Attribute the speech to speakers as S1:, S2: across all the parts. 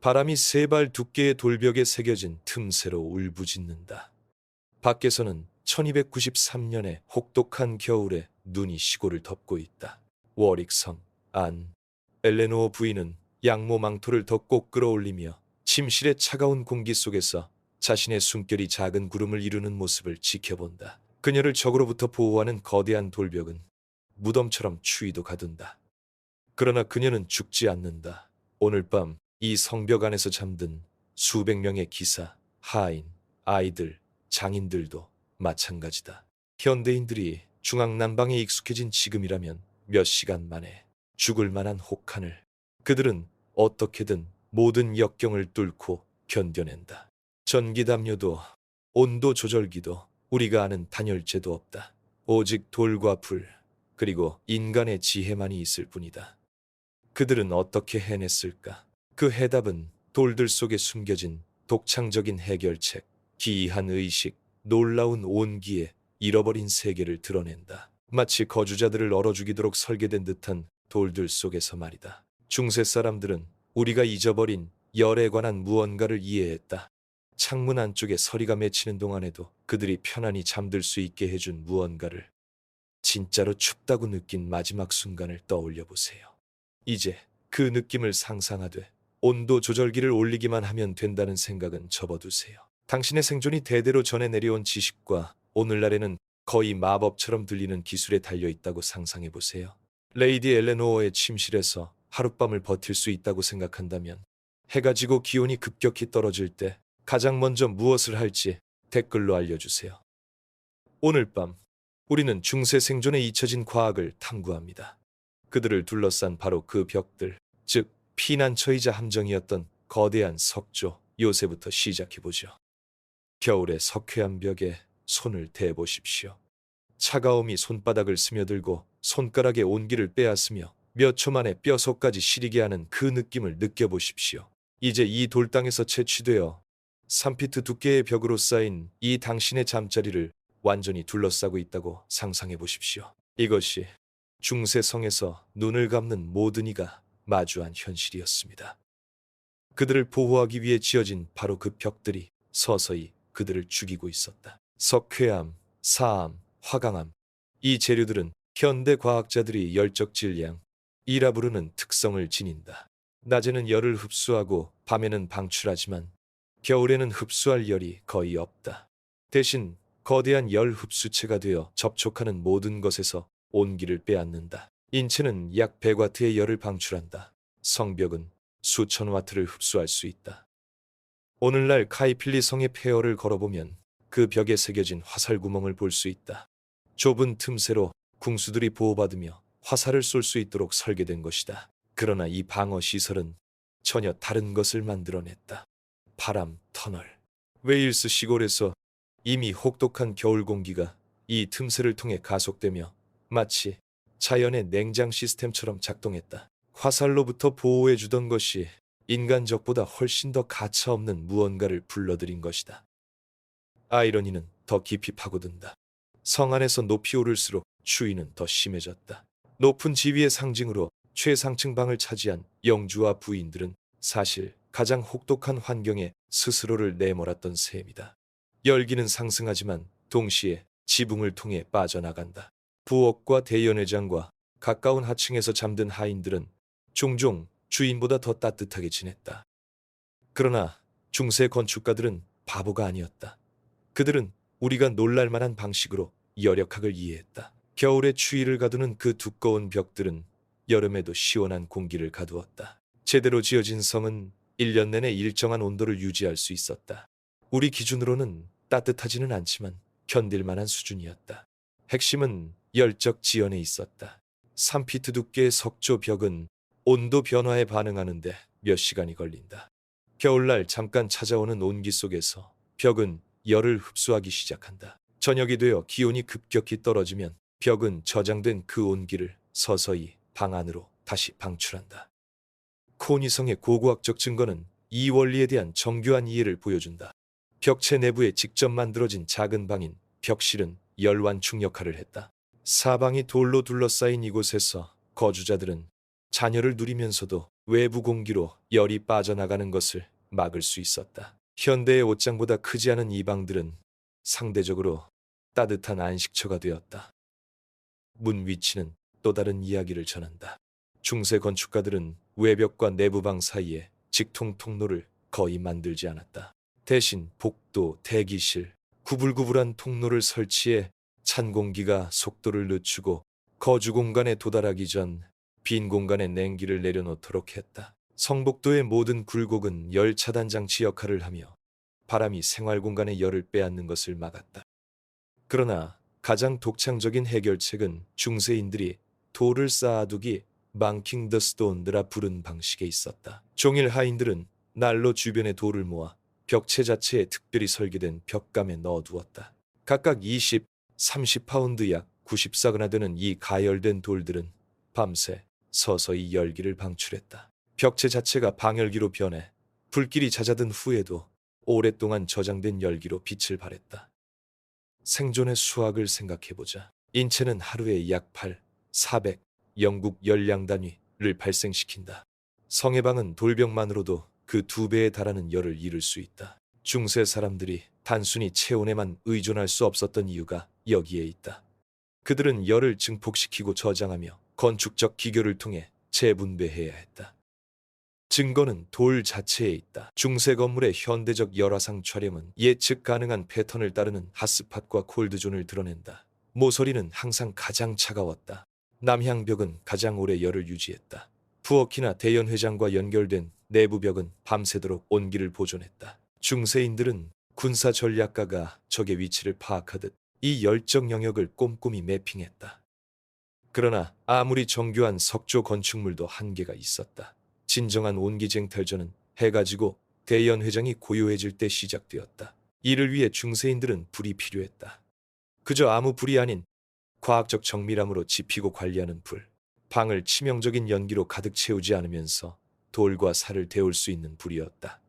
S1: 바람이 세 발 두께의 돌벽에 새겨진 틈새로 울부짖는다. 밖에서는 1293년의 혹독한 겨울에 눈이 시골을 덮고 있다. 워릭성 안 엘레노어 부인은 양모 망토를 더 꼭 끌어올리며 침실의 차가운 공기 속에서 자신의 숨결이 작은 구름을 이루는 모습을 지켜본다. 그녀를 적으로부터 보호하는 거대한 돌벽은 무덤처럼 추위도 가둔다. 그러나 그녀는 죽지 않는다. 오늘 밤 이 성벽 안에서 잠든 수백 명의 기사, 하인, 아이들, 장인들도 마찬가지다. 현대인들이 중앙난방에 익숙해진 지금이라면 몇 시간 만에 죽을 만한 혹한을 그들은 어떻게든 모든 역경을 뚫고 견뎌낸다. 전기담요도 온도 조절기도 우리가 아는 단열재도 없다. 오직 돌과 불 그리고 인간의 지혜만이 있을 뿐이다. 그들은 어떻게 해냈을까? 그 해답은 돌들 속에 숨겨진 독창적인 해결책, 기이한 의식, 놀라운 온기에 잃어버린 세계를 드러낸다. 마치 거주자들을 얼어 죽이도록 설계된 듯한 돌들 속에서 말이다. 중세 사람들은 우리가 잊어버린 열에 관한 무언가를 이해했다. 창문 안쪽에 서리가 맺히는 동안에도 그들이 편안히 잠들 수 있게 해준 무언가를. 진짜로 춥다고 느낀 마지막 순간을 떠올려 보세요. 이제 그 느낌을 상상하되 온도 조절기를 올리기만 하면 된다는 생각은 접어두세요. 당신의 생존이 대대로 전해 내려온 지식과 오늘날에는 거의 마법처럼 들리는 기술에 달려있다고 상상해보세요. 레이디 엘레노어의 침실에서 하룻밤을 버틸 수 있다고 생각한다면 해가 지고 기온이 급격히 떨어질 때 가장 먼저 무엇을 할지 댓글로 알려주세요. 오늘 밤 우리는 중세 생존에 잊혀진 과학을 탐구합니다. 그들을 둘러싼 바로 그 벽들, 즉 피난처이자 함정이었던 거대한 석조, 요새부터 시작해보죠. 겨울의 석회암 벽에 손을 대보십시오. 차가움이 손바닥을 스며들고 손가락의 온기를 빼앗으며 몇 초 만에 뼈속까지 시리게 하는 그 느낌을 느껴보십시오. 이제 이 돌땅에서 채취되어 3피트 두께의 벽으로 쌓인 이 당신의 잠자리를 완전히 둘러싸고 있다고 상상해보십시오. 이것이 중세성에서 눈을 감는 모든 이가 마주한 현실이었습니다. 그들을 보호하기 위해 지어진 바로 그 벽들이 서서히 그들을 죽이고 있었다. 석회암, 사암, 화강암, 이 재료들은 현대 과학자들이 열적 질량, 이라 부르는 특성을 지닌다. 낮에는 열을 흡수하고 밤에는 방출하지만 겨울에는 흡수할 열이 거의 없다. 대신 거대한 열 흡수체가 되어 접촉하는 모든 것에서 온기를 빼앗는다. 인체는 약 100와트의 열을 방출한다. 성벽은 수천 와트를 흡수할 수 있다. 오늘날 카이필리 성의 폐허를 걸어보면 그 벽에 새겨진 화살 구멍을 볼 수 있다. 좁은 틈새로 궁수들이 보호받으며 화살을 쏠 수 있도록 설계된 것이다. 그러나 이 방어 시설은 전혀 다른 것을 만들어냈다. 바람 터널. 웨일스 시골에서 이미 혹독한 겨울 공기가 이 틈새를 통해 가속되며 마치 자연의 냉장 시스템처럼 작동했다. 화살로부터 보호해주던 것이 인간적보다 훨씬 더 가차없는 무언가를 불러들인 것이다. 아이러니는 더 깊이 파고든다. 성 안에서 높이 오를수록 추위는 더 심해졌다. 높은 지위의 상징으로 최상층 방을 차지한 영주와 부인들은 사실 가장 혹독한 환경에 스스로를 내몰았던 셈이다. 열기는 상승하지만 동시에 지붕을 통해 빠져나간다. 부엌과 대연회장과 가까운 하층에서 잠든 하인들은 종종 주인보다 더 따뜻하게 지냈다. 그러나 중세 건축가들은 바보가 아니었다. 그들은 우리가 놀랄만한 방식으로 열역학을 이해했다. 겨울에 추위를 가두는 그 두꺼운 벽들은 여름에도 시원한 공기를 가두었다. 제대로 지어진 성은 1년 내내 일정한 온도를 유지할 수 있었다. 우리 기준으로는 따뜻하지는 않지만 견딜 만한 수준이었다. 핵심은 열적 지연에 있었다. 3피트 두께의 석조 벽은 온도 변화에 반응하는데 몇 시간이 걸린다. 겨울날 잠깐 찾아오는 온기 속에서 벽은 열을 흡수하기 시작한다. 저녁이 되어 기온이 급격히 떨어지면 벽은 저장된 그 온기를 서서히 방 안으로 다시 방출한다. 코니성의 고고학적 증거는 이 원리에 대한 정교한 이해를 보여준다. 벽체 내부에 직접 만들어진 작은 방인 벽실은 열완충 역할을 했다. 사방이 돌로 둘러싸인 이곳에서 거주자들은 자녀를 누리면서도 외부 공기로 열이 빠져나가는 것을 막을 수 있었다. 현대의 옷장보다 크지 않은 이 방들은 상대적으로 따뜻한 안식처가 되었다. 문 위치는 또 다른 이야기를 전한다. 중세 건축가들은 외벽과 내부방 사이에 직통 통로를 거의 만들지 않았다. 대신 복도, 대기실, 구불구불한 통로를 설치해 찬 공기가 속도를 늦추고 거주 공간에 도달하기 전 빈 공간에 냉기를 내려놓도록 했다. 성복도의 모든 굴곡은 열 차단 장치 역할을 하며 바람이 생활 공간의 열을 빼앗는 것을 막았다. 그러나 가장 독창적인 해결책은 중세인들이 돌을 쌓아두기 망킹 더 스톤드라 부른 방식에 있었다. 종일 하인들은 난로 주변에 돌을 모아 벽체 자체에 특별히 설계된 벽감에 넣어두었다. 각각 20, 30파운드 약 94그나 되는 이 가열된 돌들은 밤새 서서히 열기를 방출했다. 벽체 자체가 방열기로 변해 불길이 잦아든 후에도 오랫동안 저장된 열기로 빛을 발했다. 생존의 수학을 생각해보자. 인체는 하루에 약 8, 400 영국 열량 단위를 발생시킨다. 성해방은 돌벽만으로도 그 2배에 달하는 열을 이룰 수 있다. 중세 사람들이 단순히 체온에만 의존할 수 없었던 이유가 여기에 있다. 그들은 열을 증폭시키고 저장하며 건축적 기교를 통해 재분배해야 했다. 증거는 돌 자체에 있다. 중세 건물의 현대적 열화상 촬영은 예측 가능한 패턴을 따르는 핫스팟과 콜드존을 드러낸다. 모서리는 항상 가장 차가웠다. 남향벽은 가장 오래 열을 유지했다. 부엌이나 대연회장과 연결된 내부벽은 밤새도록 온기를 보존했다. 중세인들은 군사 전략가가 적의 위치를 파악하듯 이 열정 영역을 꼼꼼히 매핑했다. 그러나 아무리 정교한 석조 건축물도 한계가 있었다. 진정한 온기쟁탈전은 해가 지고 대연회장이 고요해질 때 시작되었다. 이를 위해 중세인들은 불이 필요했다. 그저 아무 불이 아닌 과학적 정밀함으로 지피고 관리하는 불. 방을 치명적인 연기로 가득 채우지 않으면서 돌과 살을 데울 수 있는 불이었다.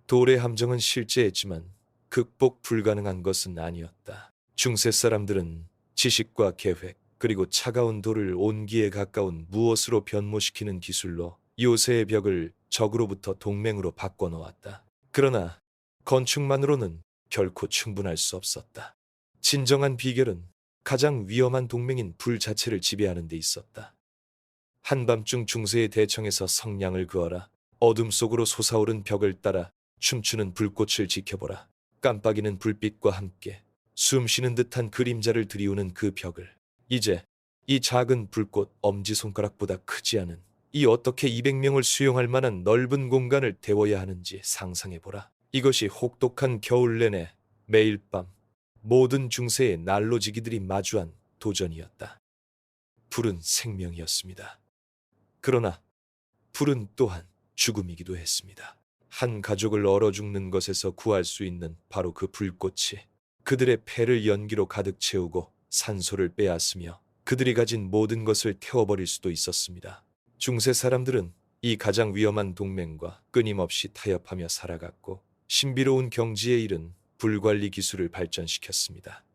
S1: 돌의 함정은 실제했지만 극복 불가능한 것은 아니었다. 중세 사람들은 지식과 계획, 그리고 차가운 돌을 온기에 가까운 무엇으로 변모시키는 기술로 요새의 벽을 적으로부터 동맹으로 바꿔놓았다. 그러나 건축만으로는 결코 충분할 수 없었다. 진정한 비결은 가장 위험한 동맹인 불 자체를 지배하는 데 있었다. 한밤중 중세의 대청에서 성냥을 그어라. 어둠 속으로 솟아오른 벽을 따라 춤추는 불꽃을 지켜보라. 깜빡이는 불빛과 함께 숨쉬는 듯한 그림자를 들이우는 그 벽을. 이제 이 작은 불꽃 엄지손가락보다 크지 않은 이 어떻게 200명을 수용할 만한 넓은 공간을 데워야 하는지 상상해보라. 이것이 혹독한 겨울 내내 매일 밤 모든 중세의 난로지기들이 마주한 도전이었다. 불은 생명이었습니다. 그러나 불은 또한 죽음이기도 했습니다. 한 가족을 얼어 죽는 것에서 구할 수 있는 바로 그 불꽃이 그들의 폐를 연기로 가득 채우고 산소를 빼앗으며 그들이 가진 모든 것을 태워버릴 수도 있었습니다. 중세 사람들은 이 가장 위험한 동맹과 끊임없이 타협하며 살아갔고 신비로운 경지에 이른 불관리 기술을 발전시켰습니다.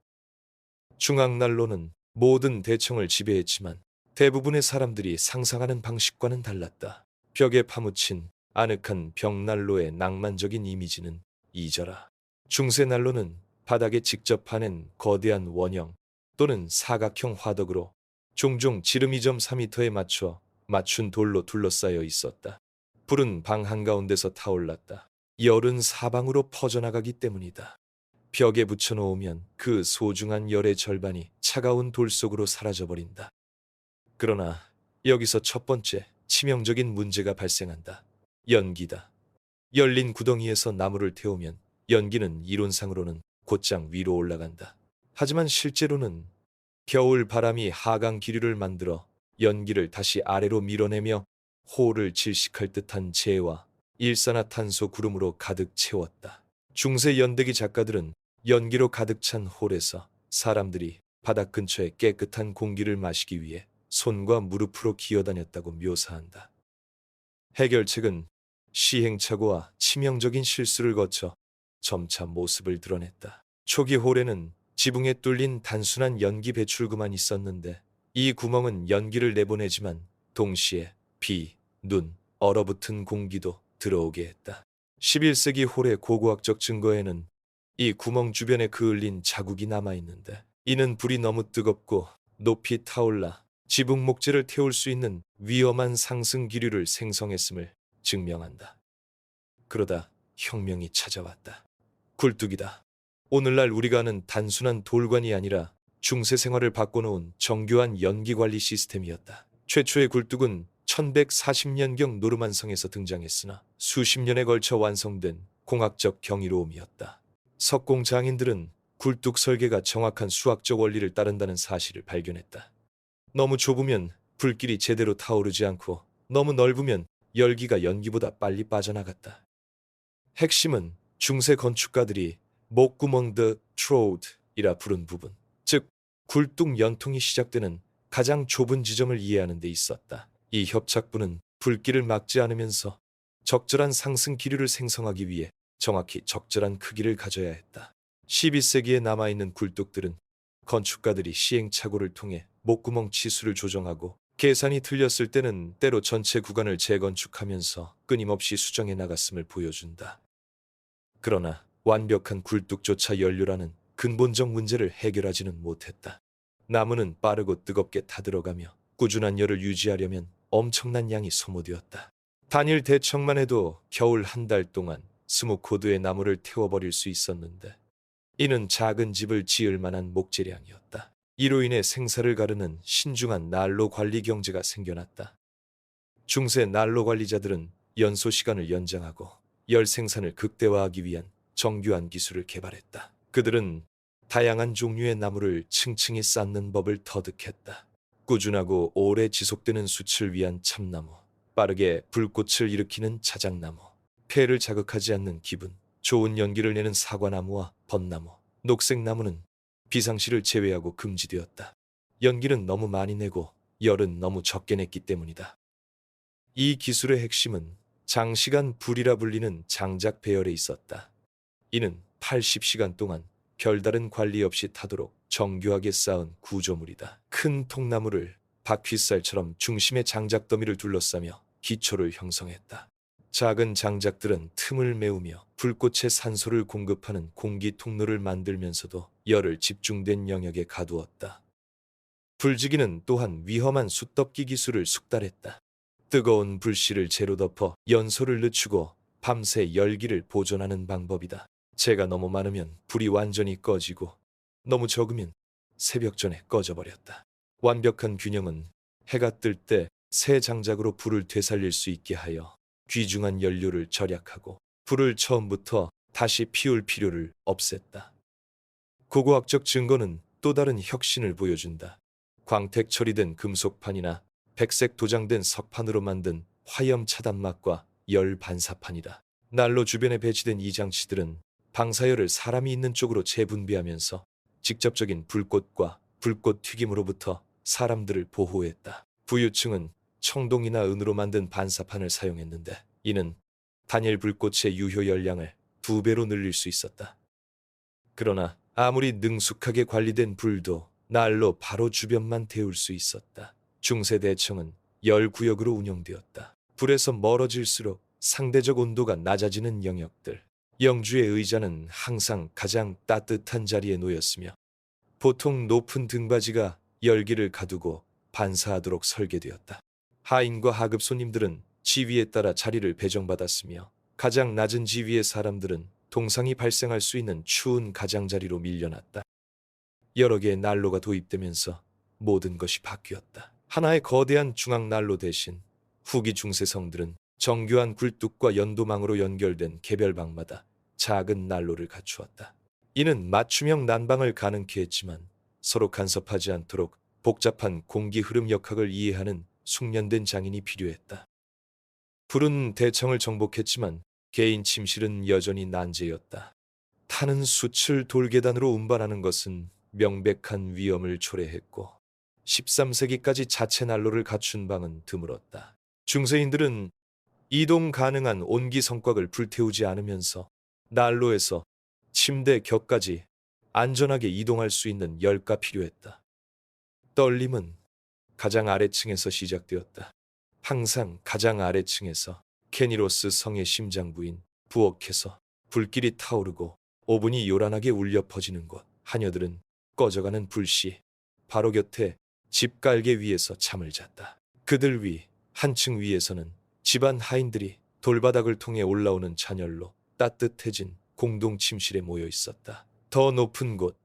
S1: 중앙난로는 모든 대청을 지배했지만 대부분의 사람들이 상상하는 방식과는 달랐다. 벽에 파묻힌 아늑한 벽난로의 낭만적인 이미지는 잊어라. 중세 난로는 바닥에 직접 파낸 거대한 원형 또는 사각형 화덕으로 종종 지름 2.4m에 맞춰 맞춘 돌로 둘러싸여 있었다. 불은 방 한가운데서 타올랐다. 열은 사방으로 퍼져나가기 때문이다. 벽에 붙여놓으면 그 소중한 열의 절반이 차가운 돌 속으로 사라져버린다. 그러나 여기서 첫 번째 치명적인 문제가 발생한다. 연기다. 열린 구덩이에서 나무를 태우면 연기는 이론상으로는 곧장 위로 올라간다. 하지만 실제로는 겨울 바람이 하강 기류를 만들어 연기를 다시 아래로 밀어내며 호를 질식할 듯한 재와 일산화탄소 구름으로 가득 채웠다. 중세 연대기 작가들은 연기로 가득 찬 홀에서 사람들이 바닥 근처에 깨끗한 공기를 마시기 위해 손과 무릎으로 기어다녔다고 묘사한다. 해결책은 시행착오와 치명적인 실수를 거쳐 점차 모습을 드러냈다. 초기 홀에는 지붕에 뚫린 단순한 연기 배출구만 있었는데 이 구멍은 연기를 내보내지만 동시에 비, 눈, 얼어붙은 공기도 들어오게 했다. 11세기 홀의 고고학적 증거에는 이 구멍 주변에 그을린 자국이 남아있는데, 이는 불이 너무 뜨겁고 높이 타올라 지붕 목재를 태울 수 있는 위험한 상승 기류를 생성했음을 증명한다. 그러다 혁명이 찾아왔다. 굴뚝이다. 오늘날 우리가 아는 단순한 돌관이 아니라 중세 생활을 바꿔놓은 정교한 연기관리 시스템이었다. 최초의 굴뚝은 1140년경 노르만성에서 등장했으나 수십 년에 걸쳐 완성된 공학적 경이로움이었다. 석공 장인들은 굴뚝 설계가 정확한 수학적 원리를 따른다는 사실을 발견했다. 너무 좁으면 불길이 제대로 타오르지 않고 너무 넓으면 열기가 연기보다 빨리 빠져나갔다. 핵심은 중세 건축가들이 목구멍 the throat이라 부른 부분, 즉 굴뚝 연통이 시작되는 가장 좁은 지점을 이해하는 데 있었다. 이 협착부는 불길을 막지 않으면서 적절한 상승 기류를 생성하기 위해 정확히 적절한 크기를 가져야 했다. 12세기에 남아있는 굴뚝들은 건축가들이 시행착오를 통해 목구멍 치수를 조정하고 계산이 틀렸을 때는 때로 전체 구간을 재건축하면서 끊임없이 수정해 나갔음을 보여준다. 그러나 완벽한 굴뚝조차 연료라는 근본적 문제를 해결하지는 못했다. 나무는 빠르고 뜨겁게 타들어가며 꾸준한 열을 유지하려면 엄청난 양이 소모되었다. 단일 대청만 해도 겨울 한 달 동안 20코드의 나무를 태워버릴 수 있었는데, 이는 작은 집을 지을 만한 목재량이었다. 이로 인해 생사를 가르는 신중한 난로 관리 경제가 생겨났다. 중세 난로 관리자들은 연소 시간을 연장하고 열 생산을 극대화하기 위한 정교한 기술을 개발했다. 그들은 다양한 종류의 나무를 층층이 쌓는 법을 터득했다. 꾸준하고 오래 지속되는 숯을 위한 참나무, 빠르게 불꽃을 일으키는 자작나무, 폐를 자극하지 않는 기분 좋은 연기를 내는 사과나무와 벚나무, 녹색나무는 비상시를 제외하고 금지되었다. 연기는 너무 많이 내고 열은 너무 적게 냈기 때문이다. 이 기술의 핵심은 장시간 불이라 불리는 장작 배열에 있었다. 이는 80시간 동안 별다른 관리 없이 타도록 정교하게 쌓은 구조물이다. 큰 통나무를 바퀴살처럼 중심에 장작 더미를 둘러싸며 기초를 형성했다. 작은 장작들은 틈을 메우며 불꽃에 산소를 공급하는 공기 통로를 만들면서도 열을 집중된 영역에 가두었다. 불지기는 또한 위험한 숯덮기 기술을 숙달했다. 뜨거운 불씨를 재로 덮어 연소를 늦추고 밤새 열기를 보존하는 방법이다. 재가 너무 많으면 불이 완전히 꺼지고 너무 적으면 새벽 전에 꺼져버렸다. 완벽한 균형은 해가 뜰 때 새 장작으로 불을 되살릴 수 있게 하여 귀중한 연료를 절약하고 불을 처음부터 다시 피울 필요를 없앴다. 고고학적 증거는 또 다른 혁신을 보여준다. 광택 처리된 금속판이나 백색 도장된 석판으로 만든 화염 차단막과 열 반사판이다. 난로 주변에 배치된 이 장치들은 방사열을 사람이 있는 쪽으로 재분배하면서 직접적인 불꽃과 불꽃 튀김으로부터 사람들을 보호했다. 부유층은 청동이나 은으로 만든 반사판을 사용했는데, 이는 단일 불꽃의 유효 열량을 2배로 늘릴 수 있었다. 그러나 아무리 능숙하게 관리된 불도 난로 바로 주변만 데울 수 있었다. 중세 대청은 열 구역으로 운영되었다. 불에서 멀어질수록 상대적 온도가 낮아지는 영역들. 영주의 의자는 항상 가장 따뜻한 자리에 놓였으며 보통 높은 등받이가 열기를 가두고 반사하도록 설계되었다. 하인과 하급 손님들은 지위에 따라 자리를 배정받았으며 가장 낮은 지위의 사람들은 동상이 발생할 수 있는 추운 가장자리로 밀려났다. 여러 개의 난로가 도입되면서 모든 것이 바뀌었다. 하나의 거대한 중앙난로 대신 후기 중세성들은 정교한 굴뚝과 연도망으로 연결된 개별방마다 작은 난로를 갖추었다. 이는 맞춤형 난방을 가능케 했지만 서로 간섭하지 않도록 복잡한 공기 흐름 역학을 이해하는 숙련된 장인이 필요했다. 불은 대청을 정복했지만 개인 침실은 여전히 난제였다. 타는 숯을 돌계단으로 운반하는 것은 명백한 위험을 초래했고 13세기까지 자체 난로를 갖춘 방은 드물었다. 중세인들은 이동 가능한 온기 성곽을 불태우지 않으면서 난로에서 침대 격까지 안전하게 이동할 수 있는 열가 필요했다. 떨림은 가장 아래층에서 시작되었다. 항상 가장 아래층에서 케니로스 성의 심장부인 부엌에서 불길이 타오르고 오븐이 요란하게 울려 퍼지는 곳. 하녀들은 꺼져가는 불씨 바로 곁에 집 깔개 위에서 잠을 잤다. 그들 위 한층 위에서는 집안 하인들이 돌바닥을 통해 올라오는 잔열로 따뜻해진 공동 침실에 모여 있었다. 더 높은 곳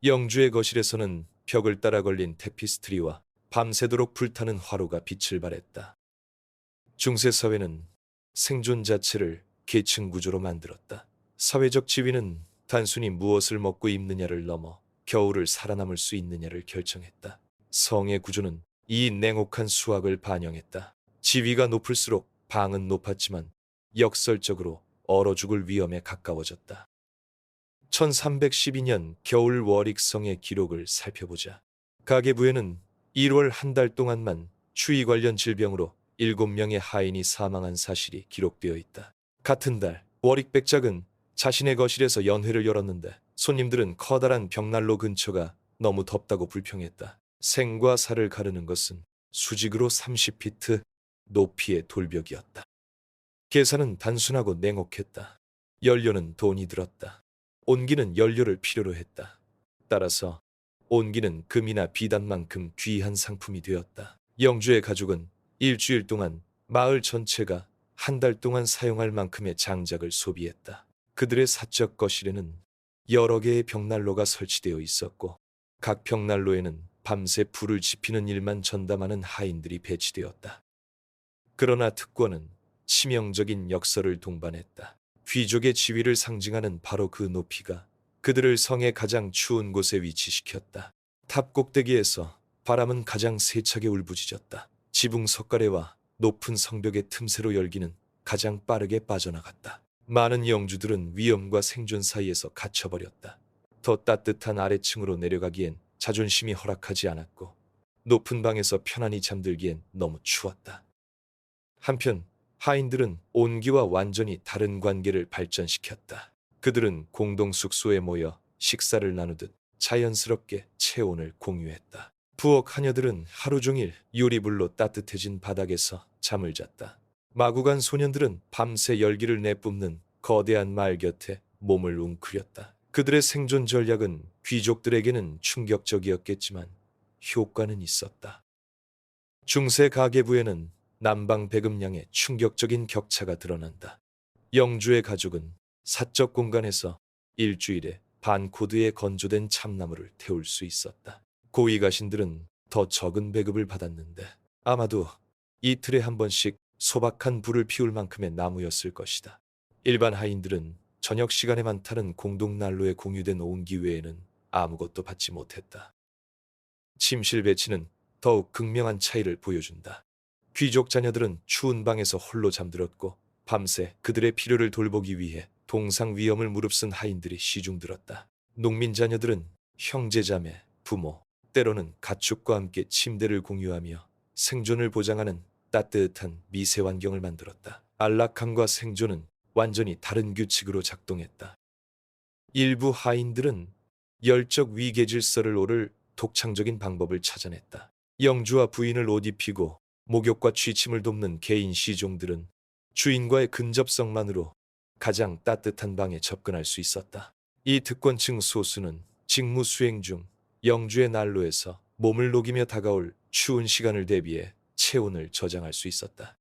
S1: 영주의 거실에서는 벽을 따라 걸린 테피스트리와 밤새도록 불타는 화로가 빛을 발했다. 중세 사회는 생존 자체를 계층 구조로 만들었다. 사회적 지위는 단순히 무엇을 먹고 입느냐를 넘어 겨울을 살아남을 수 있느냐를 결정했다. 성의 구조는 이 냉혹한 수학을 반영했다. 지위가 높을수록 방은 높았지만 역설적으로 얼어 죽을 위험에 가까워졌다. 1312년 겨울 워릭성의 기록을 살펴보자. 가계부에는 1월 한 달 동안만 추위 관련 질병으로 7명의 하인이 사망한 사실이 기록되어 있다. 같은 달 워릭 백작은 자신의 거실에서 연회를 열었는데 손님들은 커다란 벽난로 근처가 너무 덥다고 불평했다. 생과 사를 가르는 것은 수직으로 30피트 높이의 돌벽이었다. 계산은 단순하고 냉혹했다. 연료는 돈이 들었다. 온기는 연료를 필요로 했다. 따라서 온기는 금이나 비단만큼 귀한 상품이 되었다. 영주의 가족은 일주일 동안 마을 전체가 한 달 동안 사용할 만큼의 장작을 소비했다. 그들의 사적 거실에는 여러 개의 벽난로가 설치되어 있었고 각 벽난로에는 밤새 불을 지피는 일만 전담하는 하인들이 배치되었다. 그러나 특권은 치명적인 역설을 동반했다. 귀족의 지위를 상징하는 바로 그 높이가 그들을 성의 가장 추운 곳에 위치시켰다. 탑 꼭대기에서 바람은 가장 세차게 울부짖었다. 지붕 석가래와 높은 성벽의 틈새로 열기는 가장 빠르게 빠져나갔다. 많은 영주들은 위험과 생존 사이에서 갇혀버렸다. 더 따뜻한 아래층으로 내려가기엔 자존심이 허락하지 않았고 높은 방에서 편안히 잠들기엔 너무 추웠다. 한편 하인들은 온기와 완전히 다른 관계를 발전시켰다. 그들은 공동 숙소에 모여 식사를 나누듯 자연스럽게 체온을 공유했다. 부엌 하녀들은 하루 종일 요리불로 따뜻해진 바닥에서 잠을 잤다. 마구간 소년들은 밤새 열기를 내뿜는 거대한 말 곁에 몸을 웅크렸다. 그들의 생존 전략은 귀족들에게는 충격적이었겠지만 효과는 있었다. 중세 가계부에는 남방 배급량의 충격적인 격차가 드러난다. 영주의 가족은 사적 공간에서 일주일에 반 코드의 건조된 참나무를 태울 수 있었다. 고위 가신들은 더 적은 배급을 받았는데 아마도 이틀에 한 번씩 소박한 불을 피울 만큼의 나무였을 것이다. 일반 하인들은 저녁 시간에만 타는 공동난로에 공유된 온기 외에는 아무것도 받지 못했다. 침실 배치는 더욱 극명한 차이를 보여준다. 귀족 자녀들은 추운 방에서 홀로 잠들었고 밤새 그들의 필요를 돌보기 위해 동상 위험을 무릅쓴 하인들이 시중들었다. 농민 자녀들은 형제 자매, 부모, 때로는 가축과 함께 침대를 공유하며 생존을 보장하는 따뜻한 미세 환경을 만들었다. 안락함과 생존은 완전히 다른 규칙으로 작동했다. 일부 하인들은 열적 위계 질서를 오를 독창적인 방법을 찾아냈다. 영주와 부인을 옷 입히고 목욕과 취침을 돕는 개인 시종들은 주인과의 근접성만으로 가장 따뜻한 방에 접근할 수 있었다. 이 특권층 소수는 직무 수행 중 영주의 난로에서 몸을 녹이며 다가올 추운 시간을 대비해 체온을 저장할 수 있었다.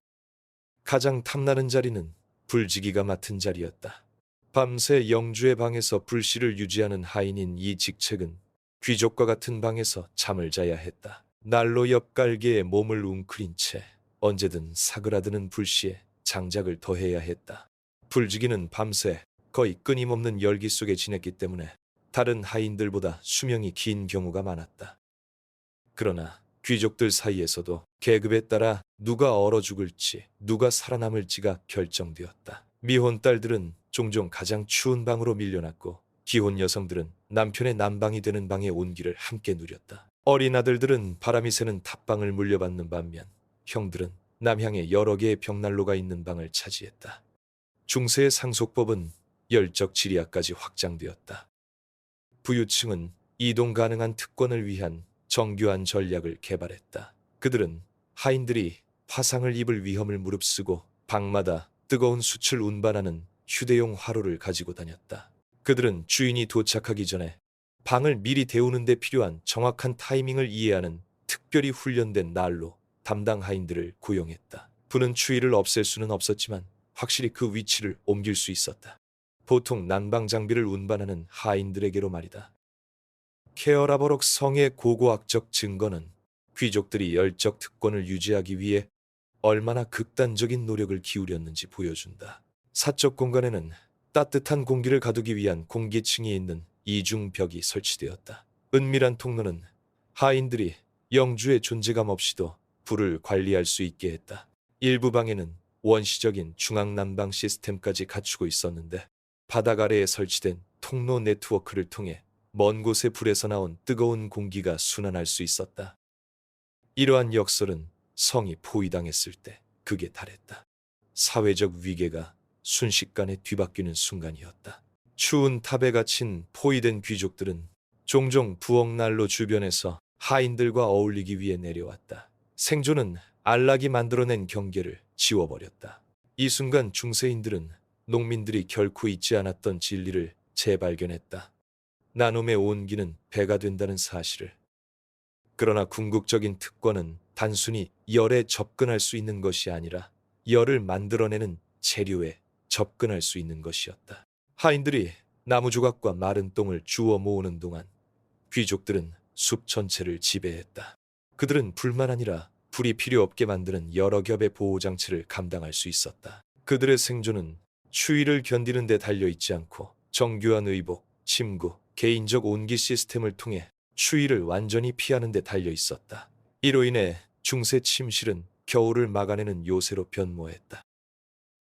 S1: 가장 탐나는 자리는 불지기가 맡은 자리였다. 밤새 영주의 방에서 불씨를 유지하는 하인인 이 직책은 귀족과 같은 방에서 잠을 자야 했다. 난로 옆 깔개에 몸을 웅크린 채 언제든 사그라드는 불씨에 장작을 더해야 했다. 불지기는 밤새 거의 끊임없는 열기 속에 지냈기 때문에 다른 하인들보다 수명이 긴 경우가 많았다. 그러나 귀족들 사이에서도 계급에 따라 누가 얼어 죽을지 누가 살아남을지가 결정되었다. 미혼 딸들은 종종 가장 추운 방으로 밀려났고 기혼 여성들은 남편의 난방이 되는 방의 온기를 함께 누렸다. 어린 아들들은 바람이 새는 탑방을 물려받는 반면 형들은 남향에 여러 개의 벽난로가 있는 방을 차지했다. 중세의 상속법은 열적 지리아까지 확장되었다. 부유층은 이동 가능한 특권을 위한 정교한 전략을 개발했다. 그들은 하인들이 화상을 입을 위험을 무릅쓰고 방마다 뜨거운 숯을 운반하는 휴대용 화로를 가지고 다녔다. 그들은 주인이 도착하기 전에 방을 미리 데우는 데 필요한 정확한 타이밍을 이해하는 특별히 훈련된 난로 담당 하인들을 고용했다. 불은 추위를 없앨 수는 없었지만 확실히 그 위치를 옮길 수 있었다. 보통 난방 장비를 운반하는 하인들에게로 말이다. 케어라버록 성의 고고학적 증거는 귀족들이 열적 특권을 유지하기 위해 얼마나 극단적인 노력을 기울였는지 보여준다. 사적 공간에는 따뜻한 공기를 가두기 위한 공기층이 있는 이중벽이 설치되었다. 은밀한 통로는 하인들이 영주의 존재감 없이도 불을 관리할 수 있게 했다. 일부 방에는 원시적인 중앙난방 시스템까지 갖추고 있었는데 바닥 아래에 설치된 통로 네트워크를 통해 먼 곳의 불에서 나온 뜨거운 공기가 순환할 수 있었다. 이러한 역설은 성이 포위당했을 때 극에 달했다. 사회적 위계가 순식간에 뒤바뀌는 순간이었다. 추운 탑에 갇힌 포위된 귀족들은 종종 부엌난로 주변에서 하인들과 어울리기 위해 내려왔다. 생존은 안락이 만들어낸 경계를 지워버렸다. 이 순간 중세인들은 농민들이 결코 잊지 않았던 진리를 재발견했다. 나눔의 온기는 배가 된다는 사실을. 그러나 궁극적인 특권은 단순히 열에 접근할 수 있는 것이 아니라 열을 만들어내는 재료에 접근할 수 있는 것이었다. 하인들이 나무 조각과 마른 똥을 주워 모으는 동안 귀족들은 숲 전체를 지배했다. 그들은 불만 아니라 불이 필요 없게 만드는 여러 겹의 보호장치를 감당할 수 있었다. 그들의 생존은 추위를 견디는 데 달려있지 않고 정교한 의복, 침구, 개인적 온기 시스템을 통해 추위를 완전히 피하는 데 달려있었다. 이로 인해 중세 침실은 겨울을 막아내는 요새로 변모했다.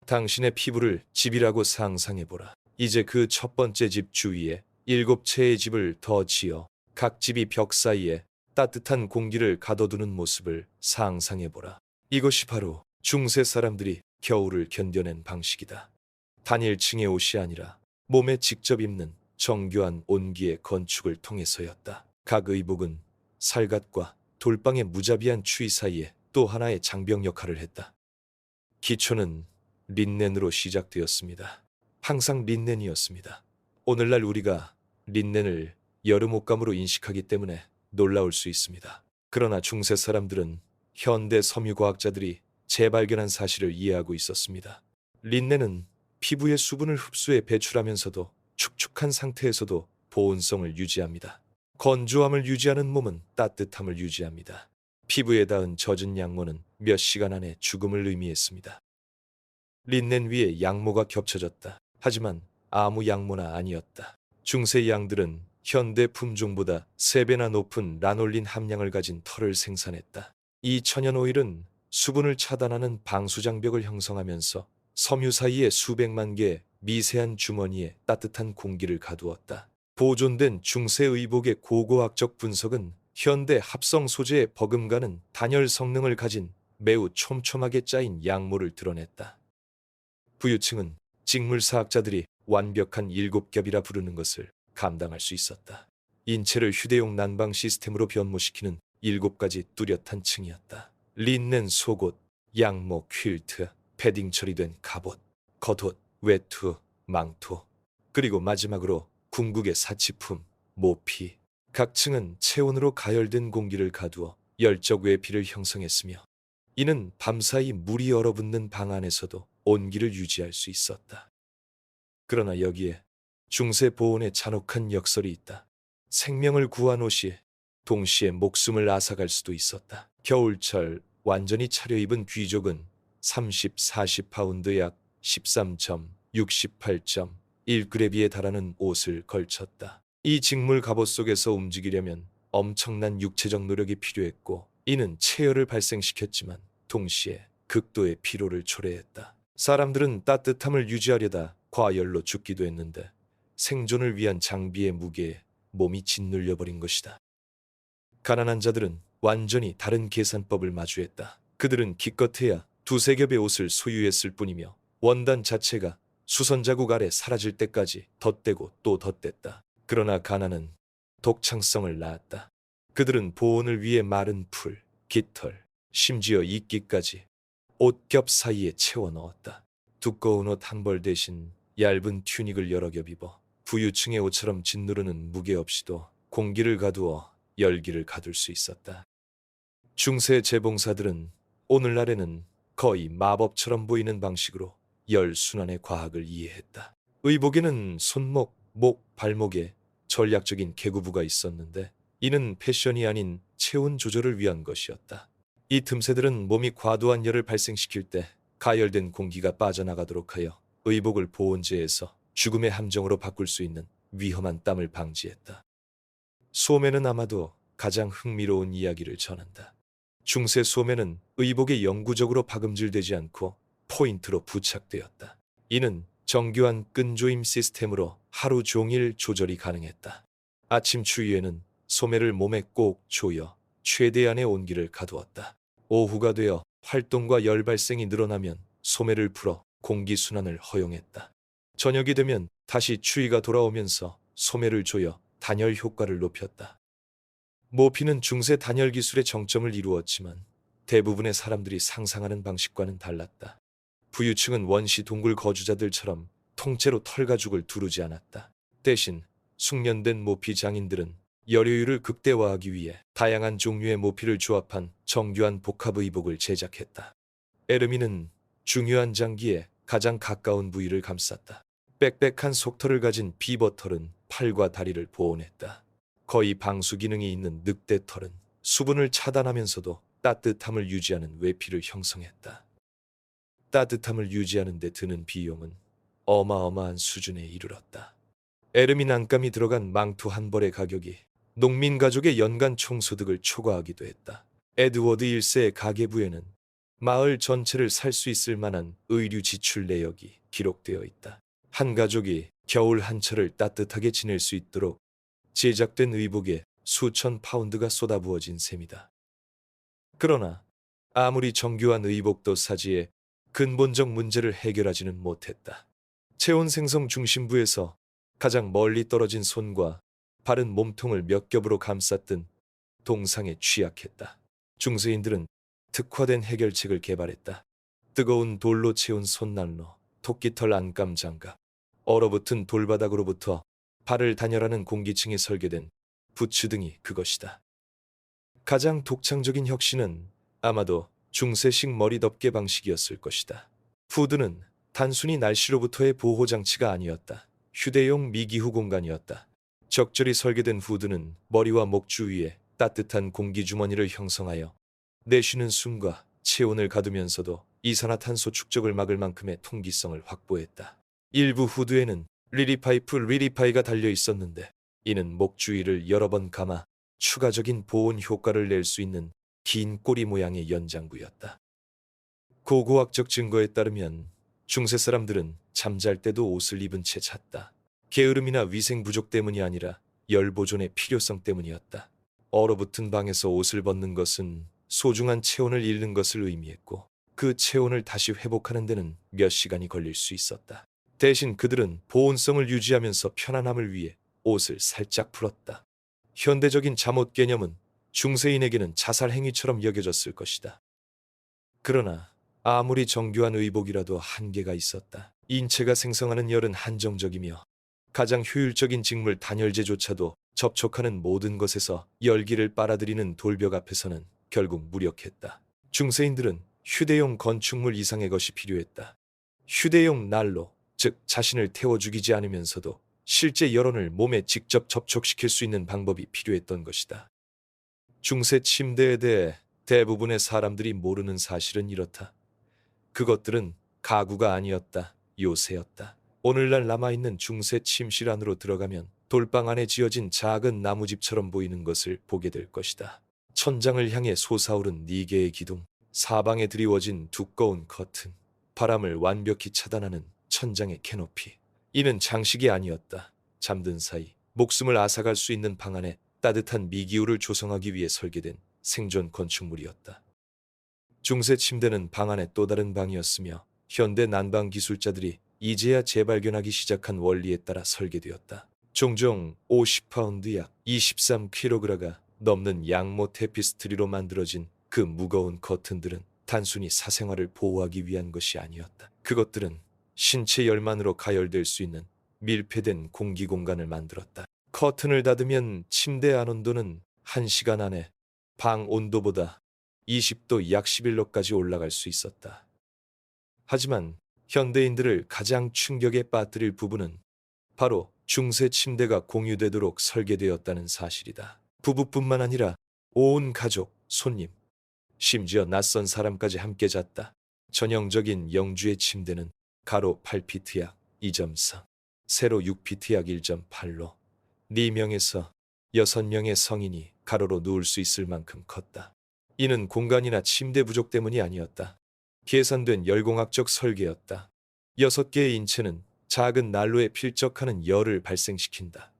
S1: 당신의 피부를 집이라고 상상해보라. 이제 그 첫 번째 집 주위에 7채의 집을 더 지어 각 집이 벽 사이에 따뜻한 공기를 가둬두는 모습을 상상해보라. 이것이 바로 중세 사람들이 겨울을 견뎌낸 방식이다. 단일층의 옷이 아니라 몸에 직접 입는 정교한 온기의 건축을 통해서였다. 각 의복은 살갗과 돌방의 무자비한 추위 사이에 또 하나의 장벽 역할을 했다. 기초는 린넨으로 시작되었습니다. 항상 린넨이었습니다. 오늘날 우리가 린넨을 여름 옷감으로 인식하기 때문에 놀라울 수 있습니다. 그러나 중세 사람들은 현대 섬유과학자들이 재발견한 사실을 이해하고 있었습니다. 린넨은 피부의 수분을 흡수해 배출하면서도 축축한 상태에서도 보온성을 유지합니다. 건조함을 유지하는 몸은 따뜻함을 유지합니다. 피부에 닿은 젖은 양모는 몇 시간 안에 죽음을 의미했습니다. 린넨 위에 양모가 겹쳐졌다. 하지만 아무 양모나 아니었다. 중세 양들은 현대 품종보다 3배나 높은 라놀린 함량을 가진 털을 생산했다. 이 천연 오일은 수분을 차단하는 방수장벽을 형성하면서 섬유 사이의 수백만 개의 미세한 주머니에 따뜻한 공기를 가두었다. 보존된 중세 의복의 고고학적 분석은 현대 합성 소재에 버금가는 단열 성능을 가진 매우 촘촘하게 짜인 양모를 드러냈다. 부유층은 직물사학자들이 완벽한 7겹이라 부르는 것을 감당할 수 있었다. 인체를 휴대용 난방 시스템으로 변모시키는 7가지 뚜렷한 층이었다. 린넨 속옷, 양모 퀼트, 패딩 처리된 갑옷, 겉옷, 외투, 망토, 그리고 마지막으로 궁극의 사치품, 모피. 각 층은 체온으로 가열된 공기를 가두어 열적 외피를 형성했으며 이는 밤사이 물이 얼어붙는 방 안에서도 온기를 유지할 수 있었다. 그러나 여기에 중세 보온의 잔혹한 역설이 있다. 생명을 구한 옷이 동시에 목숨을 앗아갈 수도 있었다. 겨울철 완전히 차려입은 귀족은 30-40파운드 약 13.68.1그레비에 달하는 옷을 걸쳤다. 이 직물 갑옷 속에서 움직이려면 엄청난 육체적 노력이 필요했고 이는 체열을 발생시켰지만 동시에 극도의 피로를 초래했다. 사람들은 따뜻함을 유지하려다 과열로 죽기도 했는데 생존을 위한 장비의 무게에 몸이 짓눌려버린 것이다. 가난한 자들은 완전히 다른 계산법을 마주했다. 그들은 기껏해야 2-3겹의 옷을 소유했을 뿐이며 원단 자체가 수선 자국 아래 사라질 때까지 덧대고 또 덧댔다. 그러나 가난은 독창성을 낳았다. 그들은 보온을 위해 마른 풀, 깃털, 심지어 이끼까지 옷겹 사이에 채워 넣었다. 두꺼운 옷 한 벌 대신 얇은 튜닉을 여러 겹 입어 부유층의 옷처럼 짓누르는 무게 없이도 공기를 가두어 열기를 가둘 수 있었다. 중세 재봉사들은 오늘날에는 거의 마법처럼 보이는 방식으로 열 순환의 과학을 이해했다. 의복에는 손목, 목, 발목에 전략적인 계구부가 있었는데 이는 패션이 아닌 체온 조절을 위한 것이었다. 이 틈새들은 몸이 과도한 열을 발생시킬 때 가열된 공기가 빠져나가도록 하여 의복을 보온재에서 죽음의 함정으로 바꿀 수 있는 위험한 땀을 방지했다. 소매는 아마도 가장 흥미로운 이야기를 전한다. 중세 소매는 의복에 영구적으로 박음질되지 않고 포인트로 부착되었다. 이는 정교한 끈조임 시스템으로 하루 종일 조절이 가능했다. 아침 추위에는 소매를 몸에 꼭 조여 최대한의 온기를 가두었다. 오후가 되어 활동과 열 발생이 늘어나면 소매를 풀어 공기 순환을 허용했다. 저녁이 되면 다시 추위가 돌아오면서 소매를 조여 단열 효과를 높였다. 모피는 중세 단열 기술의 정점을 이루었지만 대부분의 사람들이 상상하는 방식과는 달랐다. 부유층은 원시 동굴 거주자들처럼 통째로 털가죽을 두르지 않았다. 대신 숙련된 모피 장인들은 열효율을 극대화하기 위해 다양한 종류의 모피를 조합한 정교한 복합 의복을 제작했다. 에르미는 중요한 장기에 가장 가까운 부위를 감쌌다. 빽빽한 속털을 가진 비버털은 팔과 다리를 보온했다. 거의 방수 기능이 있는 늑대털은 수분을 차단하면서도 따뜻함을 유지하는 외피를 형성했다. 따뜻함을 유지하는 데 드는 비용은 어마어마한 수준에 이르렀다. 에르미 난감이 들어간 망토 한 벌의 가격이 농민 가족의 연간 총소득을 초과하기도 했다. 에드워드 1세의 가계부에는 마을 전체를 살 수 있을 만한 의류 지출 내역이 기록되어 있다. 한 가족이 겨울 한철을 따뜻하게 지낼 수 있도록 제작된 의복에 수천 파운드가 쏟아부어진 셈이다. 그러나 아무리 정교한 의복도 사지에 근본적 문제를 해결하지는 못했다. 체온 생성 중심부에서 가장 멀리 떨어진 손과 발은 몸통을 몇 겹으로 감쌌던 동상에 취약했다. 중세인들은 특화된 해결책을 개발했다. 뜨거운 돌로 채운 손난로, 토끼털 안감 장갑, 얼어붙은 돌바닥으로부터 발을 단열하는 공기층이 설계된 부츠 등이 그것이다. 가장 독창적인 혁신은 아마도 중세식 머리 덮개 방식이었을 것이다. 후드는 단순히 날씨로부터의 보호장치가 아니었다. 휴대용 미기후 공간이었다. 적절히 설계된 후드는 머리와 목 주위에 따뜻한 공기주머니를 형성하여 내쉬는 숨과 체온을 가두면서도 이산화탄소 축적을 막을 만큼의 통기성을 확보했다. 일부 후드에는 리리파이가 달려 있었는데 이는 목 주위를 여러 번 감아 추가적인 보온 효과를 낼 수 있는 긴 꼬리 모양의 연장구였다. 고고학적 증거에 따르면 중세 사람들은 잠잘 때도 옷을 입은 채 잤다. 게으름이나 위생 부족 때문이 아니라 열 보존의 필요성 때문이었다. 얼어붙은 방에서 옷을 벗는 것은 소중한 체온을 잃는 것을 의미했고 그 체온을 다시 회복하는 데는 몇 시간이 걸릴 수 있었다. 대신 그들은 보온성을 유지하면서 편안함을 위해 옷을 살짝 풀었다. 현대적인 잠옷 개념은 중세인에게는 자살 행위처럼 여겨졌을 것이다. 그러나 아무리 정교한 의복이라도 한계가 있었다. 인체가 생성하는 열은 한정적이며 가장 효율적인 직물 단열재조차도 접촉하는 모든 것에서 열기를 빨아들이는 돌벽 앞에서는 결국 무력했다. 중세인들은 휴대용 건축물 이상의 것이 필요했다. 휴대용 난로, 즉 자신을 태워 죽이지 않으면서도 실제 열원을 몸에 직접 접촉시킬 수 있는 방법이 필요했던 것이다. 중세 침대에 대해 대부분의 사람들이 모르는 사실은 이렇다. 그것들은 가구가 아니었다. 요새였다. 오늘날 남아있는 중세 침실 안으로 들어가면 돌방 안에 지어진 작은 나무집처럼 보이는 것을 보게 될 것이다. 천장을 향해 솟아오른 4개의 기둥, 사방에 드리워진 두꺼운 커튼, 바람을 완벽히 차단하는 천장의 캐노피. 이는 장식이 아니었다. 잠든 사이 목숨을 앗아갈 수 있는 방 안에 따뜻한 미기후를 조성하기 위해 설계된 생존 건축물이었다. 중세 침대는 방 안의 또 다른 방이었으며 현대 난방 기술자들이 이제야 재발견하기 시작한 원리에 따라 설계되었다. 종종 50파운드 약 23kg가 넘는 양모 테피스트리로 만들어진 그 무거운 커튼들은 단순히 사생활을 보호하기 위한 것이 아니었다. 그것들은 신체 열만으로 가열될 수 있는 밀폐된 공기 공간을 만들었다. 커튼을 닫으면 침대 안 온도는 1시간 안에 방 온도보다 20도 약 11도까지 올라갈 수 있었다. 하지만 현대인들을 가장 충격에 빠뜨릴 부분은 바로 중세 침대가 공유되도록 설계되었다는 사실이다. 부부뿐만 아니라 온 가족, 손님, 심지어 낯선 사람까지 함께 잤다. 전형적인 영주의 침대는 가로 8피트 약 2.4, 세로 6피트 약 1.8로 4명에서 6명의 성인이 가로로 누울 수 있을 만큼 컸다. 이는 공간이나 침대 부족 때문이 아니었다. 계산된 열공학적 설계였다. 6개의 인체는 작은 난로에 필적하는 열을 발생시킨다.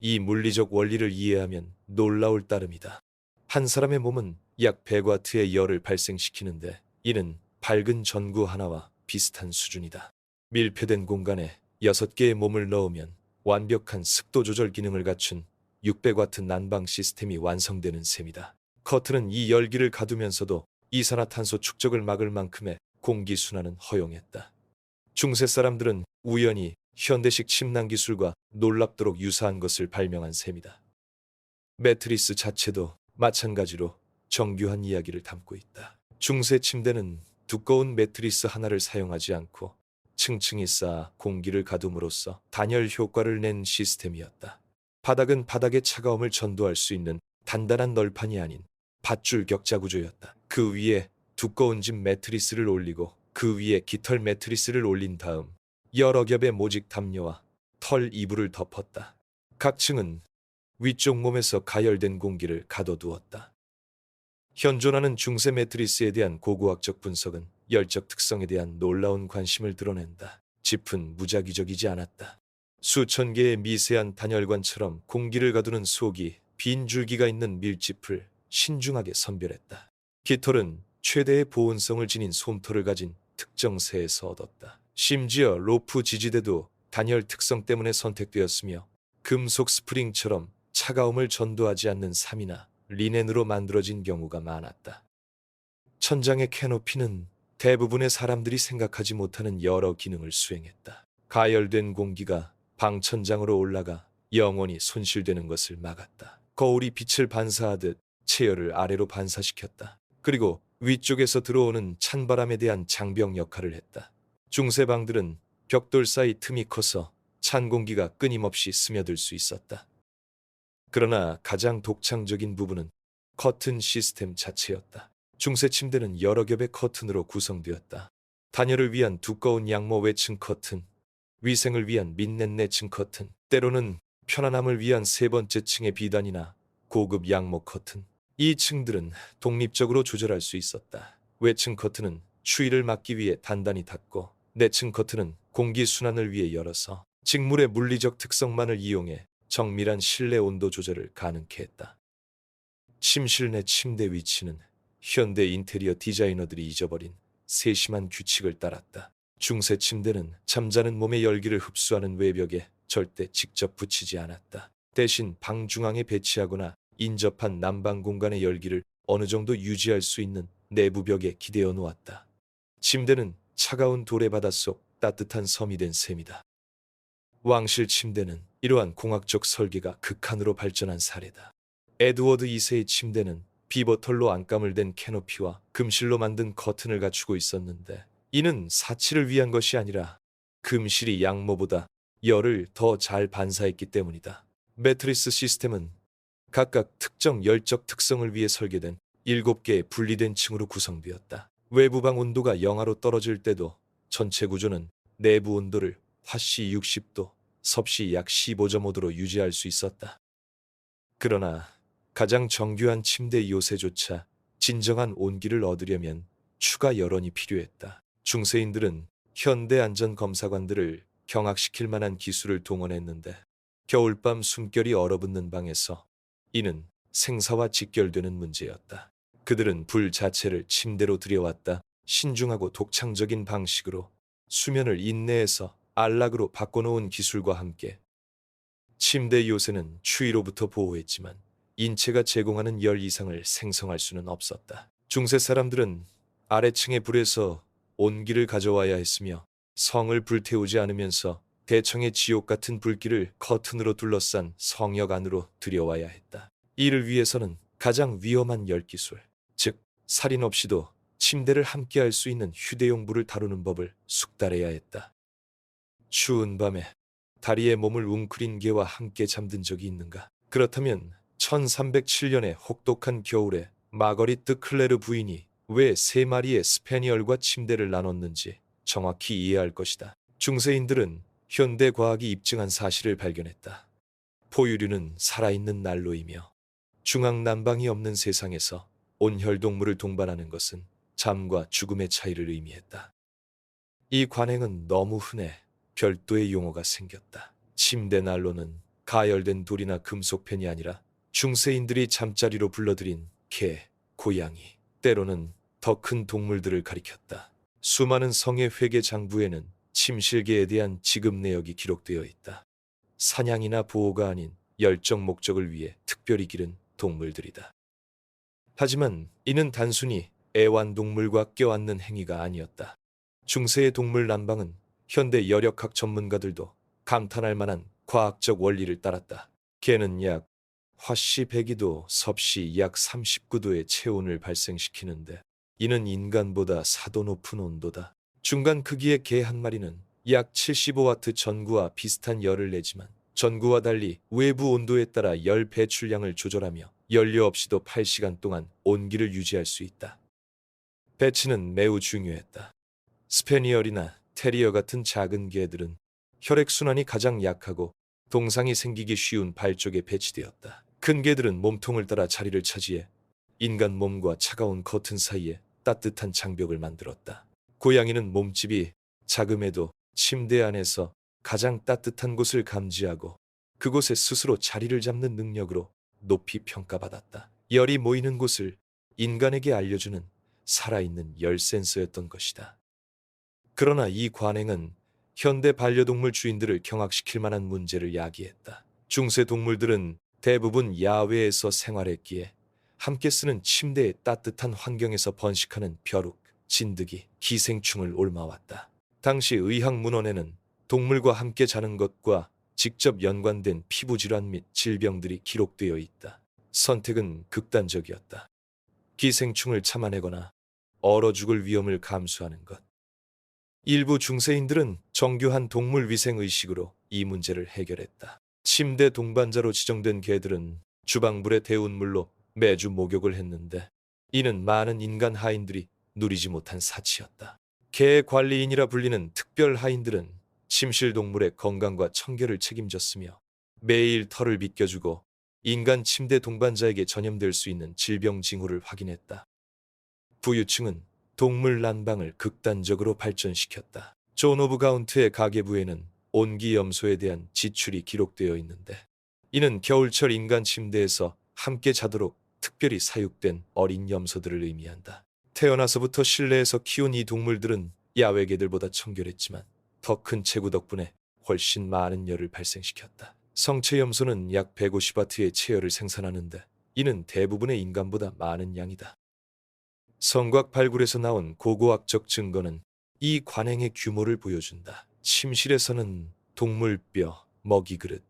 S1: 이 물리적 원리를 이해하면 놀라울 따름이다. 한 사람의 몸은 약 100와트의 열을 발생시키는데 이는 밝은 전구 하나와 비슷한 수준이다. 밀폐된 공간에 6개의 몸을 넣으면 완벽한 습도 조절 기능을 갖춘 600와트 난방 시스템이 완성되는 셈이다. 커튼은 이 열기를 가두면서도 이산화탄소 축적을 막을 만큼의 공기 순환은 허용했다. 중세 사람들은 우연히 현대식 침낭 기술과 놀랍도록 유사한 것을 발명한 셈이다. 매트리스 자체도 마찬가지로 정교한 이야기를 담고 있다. 중세 침대는 두꺼운 매트리스 하나를 사용하지 않고 층층이 쌓아 공기를 가둠으로써 단열 효과를 낸 시스템이었다. 바닥은 바닥의 차가움을 전도할 수 있는 단단한 널판이 아닌 밧줄 격자 구조였다. 그 위에 두꺼운 집 매트리스를 올리고 그 위에 깃털 매트리스를 올린 다음 여러 겹의 모직 담요와 털 이불을 덮었다. 각 층은 위쪽 몸에서 가열된 공기를 가둬두었다. 현존하는 중세 매트리스에 대한 고고학적 분석은 열적 특성에 대한 놀라운 관심을 드러낸다. 짚은 무작위적이지 않았다. 수천 개의 미세한 단열관처럼 공기를 가두는 속이 빈 줄기가 있는 밀짚을 신중하게 선별했다. 깃털은 최대의 보온성을 지닌 솜털을 가진 특정 새에서 얻었다. 심지어 로프 지지대도 단열 특성 때문에 선택되었으며 금속 스프링처럼 차가움을 전도하지 않는 삼이나 리넨으로 만들어진 경우가 많았다. 천장의 캐노피는 대부분의 사람들이 생각하지 못하는 여러 기능을 수행했다. 가열된 공기가 방 천장으로 올라가 영원히 손실되는 것을 막았다. 거울이 빛을 반사하듯 체열을 아래로 반사시켰다. 그리고 위쪽에서 들어오는 찬바람에 대한 장벽 역할을 했다. 중세 방들은 벽돌 사이 틈이 커서 찬 공기가 끊임없이 스며들 수 있었다. 그러나 가장 독창적인 부분은 커튼 시스템 자체였다. 중세 침대는 여러 겹의 커튼으로 구성되었다. 단열을 위한 두꺼운 양모 외층 커튼, 위생을 위한 민넷 내층 커튼, 때로는 편안함을 위한 세 번째 층의 비단이나 고급 양모 커튼. 이 층들은 독립적으로 조절할 수 있었다. 외층 커튼은 추위를 막기 위해 단단히 닫고 내층 커튼은 공기 순환을 위해 열어서 직물의 물리적 특성만을 이용해 정밀한 실내 온도 조절을 가능케 했다. 침실 내 침대 위치는 현대 인테리어 디자이너들이 잊어버린 세심한 규칙을 따랐다. 중세 침대는 잠자는 몸의 열기를 흡수하는 외벽에 절대 직접 붙이지 않았다. 대신 방 중앙에 배치하거나 인접한 난방 공간의 열기를 어느 정도 유지할 수 있는 내부 벽에 기대어 놓았다. 침대는 차가운 돌의 바닷속 따뜻한 섬이 된 셈이다. 왕실 침대는 이러한 공학적 설계가 극한으로 발전한 사례다. 에드워드 2세의 침대는 비버털로 안감을 댄 캐노피와 금실로 만든 커튼을 갖추고 있었는데 이는 사치를 위한 것이 아니라 금실이 양모보다 열을 더 잘 반사했기 때문이다. 매트리스 시스템은 각각 특정 열적 특성을 위해 설계된 7개의 분리된 층으로 구성되었다. 외부 방 온도가 영하로 떨어질 때도 전체 구조는 내부 온도를 화씨 60도, 섭씨 약 15.5도로 유지할 수 있었다. 그러나 가장 정교한 침대 요새조차 진정한 온기를 얻으려면 추가 열원이 필요했다. 중세인들은 현대 안전검사관들을 경악시킬 만한 기술을 동원했는데 겨울밤 숨결이 얼어붙는 방에서 이는 생사와 직결되는 문제였다. 그들은 불 자체를 침대로 들여왔다. 신중하고 독창적인 방식으로 수면을 인내해서 안락으로 바꿔놓은 기술과 함께 침대 요새는 추위로부터 보호했지만 인체가 제공하는 열 이상을 생성할 수는 없었다. 중세 사람들은 아래층의 불에서 온기를 가져와야 했으며 성을 불태우지 않으면서 대청의 지옥 같은 불길을 커튼으로 둘러싼 성역 안으로 들여와야 했다. 이를 위해서는 가장 위험한 열기술, 즉 살인 없이도 침대를 함께할 수 있는 휴대용 불을 다루는 법을 숙달해야 했다. 추운 밤에 다리에 몸을 웅크린 개와 함께 잠든 적이 있는가? 그렇다면 1307년의 혹독한 겨울에 마거리트 클레르 부인이 왜 3마리의 스페니얼과 침대를 나눴는지 정확히 이해할 것이다. 중세인들은 현대 과학이 입증한 사실을 발견했다. 포유류는 살아있는 난로이며 중앙난방이 없는 세상에서 온혈동물을 동반하는 것은 잠과 죽음의 차이를 의미했다. 이 관행은 너무 흔해 별도의 용어가 생겼다. 침대 난로는 가열된 돌이나 금속펜이 아니라 중세인들이 잠자리로 불러들인 개, 고양이, 때로는 더 큰 동물들을 가리켰다. 수많은 성의 회계 장부에는 침실계에 대한 지급 내역이 기록되어 있다. 사냥이나 보호가 아닌 열정 목적을 위해 특별히 기른 동물들이다. 하지만 이는 단순히 애완동물과 껴안는 행위가 아니었다. 중세의 동물 난방은 현대 열역학 전문가들도 감탄할 만한 과학적 원리를 따랐다. 개는 약 화씨 102도, 섭씨 약 39도의 체온을 발생시키는데 이는 인간보다 4도 높은 온도다. 중간 크기의 개 한 마리는 약 75와트 전구와 비슷한 열을 내지만 전구와 달리 외부 온도에 따라 열 배출량을 조절하며 연료 없이도 8시간 동안 온기를 유지할 수 있다. 배치는 매우 중요했다. 스페니얼이나 테리어 같은 작은 개들은 혈액순환이 가장 약하고 동상이 생기기 쉬운 발 쪽에 배치되었다. 큰 개들은 몸통을 따라 자리를 차지해 인간 몸과 차가운 커튼 사이에 따뜻한 장벽을 만들었다. 고양이는 몸집이 작음에도 침대 안에서 가장 따뜻한 곳을 감지하고 그곳에 스스로 자리를 잡는 능력으로 높이 평가받았다. 열이 모이는 곳을 인간에게 알려주는 살아있는 열 센서였던 것이다. 그러나 이 관행은 현대 반려동물 주인들을 경악시킬 만한 문제를 야기했다. 중세 동물들은 대부분 야외에서 생활했기에 함께 쓰는 침대의 따뜻한 환경에서 번식하는 벼룩, 진드기, 기생충을 옮아왔다. 당시 의학 문헌에는 동물과 함께 자는 것과 직접 연관된 피부질환 및 질병들이 기록되어 있다. 선택은 극단적이었다. 기생충을 참아내거나 얼어 죽을 위험을 감수하는 것. 일부 중세인들은 정교한 동물 위생 의식으로 이 문제를 해결했다. 침대 동반자로 지정된 개들은 주방불에 데운 물로 매주 목욕을 했는데 이는 많은 인간 하인들이 누리지 못한 사치였다. 개 관리인이라 불리는 특별 하인들은 침실 동물의 건강과 청결을 책임졌으며 매일 털을 빗겨주고 인간 침대 동반자에게 전염될 수 있는 질병 징후를 확인했다. 부유층은 동물 난방을 극단적으로 발전시켰다. 존 오브 가운트의 가계부에는 온기 염소에 대한 지출이 기록되어 있는데 이는 겨울철 인간 침대에서 함께 자도록 특별히 사육된 어린 염소들을 의미한다. 태어나서부터 실내에서 키운 이 동물들은 야외 개들보다 청결했지만 더 큰 체구 덕분에 훨씬 많은 열을 발생시켰다. 성체 염소는 약 150와트의 체열을 생산하는데 이는 대부분의 인간보다 많은 양이다. 성곽 발굴에서 나온 고고학적 증거는 이 관행의 규모를 보여준다. 침실에서는 동물뼈, 먹이그릇,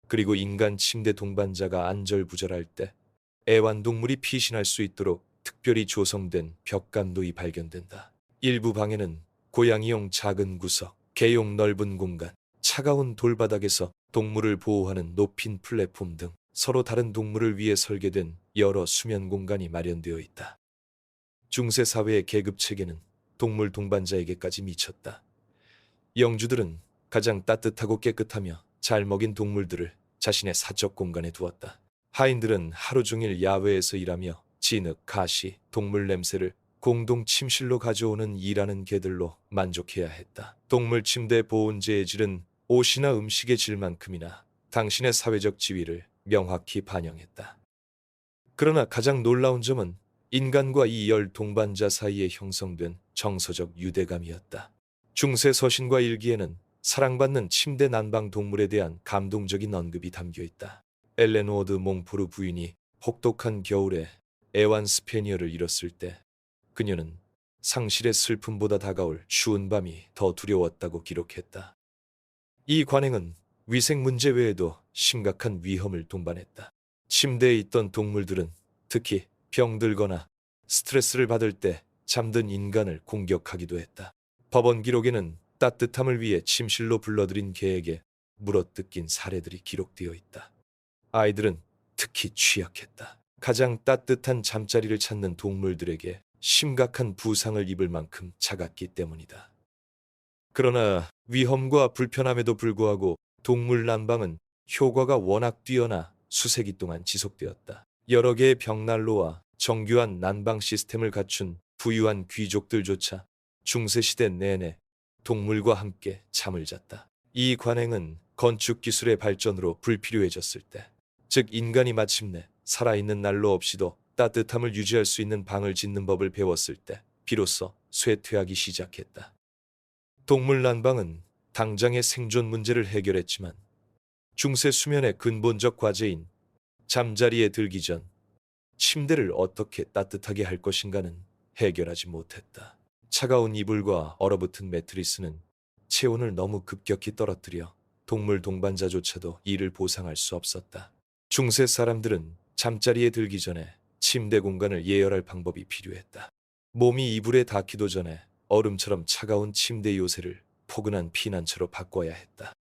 S1: 그리고 인간 침대 동반자가 안절부절할 때 애완동물이 피신할 수 있도록 특별히 조성된 벽감도이 발견된다. 일부 방에는 고양이용 작은 구석, 개용 넓은 공간, 차가운 돌바닥에서 동물을 보호하는 높인 플랫폼 등 서로 다른 동물을 위해 설계된 여러 수면 공간이 마련되어 있다. 중세 사회의 계급 체계는 동물 동반자에게까지 미쳤다. 영주들은 가장 따뜻하고 깨끗하며 잘 먹인 동물들을 자신의 사적 공간에 두었다. 하인들은 하루 종일 야외에서 일하며 진흙, 가시, 동물 냄새를 공동 침실로 가져오는 일하는 개들로 만족해야 했다. 동물 침대 보온재의 질은 옷이나 음식의 질만큼이나 당신의 사회적 지위를 명확히 반영했다. 그러나 가장 놀라운 점은 인간과 이 열 동반자 사이에 형성된 정서적 유대감이었다. 중세 서신과 일기에는 사랑받는 침대 난방 동물에 대한 감동적인 언급이 담겨 있다. 엘렌 워드 몽포르 부인이 혹독한 겨울에 애완 스페니얼을 잃었을 때 그녀는 상실의 슬픔보다 다가올 추운 밤이 더 두려웠다고 기록했다. 이 관행은 위생 문제 외에도 심각한 위험을 동반했다. 침대에 있던 동물들은 특히 병들거나 스트레스를 받을 때 잠든 인간을 공격하기도 했다. 법원 기록에는 따뜻함을 위해 침실로 불러들인 개에게 물어뜯긴 사례들이 기록되어 있다. 아이들은 특히 취약했다. 가장 따뜻한 잠자리를 찾는 동물들에게 심각한 부상을 입을 만큼 작았기 때문이다. 그러나 위험과 불편함에도 불구하고 동물 난방은 효과가 워낙 뛰어나 수세기 동안 지속되었다. 여러 개의 벽난로와 정교한 난방 시스템을 갖춘 부유한 귀족들조차 중세시대 내내 동물과 함께 잠을 잤다. 이 관행은 건축 기술의 발전으로 불필요해졌을 때, 즉 인간이 마침내 살아있는 난로 없이도 따뜻함을 유지할 수 있는 방을 짓는 법을 배웠을 때 비로소 쇠퇴하기 시작했다. 동물 난방은 당장의 생존 문제를 해결했지만 중세 수면의 근본적 과제인 잠자리에 들기 전 침대를 어떻게 따뜻하게 할 것인가는 해결하지 못했다. 차가운 이불과 얼어붙은 매트리스는 체온을 너무 급격히 떨어뜨려 동물 동반자조차도 이를 보상할 수 없었다. 중세 사람들은 잠자리에 들기 전에 침대 공간을 예열할 방법이 필요했다. 몸이 이불에 닿기도 전에 얼음처럼 차가운 침대 요새를 포근한 피난처로 바꿔야 했다.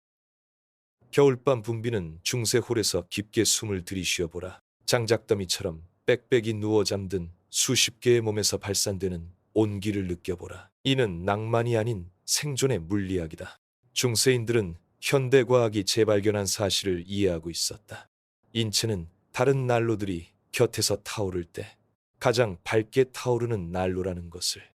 S1: 겨울밤 붐비는 중세 홀에서 깊게 숨을 들이쉬어보라. 장작더미처럼 빽빽이 누워 잠든 수십 개의 몸에서 발산되는 온기를 느껴보라. 이는 낭만이 아닌 생존의 물리학이다. 중세인들은 현대과학이 재발견한 사실을 이해하고 있었다. 인체는 다른 난로들이 곁에서 타오를 때 가장 밝게 타오르는 난로라는 것을.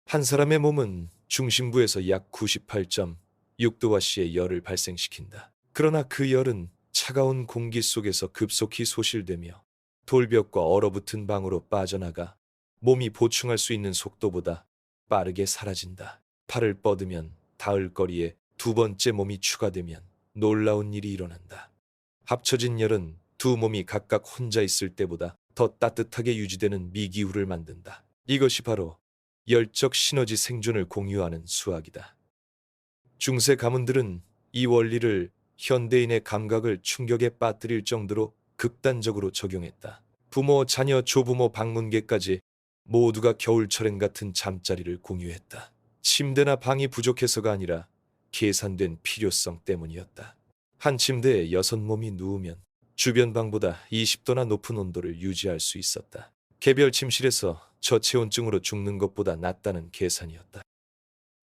S1: 한 사람의 몸은 중심부에서 약 98.6도와시의 열을 발생시킨다. 그러나 그 열은 차가운 공기 속에서 급속히 소실되며 돌벽과 얼어붙은 방으로 빠져나가 몸이 보충할 수 있는 속도보다 빠르게 사라진다. 팔을 뻗으면 닿을 거리에 두 번째 몸이 추가되면 놀라운 일이 일어난다. 합쳐진 열은 두 몸이 각각 혼자 있을 때보다 더 따뜻하게 유지되는 미기후를 만든다. 이것이 바로 열적 시너지 생존을 공유하는 수학이다. 중세 가문들은 이 원리를 현대인의 감각을 충격에 빠뜨릴 정도로 극단적으로 적용했다. 부모, 자녀, 조부모, 방문객까지 모두가 겨울철엔 같은 잠자리를 공유했다. 침대나 방이 부족해서가 아니라 계산된 필요성 때문이었다. 한 침대에 6몸이 누우면 주변 방보다 20도나 높은 온도를 유지할 수 있었다. 개별 침실에서 저체온증으로 죽는 것보다 낫다는 계산이었다.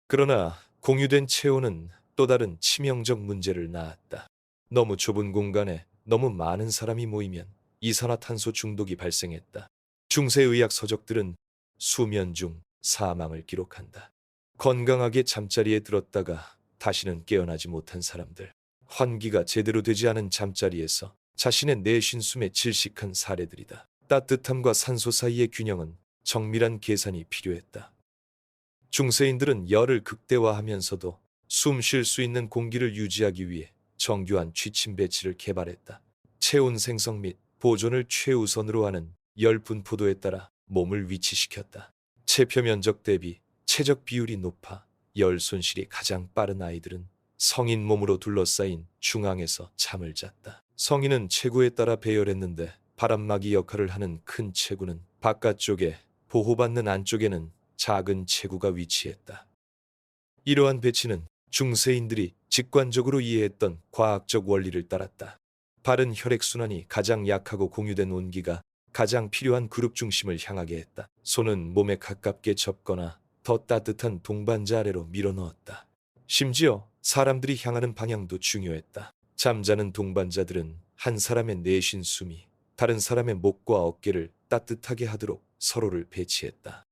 S1: 그러나 공유된 체온은 또 다른 치명적 문제를 낳았다. 너무 좁은 공간에 너무 많은 사람이 모이면 이산화탄소 중독이 발생했다. 중세의학 서적들은 수면 중 사망을 기록한다. 건강하게 잠자리에 들었다가 다시는 깨어나지 못한 사람들, 환기가 제대로 되지 않은 잠자리에서 자신의 내쉰 숨에 질식한 사례들이다. 따뜻함과 산소 사이의 균형은 정밀한 계산이 필요했다. 중세인들은 열을 극대화하면서도 숨 쉴 수 있는 공기를 유지하기 위해 정교한 취침 배치를 개발했다. 체온 생성 및 보존을 최우선으로 하는 열 분포도에 따라 몸을 위치시켰다. 체표 면적 대비 체적 비율이 높아 열 손실이 가장 빠른 아이들은 성인 몸으로 둘러싸인 중앙에서 잠을 잤다. 성인은 체구에 따라 배열했는데 바람막이 역할을 하는 큰 체구는 바깥쪽에, 보호받는 안쪽에는 작은 체구가 위치했다. 이러한 배치는 중세인들이 직관적으로 이해했던 과학적 원리를 따랐다. 바른 혈액순환이 가장 약하고 공유된 온기가 가장 필요한 그룹 중심을 향하게 했다. 손은 몸에 가깝게 접거나 더 따뜻한 동반자 아래로 밀어넣었다. 심지어 사람들이 향하는 방향도 중요했다. 잠자는 동반자들은 한 사람의 내쉰 숨이 다른 사람의 목과 어깨를 따뜻하게 하도록 서로를 배치했다.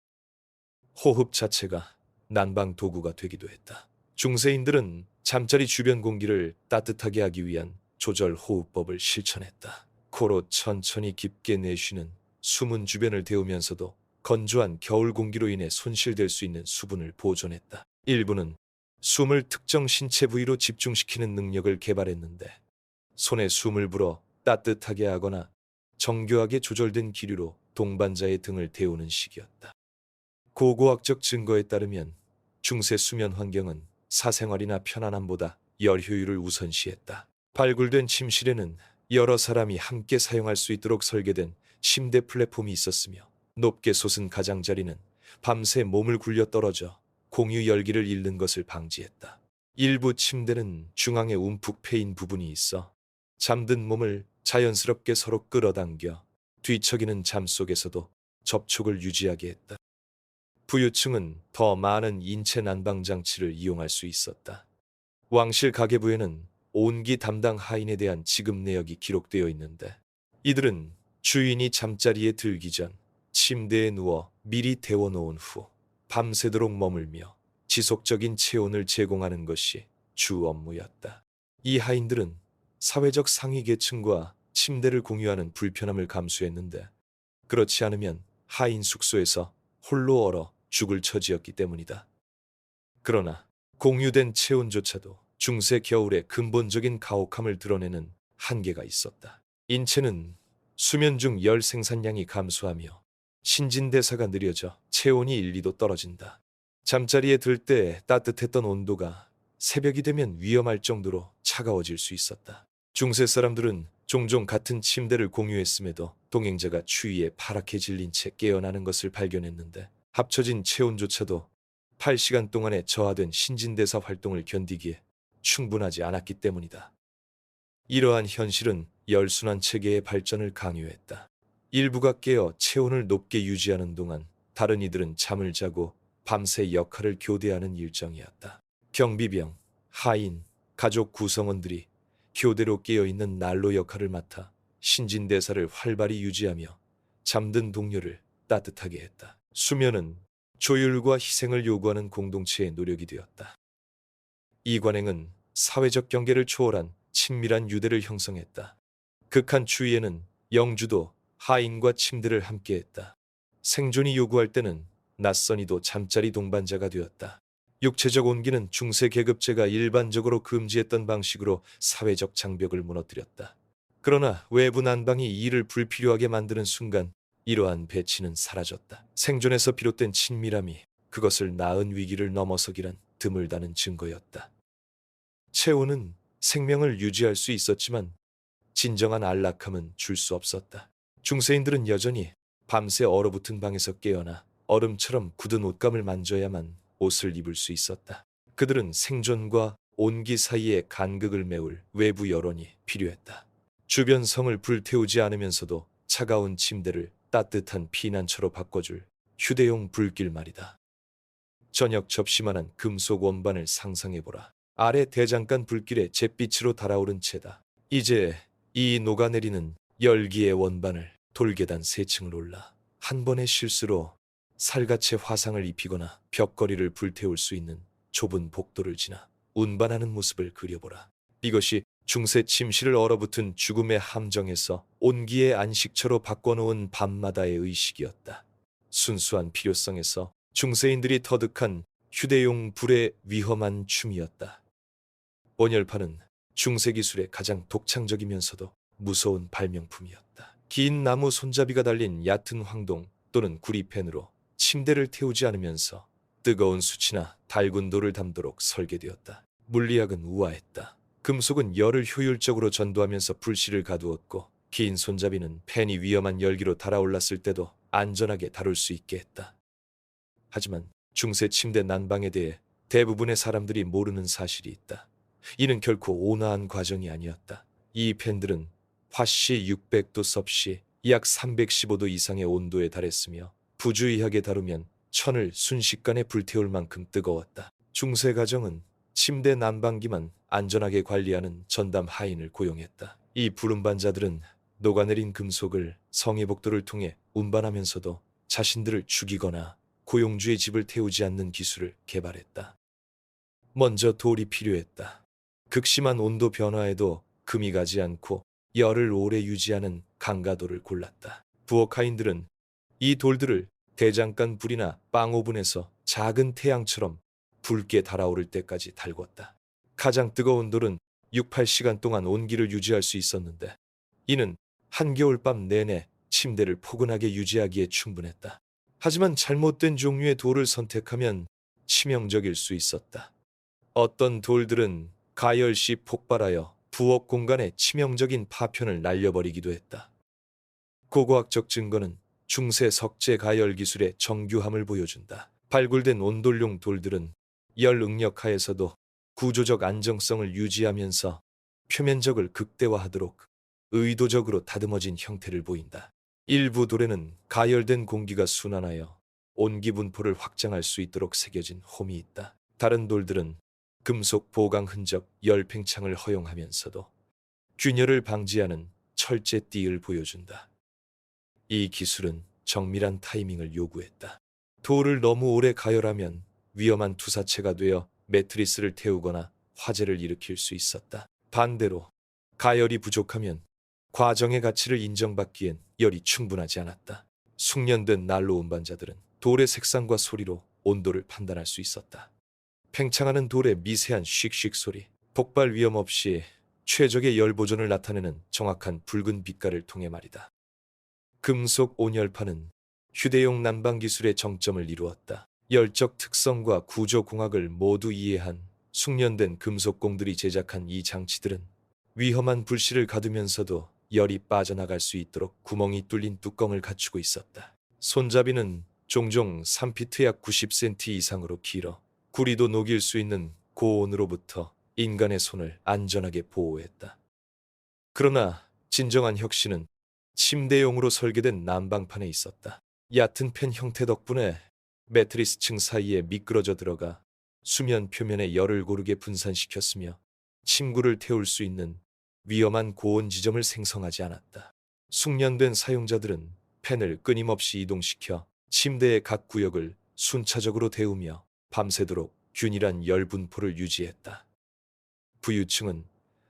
S1: 호흡 자체가 난방 도구가 되기도 했다. 중세인들은 잠자리 주변 공기를 따뜻하게 하기 위한 조절 호흡법을 실천했다. 코로 천천히 깊게 내쉬는 숨은 주변을 데우면서도 건조한 겨울 공기로 인해 손실될 수 있는 수분을 보존했다. 일부는 숨을 특정 신체 부위로 집중시키는 능력을 개발했는데 손에 숨을 불어 따뜻하게 하거나 정교하게 조절된 기류로 동반자의 등을 데우는 식이었다. 고고학적 증거에 따르면 중세 수면 환경은 사생활이나 편안함보다 열 효율을 우선시했다. 발굴된 침실에는 여러 사람이 함께 사용할 수 있도록 설계된 침대 플랫폼이 있었으며 높게 솟은 가장자리는 밤새 몸을 굴려 떨어져 공유 열기를 잃는 것을 방지했다. 일부 침대는 중앙에 움푹 패인 부분이 있어 잠든 몸을 자연스럽게 서로 끌어당겨 뒤척이는 잠 속에서도 접촉을 유지하게 했다. 부유층은 더 많은 인체 난방 장치를 이용할 수 있었다. 왕실 가계부에는 온기 담당 하인에 대한 지급 내역이 기록되어 있는데 이들은 주인이 잠자리에 들기 전 침대에 누워 미리 데워놓은 후 밤새도록 머물며 지속적인 체온을 제공하는 것이 주 업무였다. 이 하인들은 사회적 상위 계층과 침대를 공유하는 불편함을 감수했는데 그렇지 않으면 하인 숙소에서 홀로 얼어 죽을 처지였기 때문이다. 그러나 공유된 체온조차도 중세 겨울의 근본적인 가혹함을 드러내는 한계가 있었다. 인체는 수면 중 열 생산량이 감소하며 신진대사가 느려져 체온이 1, 2도 떨어진다. 잠자리에 들 때 따뜻했던 온도가 새벽이 되면 위험할 정도로 차가워질 수 있었다. 중세 사람들은 종종 같은 침대를 공유했음에도 동행자가 추위에 파랗게 질린 채 깨어나는 것을 발견했는데 합쳐진 체온조차도 8시간 동안의 저하된 신진대사 활동을 견디기에 충분하지 않았기 때문이다. 이러한 현실은 열순환 체계의 발전을 강요했다. 일부가 깨어 체온을 높게 유지하는 동안 다른 이들은 잠을 자고 밤새 역할을 교대하는 일정이었다. 경비병, 하인, 가족 구성원들이 교대로 깨어있는 난로 역할을 맡아 신진대사를 활발히 유지하며 잠든 동료를 따뜻하게 했다. 수면은 조율과 희생을 요구하는 공동체의 노력이 되었다. 이 관행은 사회적 경계를 초월한 친밀한 유대를 형성했다. 극한 추위에는 영주도 하인과 침대를 함께했다. 생존이 요구할 때는 낯선이도 잠자리 동반자가 되었다. 육체적 온기는 중세 계급제가 일반적으로 금지했던 방식으로 사회적 장벽을 무너뜨렸다. 그러나 외부 난방이 이를 불필요하게 만드는 순간 이러한 배치는 사라졌다. 생존에서 비롯된 친밀함이 그것을 낳은 위기를 넘어서기란 드물다는 증거였다. 체온은 생명을 유지할 수 있었지만 진정한 안락함은 줄 수 없었다. 중세인들은 여전히 밤새 얼어붙은 방에서 깨어나 얼음처럼 굳은 옷감을 만져야만 옷을 입을 수 있었다. 그들은 생존과 온기 사이의 간극을 메울 외부 여론이 필요했다. 주변 성을 불태우지 않으면서도 차가운 침대를 따뜻한 피난처로 바꿔줄 휴대용 불길 말이다. 저녁 접시만한 금속 원반을 상상해보라. 아래 대장간 불길에 잿빛으로 달아오른 채다. 이제 이 녹아내리는 열기의 원반을 돌계단 3층을 올라 한 번의 실수로 살갗에 화상을 입히거나 벽걸이를 불태울 수 있는 좁은 복도를 지나 운반하는 모습을 그려보라. 이것이 중세 침실을 얼어붙은 죽음의 함정에서 온기의 안식처로 바꿔놓은 밤마다의 의식이었다. 순수한 필요성에서 중세인들이 터득한 휴대용 불의 위험한 춤이었다. 온열판은 중세 기술의 가장 독창적이면서도 무서운 발명품이었다. 긴 나무 손잡이가 달린 얕은 황동 또는 구리펜으로 침대를 태우지 않으면서 뜨거운 수치나 달군 돌을 담도록 설계되었다. 물리학은 우아했다. 금속은 열을 효율적으로 전도하면서 불씨를 가두었고 긴 손잡이는 펜이 위험한 열기로 달아올랐을 때도 안전하게 다룰 수 있게 했다. 하지만 중세 침대 난방에 대해 대부분의 사람들이 모르는 사실이 있다. 이는 결코 온화한 과정이 아니었다. 이 펜들은 화씨 600도 섭씨 약 315도 이상의 온도에 달했으며 부주의하게 다루면 천을 순식간에 불태울 만큼 뜨거웠다. 중세 가정은 침대 난방기만 안전하게 관리하는 전담 하인을 고용했다. 이 불운반자들은 녹아내린 금속을 성의 복도를 통해 운반하면서도 자신들을 죽이거나 고용주의 집을 태우지 않는 기술을 개발했다. 먼저 돌이 필요했다. 극심한 온도 변화에도 금이 가지 않고 열을 오래 유지하는 강가돌을 골랐다. 부엌하인들은 이 돌들을 대장간 불이나 빵오븐에서 작은 태양처럼 붉게 달아오를 때까지 달궜다. 가장 뜨거운 돌은 6, 8시간 동안 온기를 유지할 수 있었는데 이는 한겨울밤 내내 침대를 포근하게 유지하기에 충분했다. 하지만 잘못된 종류의 돌을 선택하면 치명적일 수 있었다. 어떤 돌들은 가열시 폭발하여 부엌 공간에 치명적인 파편을 날려버리기도 했다. 고고학적 증거는 중세 석재 가열 기술의 정교함을 보여준다. 발굴된 온돌용 돌들은 열 응력 하에서도 구조적 안정성을 유지하면서 표면적을 극대화하도록 의도적으로 다듬어진 형태를 보인다. 일부 돌에는 가열된 공기가 순환하여 온기 분포를 확장할 수 있도록 새겨진 홈이 있다. 다른 돌들은 금속 보강 흔적 열팽창을 허용하면서도 균열을 방지하는 철제띠을 보여준다. 이 기술은 정밀한 타이밍을 요구했다. 돌을 너무 오래 가열하면 위험한 투사체가 되어 매트리스를 태우거나 화재를 일으킬 수 있었다. 반대로 가열이 부족하면 과정의 가치를 인정받기엔 열이 충분하지 않았다. 숙련된 난로 운반자들은 돌의 색상과 소리로 온도를 판단할 수 있었다. 팽창하는 돌의 미세한 씩씩 소리, 폭발 위험 없이 최적의 열 보존을 나타내는 정확한 붉은 빛깔을 통해 말이다. 금속 온열판은 휴대용 난방 기술의 정점을 이루었다. 열적 특성과 구조 공학을 모두 이해한 숙련된 금속공들이 제작한 이 장치들은 위험한 불씨를 가두면서도 열이 빠져나갈 수 있도록 구멍이 뚫린 뚜껑을 갖추고 있었다. 손잡이는 종종 3피트 약 90cm 이상으로 길어 구리도 녹일 수 있는 고온으로부터 인간의 손을 안전하게 보호했다. 그러나 진정한 혁신은 침대용으로 설계된 난방판에 있었다. 얕은 팬 형태 덕분에 매트리스층 사이에 미끄러져 들어가 수면 표면에 열을 고르게 분산시켰으며 침구를 태울 수 있는 위험한 고온 지점을 생성하지 않았다. 숙련된 사용자들은 팬을 끊임없이 이동시켜 침대의 각 구역을 순차적으로 데우며 밤새도록 균일한 열 분포를 유지했다. 부유층은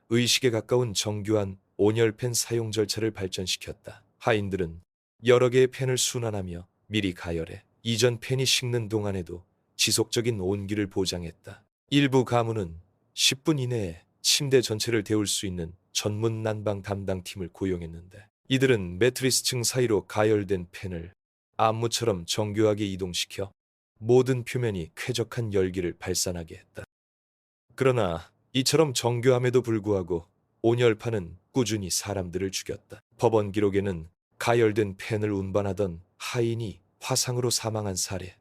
S1: 의식에 가까운 정교한 온열팬 사용 절차를 발전시켰다. 하인들은 여러 개의 팬을 순환하며 미리 가열해 이전 팬이 식는 동안에도 지속적인 온기를 보장했다. 일부 가문은 10분 이내에 침대 전체를 데울 수 있는 전문 난방 담당팀을 고용했는데 이들은 매트리스층 사이로 가열된 팬을 안무처럼 정교하게 이동시켜 모든 표면이 쾌적한 열기를 발산하게 했다. 그러나 이처럼 정교함에도 불구하고 온열판은 꾸준히 사람들을 죽였다. 법원 기록에는 가열된 팬을 운반하던 하인이 화상으로 사망한 사례,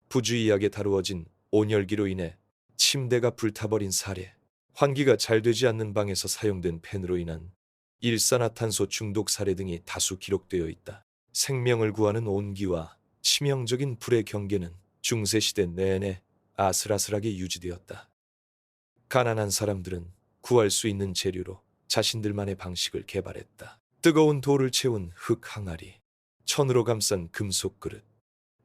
S1: 부주의하게 다루어진 온열기로 인해 침대가 불타버린 사례, 환기가 잘 되지 않는 방에서 사용된 팬으로 인한 일산화탄소 중독 사례 등이 다수 기록되어 있다. 생명을 구하는 온기와 치명적인 불의 경계는 중세시대 내내 아슬아슬하게 유지되었다. 가난한 사람들은 구할 수 있는 재료로 자신들만의 방식을 개발했다. 뜨거운 돌을 채운 흙 항아리, 천으로 감싼 금속 그릇,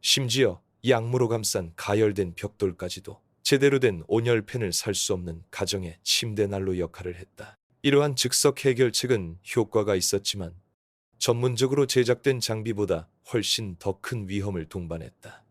S1: 심지어 양모로 감싼 가열된 벽돌까지도 제대로 된 온열팬을 살 수 없는 가정의 침대 난로 역할을 했다. 이러한 즉석 해결책은 효과가 있었지만 전문적으로 제작된 장비보다 훨씬 더 큰 위험을 동반했다.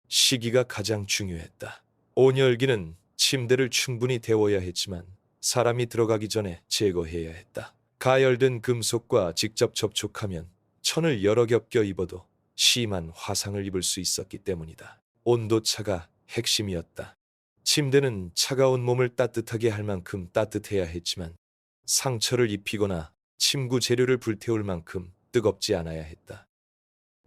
S1: 시기가 가장 중요했다. 온열기는 침대를 충분히 데워야 했지만 사람이 들어가기 전에 제거해야 했다. 가열된 금속과 직접 접촉하면 천을 여러 겹 껴입어도 심한 화상을 입을 수 있었기 때문이다. 온도차가 핵심이었다. 침대는 차가운 몸을 따뜻하게 할 만큼 따뜻해야 했지만 상처를 입히거나 침구 재료를 불태울 만큼 뜨겁지 않아야 했다.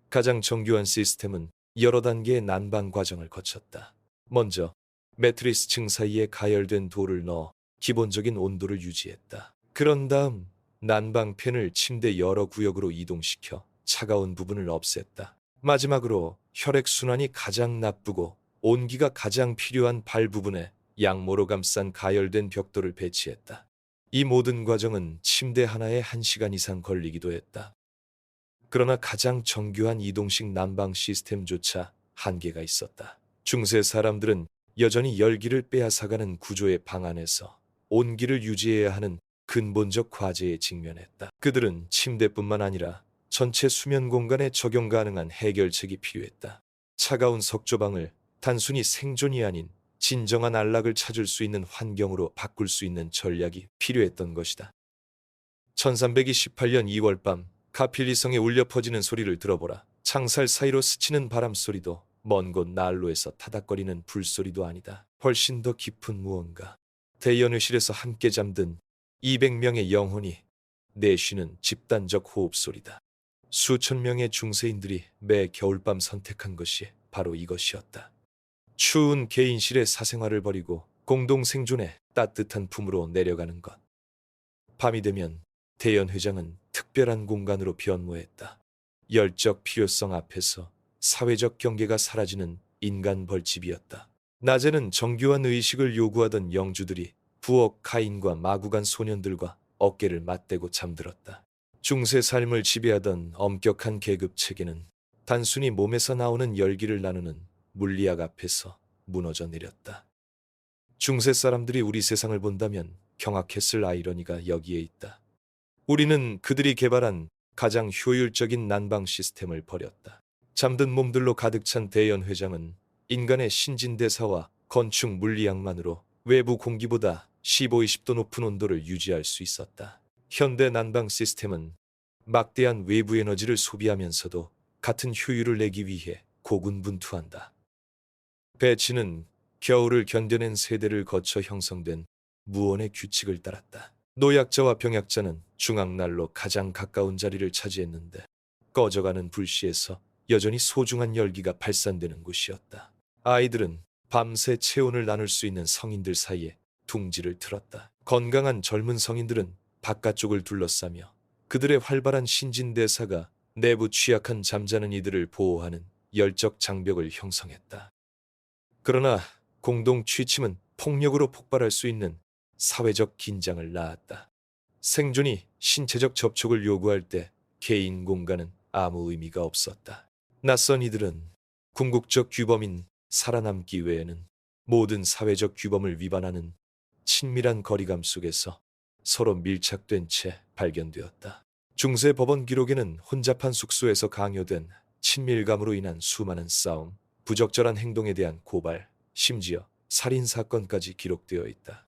S1: 가장 정교한 시스템은 여러 단계의 난방 과정을 거쳤다. 먼저 매트리스 층 사이에 가열된 돌을 넣어 기본적인 온도를 유지했다. 그런 다음 난방팬을 침대 여러 구역으로 이동시켜 차가운 부분을 없앴다. 마지막으로 혈액순환이 가장 나쁘고 온기가 가장 필요한 발 부분에 양모로 감싼 가열된 벽돌을 배치했다. 이 모든 과정은 침대 하나에 1시간 이상 걸리기도 했다. 그러나 가장 정교한 이동식 난방 시스템조차 한계가 있었다. 중세 사람들은 여전히 열기를 빼앗아가는 구조의 방 안에서 온기를 유지해야 하는 근본적 과제에 직면했다. 그들은 침대뿐만 아니라 전체 수면 공간에 적용 가능한 해결책이 필요했다. 차가운 석조방을 단순히 생존이 아닌 진정한 안락을 찾을 수 있는 환경으로 바꿀 수 있는 전략이 필요했던 것이다. 1328년 2월 밤 카필리성에 울려 퍼지는 소리를 들어보라. 창살 사이로 스치는 바람 소리도 먼 곳 난로에서 타닥거리는 불소리도 아니다. 훨씬 더 깊은 무언가. 대연회실에서 함께 잠든 200명의 영혼이 내쉬는 집단적 호흡 소리다. 수천 명의 중세인들이 매 겨울밤 선택한 것이 바로 이것이었다. 추운 개인실의 사생활을 버리고 공동 생존의 따뜻한 품으로 내려가는 것. 밤이 되면 대연 회장은 특별한 공간으로 변모했다. 열적 필요성 앞에서 사회적 경계가 사라지는 인간 벌집이었다. 낮에는 정교한 의식을 요구하던 영주들이 부엌 카인과 마구간 소년들과 어깨를 맞대고 잠들었다. 중세 삶을 지배하던 엄격한 계급 체계는 단순히 몸에서 나오는 열기를 나누는 물리학 앞에서 무너져 내렸다. 중세 사람들이 우리 세상을 본다면 경악했을 아이러니가 여기에 있다. 우리는 그들이 개발한 가장 효율적인 난방 시스템을 버렸다. 잠든 몸들로 가득 찬 대연 회장은 인간의 신진대사와 건축 물리학만으로 외부 공기보다 15-20도 높은 온도를 유지할 수 있었다. 현대 난방 시스템은 막대한 외부 에너지를 소비하면서도 같은 효율을 내기 위해 고군분투한다. 배치는 겨울을 견뎌낸 세대를 거쳐 형성된 무언의 규칙을 따랐다. 노약자와 병약자는 중앙난로 가장 가까운 자리를 차지했는데 꺼져가는 불씨에서 여전히 소중한 열기가 발산되는 곳이었다. 아이들은 밤새 체온을 나눌 수 있는 성인들 사이에 둥지를 틀었다. 건강한 젊은 성인들은 바깥쪽을 둘러싸며 그들의 활발한 신진대사가 내부 취약한 잠자는 이들을 보호하는 열적 장벽을 형성했다. 그러나 공동 취침은 폭력으로 폭발할 수 있는 사회적 긴장을 낳았다. 생존이 신체적 접촉을 요구할 때 개인 공간은 아무 의미가 없었다. 낯선 이들은 궁극적 규범인 살아남기 외에는 모든 사회적 규범을 위반하는 친밀한 거리감 속에서 서로 밀착된 채 발견되었다. 중세 법원 기록에는 혼잡한 숙소에서 강요된 친밀감으로 인한 수많은 싸움, 부적절한 행동에 대한 고발, 심지어 살인 사건까지 기록되어 있다.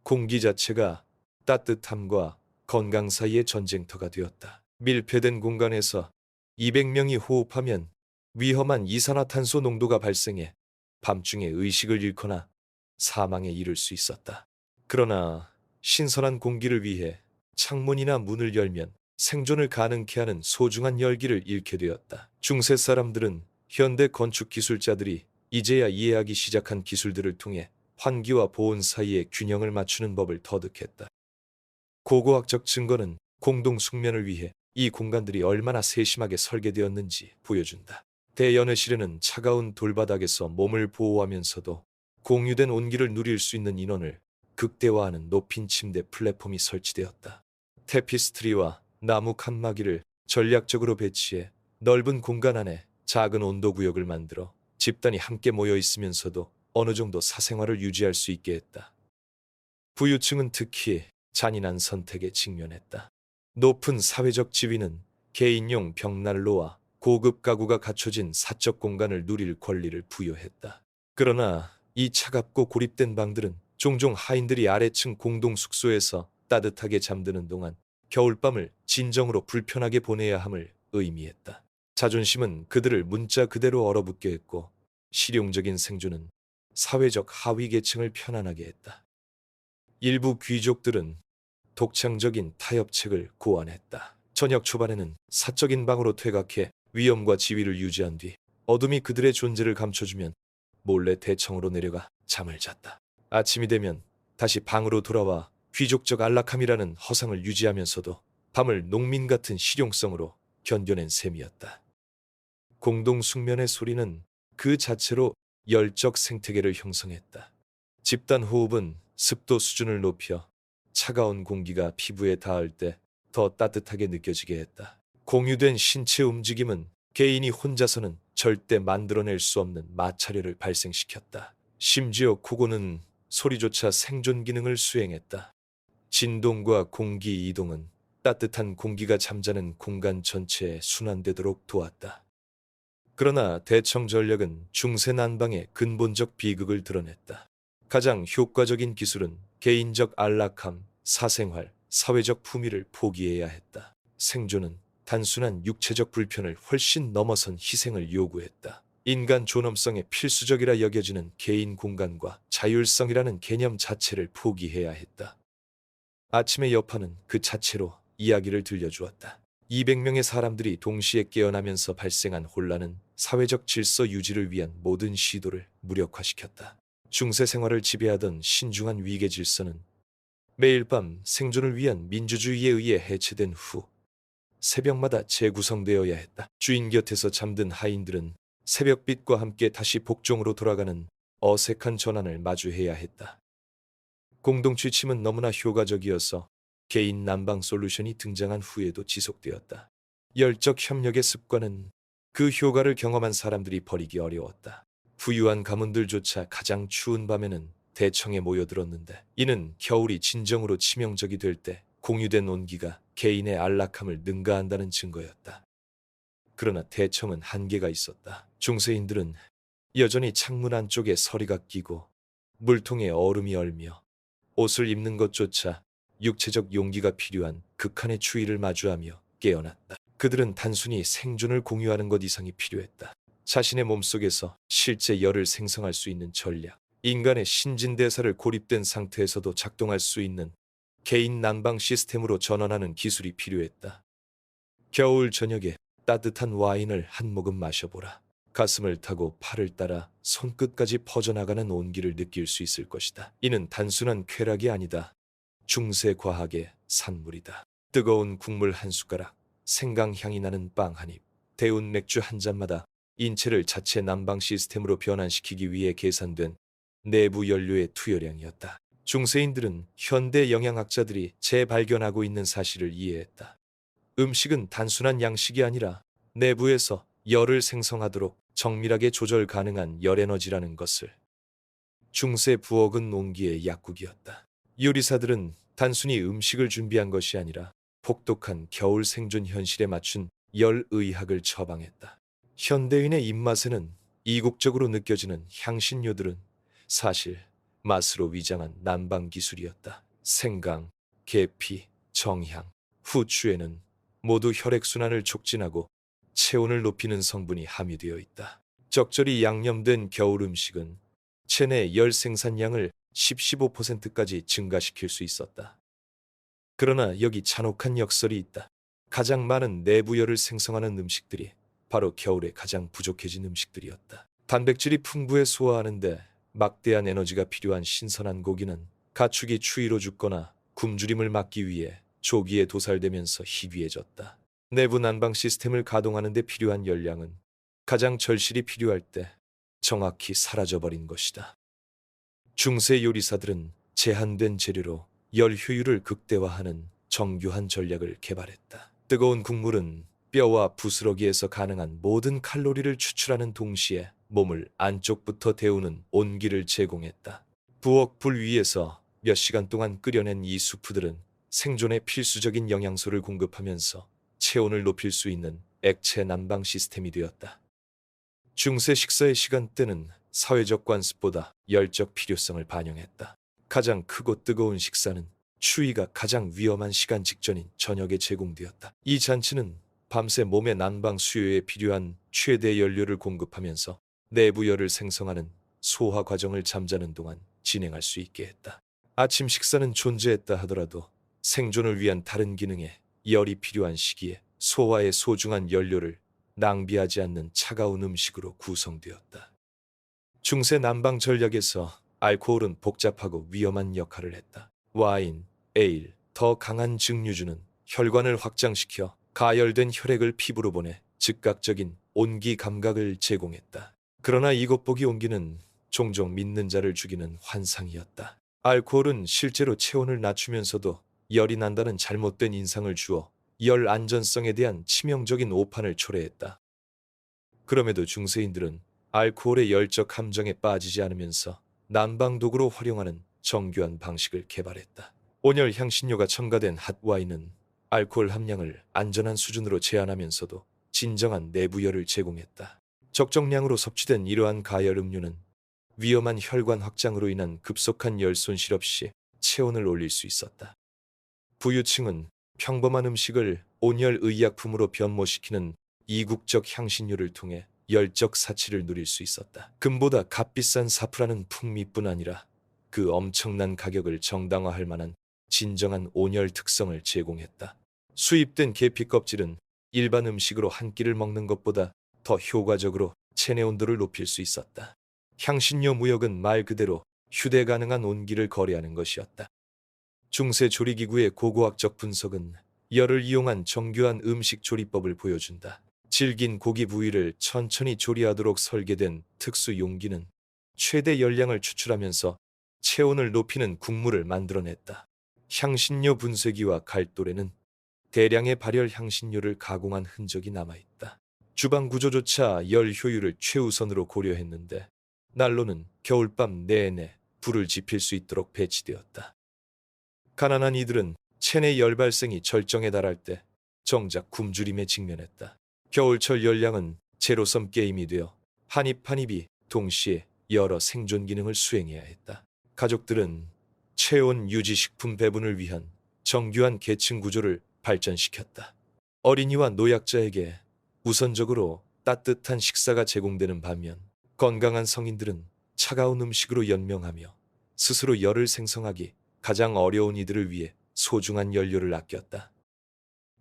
S1: 공기 자체가 따뜻함과 건강 사이의 전쟁터가 되었다. 밀폐된 공간에서 200명이 호흡하면 위험한 이산화탄소 농도가 발생해 밤중에 의식을 잃거나 사망에 이를 수 있었다. 그러나 신선한 공기를 위해 창문이나 문을 열면 생존을 가능케 하는 소중한 열기를 잃게 되었다. 중세 사람들은 현대 건축 기술자들이 이제야 이해하기 시작한 기술들을 통해 환기와 보온 사이의 균형을 맞추는 법을 터득했다. 고고학적 증거는 공동 숙면을 위해 이 공간들이 얼마나 세심하게 설계되었는지 보여준다. 대연회실에는 차가운 돌바닥에서 몸을 보호하면서도 공유된 온기를 누릴 수 있는 인원을 극대화하는 높인 침대 플랫폼이 설치되었다. 테피스트리와 나무 칸막이를 전략적으로 배치해 넓은 공간 안에 작은 온도 구역을 만들어 집단이 함께 모여 있으면서도 어느 정도 사생활을 유지할 수 있게 했다. 부유층은 특히 잔인한 선택에 직면했다. 높은 사회적 지위는 개인용 벽난로와 고급 가구가 갖춰진 사적 공간을 누릴 권리를 부여했다. 그러나 이 차갑고 고립된 방들은 종종 하인들이 아래층 공동 숙소에서 따뜻하게 잠드는 동안 겨울밤을 진정으로 불편하게 보내야 함을 의미했다. 자존심은 그들을 문자 그대로 얼어붙게 했고 실용적인 생존은 사회적 하위 계층을 편안하게 했다. 일부 귀족들은 독창적인 타협책을 고안했다. 저녁 초반에는 사적인 방으로 퇴각해 위엄과 지위를 유지한 뒤 어둠이 그들의 존재를 감춰주면 몰래 대청으로 내려가 잠을 잤다. 아침이 되면 다시 방으로 돌아와 귀족적 안락함이라는 허상을 유지하면서도 밤을 농민 같은 실용성으로 견뎌낸 셈이었다. 공동 숙면의 소리는 그 자체로 열적 생태계를 형성했다. 집단 호흡은 습도 수준을 높여 차가운 공기가 피부에 닿을 때 더 따뜻하게 느껴지게 했다. 공유된 신체 움직임은 개인이 혼자서는 절대 만들어낼 수 없는 마찰열을 발생시켰다. 심지어 코고는 소리조차 생존 기능을 수행했다. 진동과 공기 이동은 따뜻한 공기가 잠자는 공간 전체에 순환되도록 도왔다. 그러나 대청 전략은 중세 난방의 근본적 비극을 드러냈다. 가장 효과적인 기술은 개인적 안락함, 사생활, 사회적 품위를 포기해야 했다. 생존은 단순한 육체적 불편을 훨씬 넘어선 희생을 요구했다. 인간 존엄성에 필수적이라 여겨지는 개인 공간과 자율성이라는 개념 자체를 포기해야 했다. 아침의 여파는 그 자체로 이야기를 들려주었다. 200명의 사람들이 동시에 깨어나면서 발생한 혼란은 사회적 질서 유지를 위한 모든 시도를 무력화시켰다. 중세 생활을 지배하던 신중한 위계 질서는 매일 밤 생존을 위한 민주주의에 의해 해체된 후 새벽마다 재구성되어야 했다. 주인 곁에서 잠든 하인들은 새벽빛과 함께 다시 복종으로 돌아가는 어색한 전환을 마주해야 했다. 공동취침은 너무나 효과적이어서 개인 난방 솔루션이 등장한 후에도 지속되었다. 열적 협력의 습관은 그 효과를 경험한 사람들이 버리기 어려웠다. 부유한 가문들조차 가장 추운 밤에는 대청에 모여들었는데 이는 겨울이 진정으로 치명적이 될 때 공유된 온기가 개인의 안락함을 능가한다는 증거였다. 그러나 대청은 한계가 있었다. 중세인들은 여전히 창문 안쪽에 서리가 끼고 물통에 얼음이 얼며 옷을 입는 것조차 육체적 용기가 필요한 극한의 추위를 마주하며 깨어났다. 그들은 단순히 생존을 공유하는 것 이상이 필요했다. 자신의 몸속에서 실제 열을 생성할 수 있는 전략, 인간의 신진대사를 고립된 상태에서도 작동할 수 있는 개인 난방 시스템으로 전환하는 기술이 필요했다. 겨울 저녁에 따뜻한 와인을 한 모금 마셔보라. 가슴을 타고 팔을 따라 손끝까지 퍼져나가는 온기를 느낄 수 있을 것이다. 이는 단순한 쾌락이 아니다. 중세 과학의 산물이다. 뜨거운 국물 한 숟가락, 생강향이 나는 빵 한 입, 데운 맥주 한 잔마다 인체를 자체 난방 시스템으로 변환시키기 위해 계산된 내부 연료의 투여량이었다. 중세인들은 현대 영양학자들이 재발견하고 있는 사실을 이해했다. 음식은 단순한 양식이 아니라 내부에서 열을 생성하도록 정밀하게 조절 가능한 열에너지라는 것을. 중세 부엌은 온기의 약국이었다. 요리사들은 단순히 음식을 준비한 것이 아니라 혹독한 겨울 생존 현실에 맞춘 열의학을 처방했다. 현대인의 입맛에는 이국적으로 느껴지는 향신료들은 사실 맛으로 위장한 난방 기술이었다. 생강, 계피, 정향, 후추에는 모두 혈액순환을 촉진하고 체온을 높이는 성분이 함유되어 있다. 적절히 양념된 겨울 음식은 체내 열 생산량을 10-15%까지 증가시킬 수 있었다. 그러나 여기 잔혹한 역설이 있다. 가장 많은 내부열을 생성하는 음식들이 바로 겨울에 가장 부족해진 음식들이었다. 단백질이 풍부해 소화하는데 막대한 에너지가 필요한 신선한 고기는 가축이 추위로 죽거나 굶주림을 막기 위해 조기에 도살되면서 희귀해졌다. 내부 난방 시스템을 가동하는 데 필요한 열량은 가장 절실히 필요할 때 정확히 사라져버린 것이다. 중세 요리사들은 제한된 재료로 열 효율을 극대화하는 정교한 전략을 개발했다. 뜨거운 국물은 뼈와 부스러기에서 가능한 모든 칼로리를 추출하는 동시에 몸을 안쪽부터 데우는 온기를 제공했다. 부엌 불 위에서 몇 시간 동안 끓여낸 이 수프들은 생존에 필수적인 영양소를 공급하면서 체온을 높일 수 있는 액체 난방 시스템이 되었다. 중세 식사의 시간대는 사회적 관습보다 열적 필요성을 반영했다. 가장 크고 뜨거운 식사는 추위가 가장 위험한 시간 직전인 저녁에 제공되었다. 이 잔치는 밤새 몸의 난방 수요에 필요한 최대 연료를 공급하면서 내부 열을 생성하는 소화 과정을 잠자는 동안 진행할 수 있게 했다. 아침 식사는 존재했다 하더라도 생존을 위한 다른 기능에 열이 필요한 시기에 소화에 소중한 연료를 낭비하지 않는 차가운 음식으로 구성되었다. 중세 난방 전략에서 알코올은 복잡하고 위험한 역할을 했다. 와인, 에일, 더 강한 증류주는 혈관을 확장시켜 가열된 혈액을 피부로 보내 즉각적인 온기 감각을 제공했다. 그러나 이것 보기 온기는 종종 믿는 자를 죽이는 환상이었다. 알코올은 실제로 체온을 낮추면서도 열이 난다는 잘못된 인상을 주어 열 안전성에 대한 치명적인 오판을 초래했다. 그럼에도 중세인들은 알코올의 열적 함정에 빠지지 않으면서 난방 도구로 활용하는 정교한 방식을 개발했다. 온열 향신료가 첨가된 핫와인은 알코올 함량을 안전한 수준으로 제한하면서도 진정한 내부열을 제공했다. 적정량으로 섭취된 이러한 가열 음료는 위험한 혈관 확장으로 인한 급속한 열 손실 없이 체온을 올릴 수 있었다. 부유층은 평범한 음식을 온열 의약품으로 변모시키는 이국적 향신료를 통해 열적 사치를 누릴 수 있었다. 금보다 값비싼 사프라는 풍미뿐 아니라 그 엄청난 가격을 정당화할 만한 진정한 온열 특성을 제공했다. 수입된 계피 껍질은 일반 음식으로 한 끼를 먹는 것보다 더 효과적으로 체내 온도를 높일 수 있었다. 향신료 무역은 말 그대로 휴대 가능한 온기를 거래하는 것이었다. 중세 조리기구의 고고학적 분석은 열을 이용한 정교한 음식 조리법을 보여준다. 질긴 고기 부위를 천천히 조리하도록 설계된 특수 용기는 최대 열량을 추출하면서 체온을 높이는 국물을 만들어냈다. 향신료 분쇄기와 갈도레는 대량의 발열 향신료를 가공한 흔적이 남아있다. 주방 구조조차 열 효율을 최우선으로 고려했는데 난로는 겨울밤 내내 불을 지필 수 있도록 배치되었다. 가난한 이들은 체내 열 발생이 절정에 달할 때 정작 굶주림에 직면했다. 겨울철 열량은 제로섬 게임이 되어 한 입 한 입이 동시에 여러 생존 기능을 수행해야 했다. 가족들은 체온 유지 식품 배분을 위한 정교한 계층 구조를 발전시켰다. 어린이와 노약자에게 우선적으로 따뜻한 식사가 제공되는 반면 건강한 성인들은 차가운 음식으로 연명하며 스스로 열을 생성하기 가장 어려운 이들을 위해 소중한 연료를 아꼈다.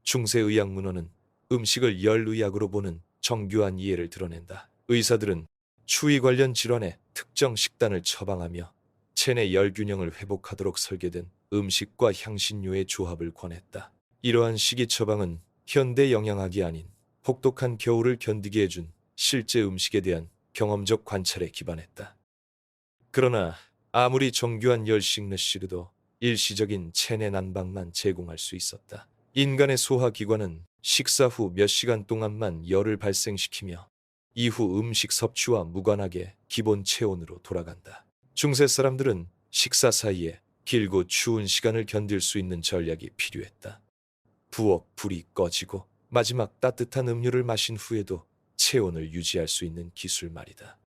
S1: 중세 의학 문헌은 음식을 열의학으로 보는 정교한 이해를 드러낸다. 의사들은 추위 관련 질환에 특정 식단을 처방하며 체내 열 균형을 회복하도록 설계된 음식과 향신료의 조합을 권했다. 이러한 식이 처방은 현대 영양학이 아닌 혹독한 겨울을 견디게 해준 실제 음식에 대한 경험적 관찰에 기반했다. 그러나 아무리 정교한 열 시그너시르도 일시적인 체내 난방만 제공할 수 있었다. 인간의 소화기관은 식사 후 몇 시간 동안만 열을 발생시키며 이후 음식 섭취와 무관하게 기본 체온으로 돌아간다. 중세 사람들은 식사 사이에 길고 추운 시간을 견딜 수 있는 전략이 필요했다. 부엌 불이 꺼지고 마지막 따뜻한 음료를 마신 후에도 체온을 유지할 수 있는 기술 말이다.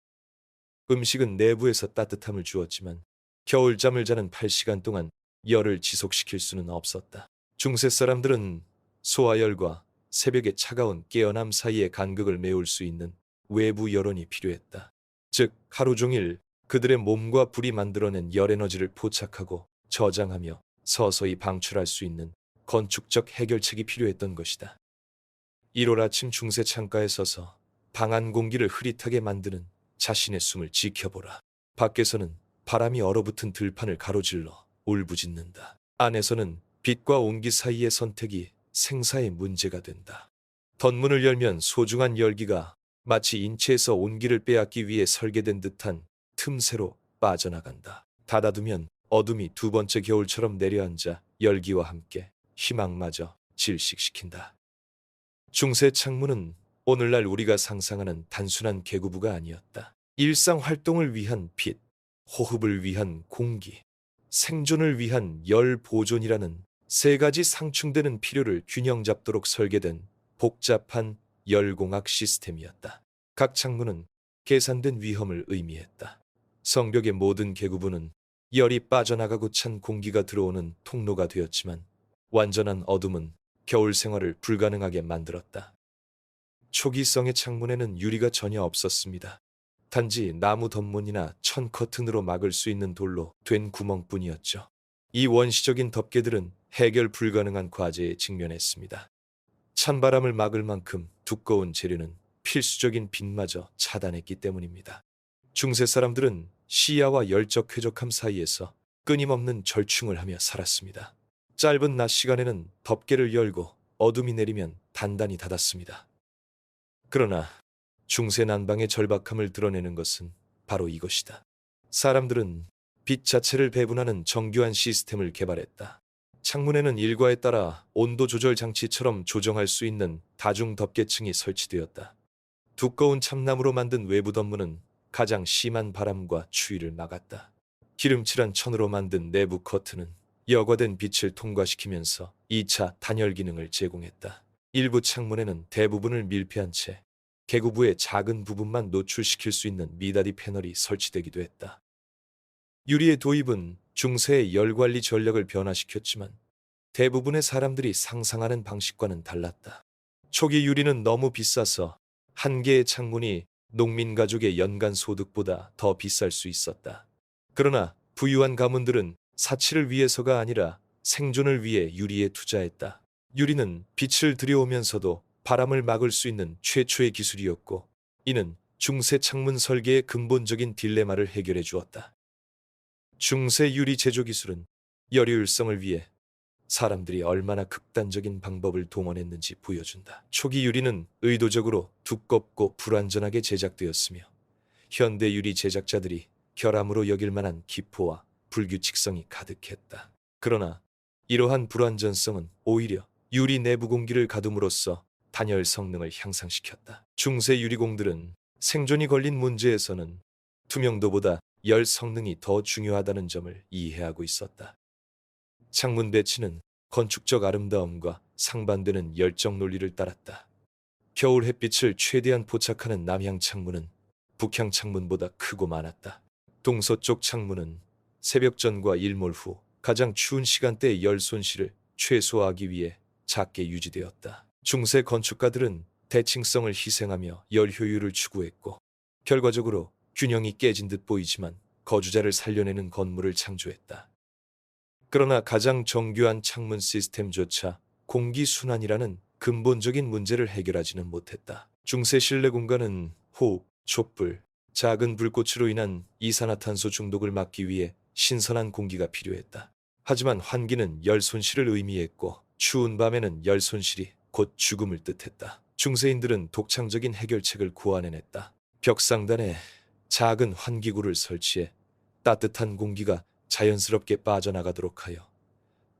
S1: 음식은 내부에서 따뜻함을 주었지만 겨울잠을 자는 8시간 동안 열을 지속시킬 수는 없었다. 중세 사람들은 소화열과 새벽의 차가운 깨어남 사이의 간극을 메울 수 있는 외부 열원이 필요했다. 즉 하루 종일 그들의 몸과 불이 만들어낸 열 에너지를 포착하고 저장하며 서서히 방출할 수 있는 건축적 해결책이 필요했던 것이다. 1월 아침 중세 창가에 서서 방 안 공기를 흐릿하게 만드는 자신의 숨을 지켜보라. 밖에서는 바람이 얼어붙은 들판을 가로질러 울부짖는다. 안에서는 빛과 온기 사이의 선택이 생사의 문제가 된다. 덧문을 열면 소중한 열기가 마치 인체에서 온기를 빼앗기 위해 설계된 듯한 틈새로 빠져나간다. 닫아두면 어둠이 두 번째 겨울처럼 내려앉아 열기와 함께 희망마저 질식시킨다. 중세 창문은 오늘날 우리가 상상하는 단순한 계구부가 아니었다. 일상 활동을 위한 빛, 호흡을 위한 공기, 생존을 위한 열 보존이라는 세 가지 상충되는 필요를 균형 잡도록 설계된 복잡한 열공학 시스템이었다. 각 창문은 계산된 위험을 의미했다. 성벽의 모든 계구부는 열이 빠져나가고 찬 공기가 들어오는 통로가 되었지만 완전한 어둠은 겨울 생활을 불가능하게 만들었다. 초기성의 창문에는 유리가 전혀 없었습니다. 단지 나무 덧문이나 천 커튼으로 막을 수 있는 돌로 된 구멍뿐이었죠. 이 원시적인 덮개들은 해결 불가능한 과제에 직면했습니다. 찬바람을 막을 만큼 두꺼운 재료는 필수적인 빛마저 차단했기 때문입니다. 중세 사람들은 시야와 열적 쾌적함 사이에서 끊임없는 절충을 하며 살았습니다. 짧은 낮 시간에는 덮개를 열고 어둠이 내리면 단단히 닫았습니다. 그러나 중세 난방의 절박함을 드러내는 것은 바로 이것이다. 사람들은 빛 자체를 배분하는 정교한 시스템을 개발했다. 창문에는 일과에 따라 온도 조절 장치처럼 조정할 수 있는 다중 덮개층이 설치되었다. 두꺼운 참나무로 만든 외부 덧문은 가장 심한 바람과 추위를 막았다. 기름칠한 천으로 만든 내부 커튼은 여과된 빛을 통과시키면서 2차 단열 기능을 제공했다. 일부 창문에는 대부분을 밀폐한 채 계구부의 작은 부분만 노출시킬 수 있는 미닫이 패널이 설치되기도 했다. 유리의 도입은 중세의 열 관리 전략을 변화시켰지만 대부분의 사람들이 상상하는 방식과는 달랐다. 초기 유리는 너무 비싸서 한 개의 창문이 농민 가족의 연간 소득보다 더 비쌀 수 있었다. 그러나 부유한 가문들은 사치를 위해서가 아니라 생존을 위해 유리에 투자했다. 유리는 빛을 들여오면서도 바람을 막을 수 있는 최초의 기술이었고, 이는 중세 창문 설계의 근본적인 딜레마를 해결해 주었다. 중세 유리 제조 기술은 열효율성을 위해 사람들이 얼마나 극단적인 방법을 동원했는지 보여준다. 초기 유리는 의도적으로 두껍고 불완전하게 제작되었으며, 현대 유리 제작자들이 결함으로 여길 만한 기포와 불규칙성이 가득했다. 그러나 이러한 불완전성은 오히려 유리 내부 공기를 가둠으로써 단열 성능을 향상시켰다. 중세 유리공들은 생존이 걸린 문제에서는 투명도보다 열 성능이 더 중요하다는 점을 이해하고 있었다. 창문 배치는 건축적 아름다움과 상반되는 열정 논리를 따랐다. 겨울 햇빛을 최대한 포착하는 남향 창문은 북향 창문보다 크고 많았다. 동서쪽 창문은 새벽전과 일몰 후 가장 추운 시간대의 열 손실을 최소화하기 위해 작게 유지되었다. 중세 건축가들은 대칭성을 희생하며 열 효율을 추구했고, 결과적으로 균형이 깨진 듯 보이지만 거주자를 살려내는 건물을 창조했다. 그러나 가장 정교한 창문 시스템조차 공기순환이라는 근본적인 문제를 해결하지는 못했다. 중세 실내 공간은 호흡, 촛불, 작은 불꽃으로 인한 이산화탄소 중독을 막기 위해 신선한 공기가 필요했다. 하지만 환기는 열 손실을 의미했고, 추운 밤에는 열 손실이 곧 죽음을 뜻했다. 중세인들은 독창적인 해결책을 고안해냈다. 벽 상단에 작은 환기구를 설치해 따뜻한 공기가 자연스럽게 빠져나가도록 하여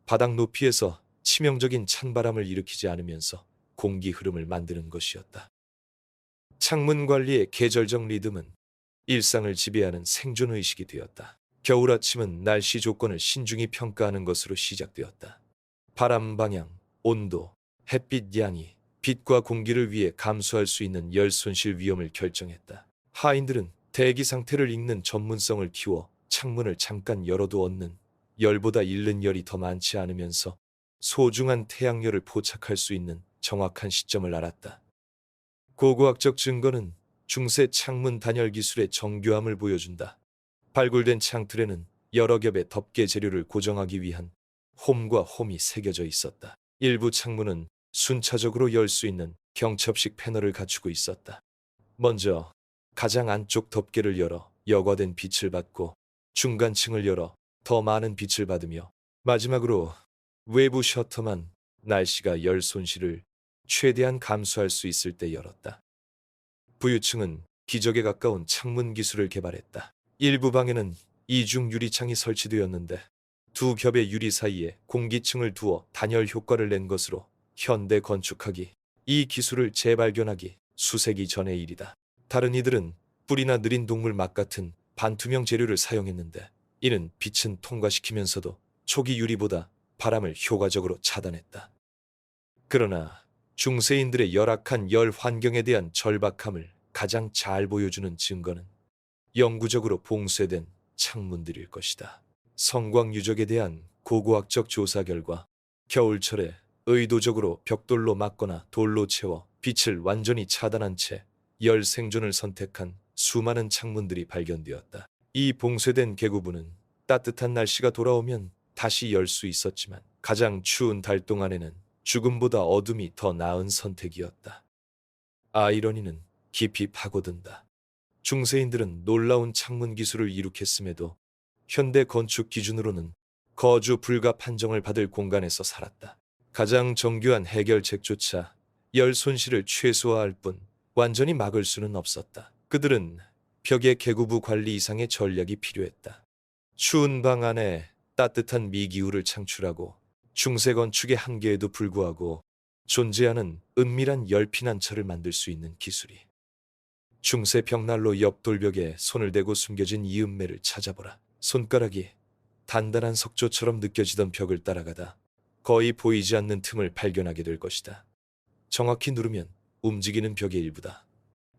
S1: 바닥 높이에서 치명적인 찬바람을 일으키지 않으면서 공기 흐름을 만드는 것이었다. 창문 관리의 계절적 리듬은 일상을 지배하는 생존의식이 되었다. 겨울 아침은 날씨 조건을 신중히 평가하는 것으로 시작되었다. 바람 방향, 온도, 햇빛 양이 빛과 공기를 위해 감수할 수 있는 열 손실 위험을 결정했다. 하인들은 대기 상태를 읽는 전문성을 키워 창문을 잠깐 열어도 얻는 열보다 잃는 열이 더 많지 않으면서 소중한 태양열을 포착할 수 있는 정확한 시점을 알았다. 고고학적 증거는 중세 창문 단열 기술의 정교함을 보여준다. 발굴된 창틀에는 여러 겹의 덮개 재료를 고정하기 위한 홈과 홈이 새겨져 있었다. 일부 창문은 순차적으로 열 수 있는 경첩식 패널을 갖추고 있었다. 먼저 가장 안쪽 덮개를 열어 여과된 빛을 받고, 중간층을 열어 더 많은 빛을 받으며, 마지막으로 외부 셔터만 날씨가 열 손실을 최대한 감수할 수 있을 때 열었다. 부유층은 기적에 가까운 창문 기술을 개발했다. 일부 방에는 이중 유리창이 설치되었는데, 두 겹의 유리 사이에 공기층을 두어 단열 효과를 낸 것으로 현대 건축학이 이 기술을 재발견하기 수세기 전의 일이다. 다른 이들은 뿔이나 느린 동물 막 같은 반투명 재료를 사용했는데, 이는 빛은 통과시키면서도 초기 유리보다 바람을 효과적으로 차단했다. 그러나 중세인들의 열악한 열 환경에 대한 절박함을 가장 잘 보여주는 증거는 영구적으로 봉쇄된 창문들일 것이다. 성광 유적에 대한 고고학적 조사 결과, 겨울철에 의도적으로 벽돌로 막거나 돌로 채워 빛을 완전히 차단한 채 열 생존을 선택한 수많은 창문들이 발견되었다. 이 봉쇄된 계구부는 따뜻한 날씨가 돌아오면 다시 열 수 있었지만, 가장 추운 달 동안에는 죽음보다 어둠이 더 나은 선택이었다. 아이러니는 깊이 파고든다. 중세인들은 놀라운 창문 기술을 이룩했음에도 현대 건축 기준으로는 거주 불가 판정을 받을 공간에서 살았다. 가장 정교한 해결책조차 열 손실을 최소화할 뿐 완전히 막을 수는 없었다. 그들은 벽의 계구부 관리 이상의 전략이 필요했다. 추운 방 안에 따뜻한 미기후를 창출하고, 중세 건축의 한계에도 불구하고 존재하는 은밀한 열 피난처를 만들 수 있는 기술이. 중세 벽난로 옆 돌벽에 손을 대고 숨겨진 이음매를 찾아보라. 손가락이 단단한 석조처럼 느껴지던 벽을 따라가다 거의 보이지 않는 틈을 발견하게 될 것이다. 정확히 누르면 움직이는 벽의 일부다.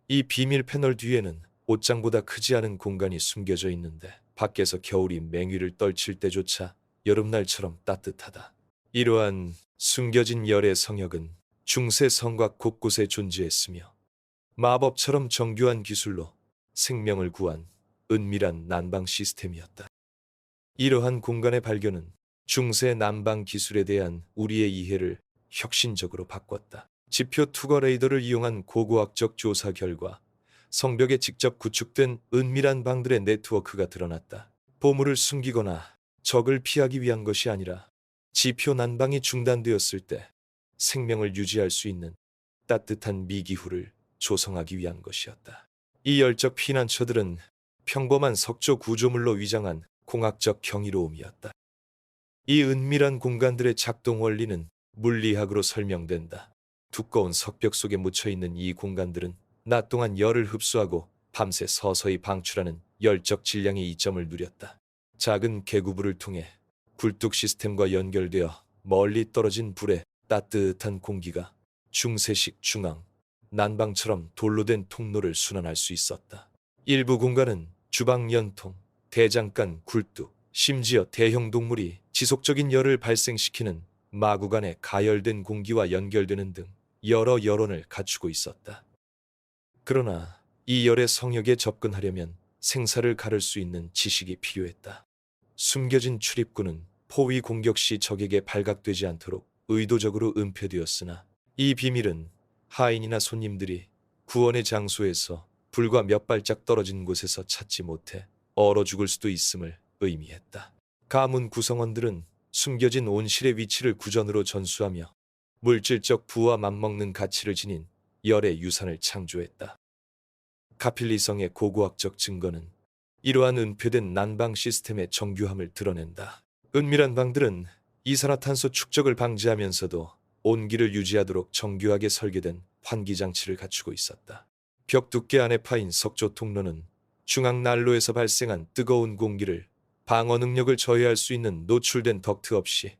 S1: 이 비밀 패널 뒤에는 옷장보다 크지 않은 공간이 숨겨져 있는데, 밖에서 겨울이 맹위를 떨칠 때조차 여름날처럼 따뜻하다. 이러한 숨겨진 열의 성역은 중세 성곽 곳곳에 존재했으며 마법처럼 정교한 기술로 생명을 구한 은밀한 난방 시스템이었다. 이러한 공간의 발견은 중세 난방 기술에 대한 우리의 이해를 혁신적으로 바꿨다. 지표 투거 레이더를 이용한 고고학적 조사 결과 성벽에 직접 구축된 은밀한 방들의 네트워크가 드러났다. 보물을 숨기거나 적을 피하기 위한 것이 아니라 지표 난방이 중단되었을 때 생명을 유지할 수 있는 따뜻한 미기후를 조성하기 위한 것이었다. 이 열적 피난처들은 평범한 석조 구조물로 위장한 공학적 경이로움이었다. 이 은밀한 공간들의 작동 원리는 물리학으로 설명된다. 두꺼운 석벽 속에 묻혀있는 이 공간들은 낮 동안 열을 흡수하고 밤새 서서히 방출하는 열적 질량의 이점을 누렸다. 작은 계구부를 통해 굴뚝 시스템과 연결되어 멀리 떨어진 불에 따뜻한 공기가 중세식 중앙, 난방처럼 돌로 된 통로를 순환할 수 있었다. 일부 공간은 주방 연통, 대장간 굴뚝, 심지어 대형 동물이 지속적인 열을 발생시키는 마구간에 가열된 공기와 연결되는 등 여러 여론을 갖추고 있었다. 그러나 이 열의 성역에 접근하려면 생사를 가를 수 있는 지식이 필요했다. 숨겨진 출입구는 포위 공격 시 적에게 발각되지 않도록 의도적으로 은폐되었으나 이 비밀은 하인이나 손님들이 구원의 장소에서 불과 몇 발짝 떨어진 곳에서 찾지 못해 얼어 죽을 수도 있음을 의미했다. 가문 구성원들은 숨겨진 온실의 위치를 구전으로 전수하며 물질적 부와 맞먹는 가치를 지닌 열의 유산을 창조했다. 카필리성의 고고학적 증거는 이러한 은폐된 난방 시스템의 정교함을 드러낸다. 은밀한 방들은 이산화탄소 축적을 방지하면서도 온기를 유지하도록 정교하게 설계된 환기장치를 갖추고 있었다. 벽 두께 안에 파인 석조 통로는 중앙 난로에서 발생한 뜨거운 공기를 방어 능력을 저해할 수 있는 노출된 덕트 없이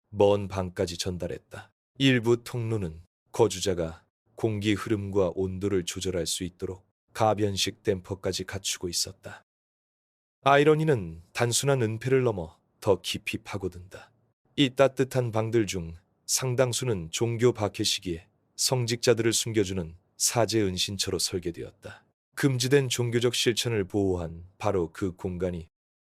S1: 먼 방까지 전달했다. 일부 통로는 거주자가 공기 흐름과 온도를 조절할 수 있도록 가변식 댐퍼까지 갖추고 있었다. 아이러니는 단순한 은폐를 넘어 더 깊이 파고든다. 이 따뜻한 방들 중 상당수는 종교 박해 시기에 성직자들을 숨겨주는 사제 은신처로 설계되었다. 금지된 종교적 실천을 보호한 바로 그 공간이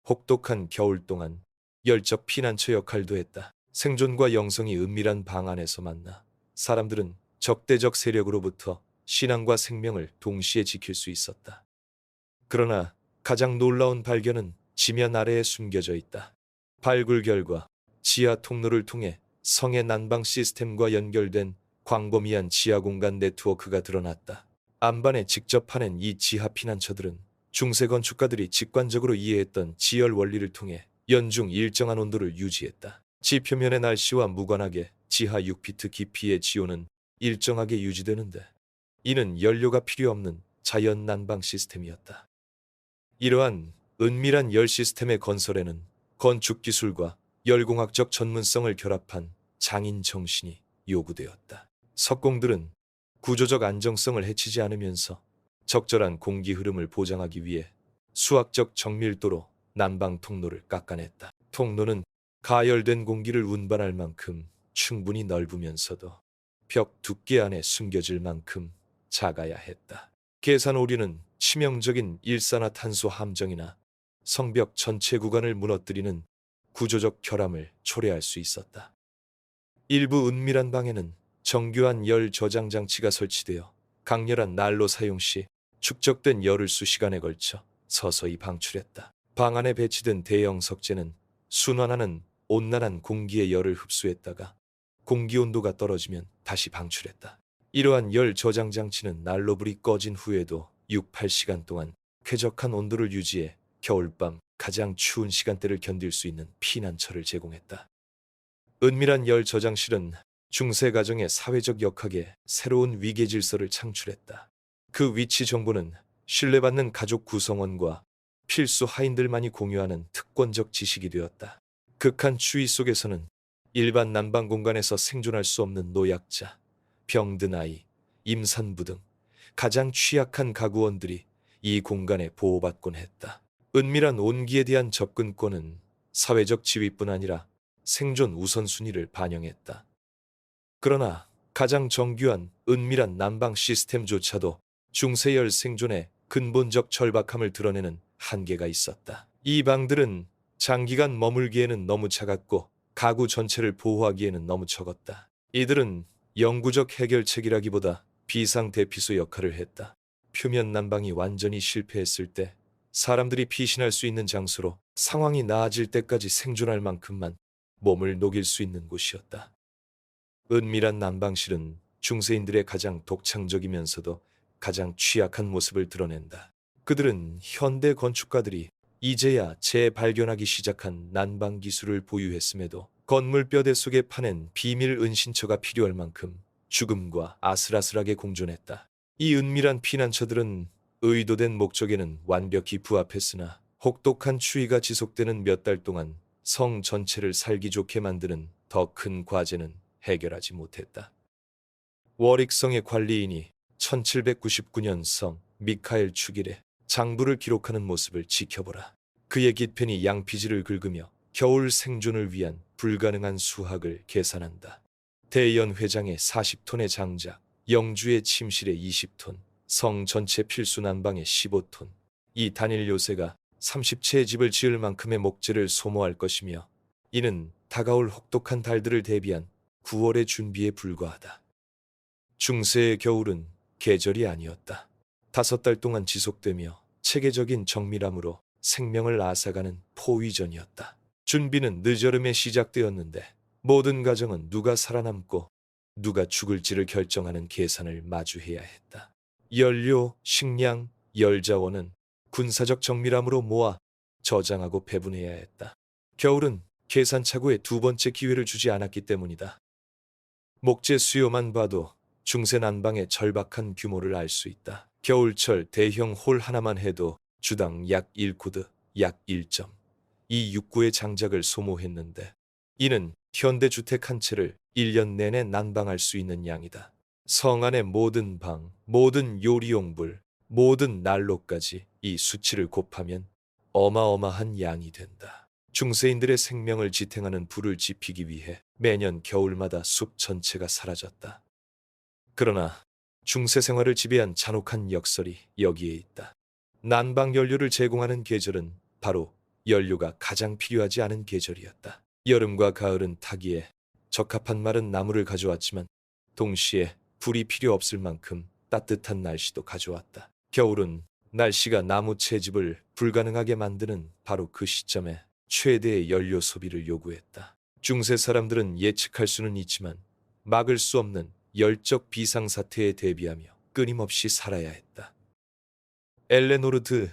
S1: 혹독한 겨울 동안 열적 피난처 역할도 했다. 생존과 영성이 은밀한 방 안에서 만나 사람들은 적대적 세력으로부터 신앙과 생명을 동시에 지킬 수 있었다. 그러나 가장 놀라운 발견은 지면 아래에 숨겨져 있다. 발굴 결과 지하 통로를 통해 성의 난방 시스템과 연결된 광범위한 지하 공간 네트워크가 드러났다. 안반에 직접 파낸 이 지하 피난처들은 중세 건축가들이 직관적으로 이해했던 지열 원리를 통해 연중 일정한 온도를 유지했다. 지표면의 날씨와 무관하게 지하 6피트 깊이의 지온은 일정하게 유지되는데 이는 연료가 필요 없는 자연 난방 시스템이었다. 이러한 은밀한 열 시스템의 건설에는 건축 기술과 열공학적 전문성을 결합한 장인 정신이 요구되었다. 석공들은 구조적 안정성을 해치지 않으면서 적절한 공기 흐름을 보장하기 위해 수학적 정밀도로 난방 통로를 깎아냈다. 통로는 가열된 공기를 운반할 만큼 충분히 넓으면서도 벽 두께 안에 숨겨질 만큼 작아야 했다. 계산 오류는 치명적인 일산화탄소 함정이나 성벽 전체 구간을 무너뜨리는 구조적 결함을 초래할 수 있었다. 일부 은밀한 방에는 정교한 열 저장 장치가 설치되어 강렬한 난로 사용 시 축적된 열을 수시간에 걸쳐 서서히 방출했다. 방 안에 배치된 대형 석재는 순환하는 온난한 공기의 열을 흡수했다가 공기 온도가 떨어지면 다시 방출했다. 이러한 열 저장 장치는 난로불이 꺼진 후에도 6, 8시간 동안 쾌적한 온도를 유지해 겨울밤 가장 추운 시간대를 견딜 수 있는 피난처를 제공했다. 은밀한 열 저장실은 중세 가정의 사회적 역학에 새로운 위계 질서를 창출했다. 그 위치 정보는 신뢰받는 가족 구성원과 필수 하인들만이 공유하는 특권적 지식이 되었다. 극한 추위 속에서는 일반 난방 공간에서 생존할 수 없는 노약자, 병든 아이, 임산부 등 가장 취약한 가구원들이 이 공간에 보호받곤 했다. 은밀한 온기에 대한 접근권은 사회적 지위뿐 아니라 생존 우선순위를 반영했다. 그러나 가장 정교한 은밀한 난방 시스템조차도 중세열 생존의 근본적 절박함을 드러내는 한계가 있었다. 이 방들은 장기간 머물기에는 너무 작았고 가구 전체를 보호하기에는 너무 적었다. 이들은 영구적 해결책이라기보다 비상대피소 역할을 했다. 표면 난방이 완전히 실패했을 때 사람들이 피신할 수 있는 장소로 상황이 나아질 때까지 생존할 만큼만 몸을 녹일 수 있는 곳이었다. 은밀한 난방실은 중세인들의 가장 독창적이면서도 가장 취약한 모습을 드러낸다. 그들은 현대 건축가들이 이제야 재발견하기 시작한 난방 기술을 보유했음에도 건물 뼈대 속에 파낸 비밀 은신처가 필요할 만큼 죽음과 아슬아슬하게 공존했다. 이 은밀한 피난처들은 의도된 목적에는 완벽히 부합했으나 혹독한 추위가 지속되는 몇 달 동안 성 전체를 살기 좋게 만드는 더 큰 과제는 해결하지 못했다. 워릭성의 관리인이 1799년 성 미카엘 축일에 장부를 기록하는 모습을 지켜보라. 그의 기펜이 양피지를 긁으며 겨울 생존을 위한 불가능한 수학을 계산한다. 대연 회장의 40톤의 장작, 영주의 침실의 20톤, 성 전체 필수 난방의 15톤. 이 단일 요새가 30채의 집을 지을 만큼의 목재를 소모할 것이며 이는 다가올 혹독한 달들을 대비한 9월의 준비에 불과하다. 중세의 겨울은 계절이 아니었다. 5달 동안 지속되며 체계적인 정밀함으로 생명을 앗아가는 포위전이었다. 준비는 늦여름에 시작되었는데 모든 가정은 누가 살아남고 누가 죽을지를 결정하는 계산을 마주해야 했다. 연료, 식량, 열자원은 군사적 정밀함으로 모아 저장하고 배분해야 했다. 겨울은 계산착오에 두 번째 기회를 주지 않았기 때문이다. 목재 수요만 봐도 중세 난방의 절박한 규모를 알 수 있다. 겨울철 대형 홀 하나만 해도 주당 약 1코드, 약 1.269의 장작을 소모했는데 이는 현대주택 한 채를 1년 내내 난방할 수 있는 양이다. 성 안의 모든 방, 모든 요리용불, 모든 난로까지 이 수치를 곱하면 어마어마한 양이 된다. 중세인들의 생명을 지탱하는 불을 지피기 위해 매년 겨울마다 숲 전체가 사라졌다. 그러나 중세 생활을 지배한 잔혹한 역설이 여기에 있다. 난방 연료를 제공하는 계절은 바로 연료가 가장 필요하지 않은 계절이었다. 여름과 가을은 타기에 적합한 마른 나무를 가져왔지만 동시에 불이 필요 없을 만큼 따뜻한 날씨도 가져왔다. 겨울은 날씨가 나무 채집을 불가능하게 만드는 바로 그 시점에 최대의 연료 소비를 요구했다. 중세 사람들은 예측할 수는 있지만 막을 수 없는 열적 비상사태에 대비하며 끊임없이 살아야 했다. 엘레노르드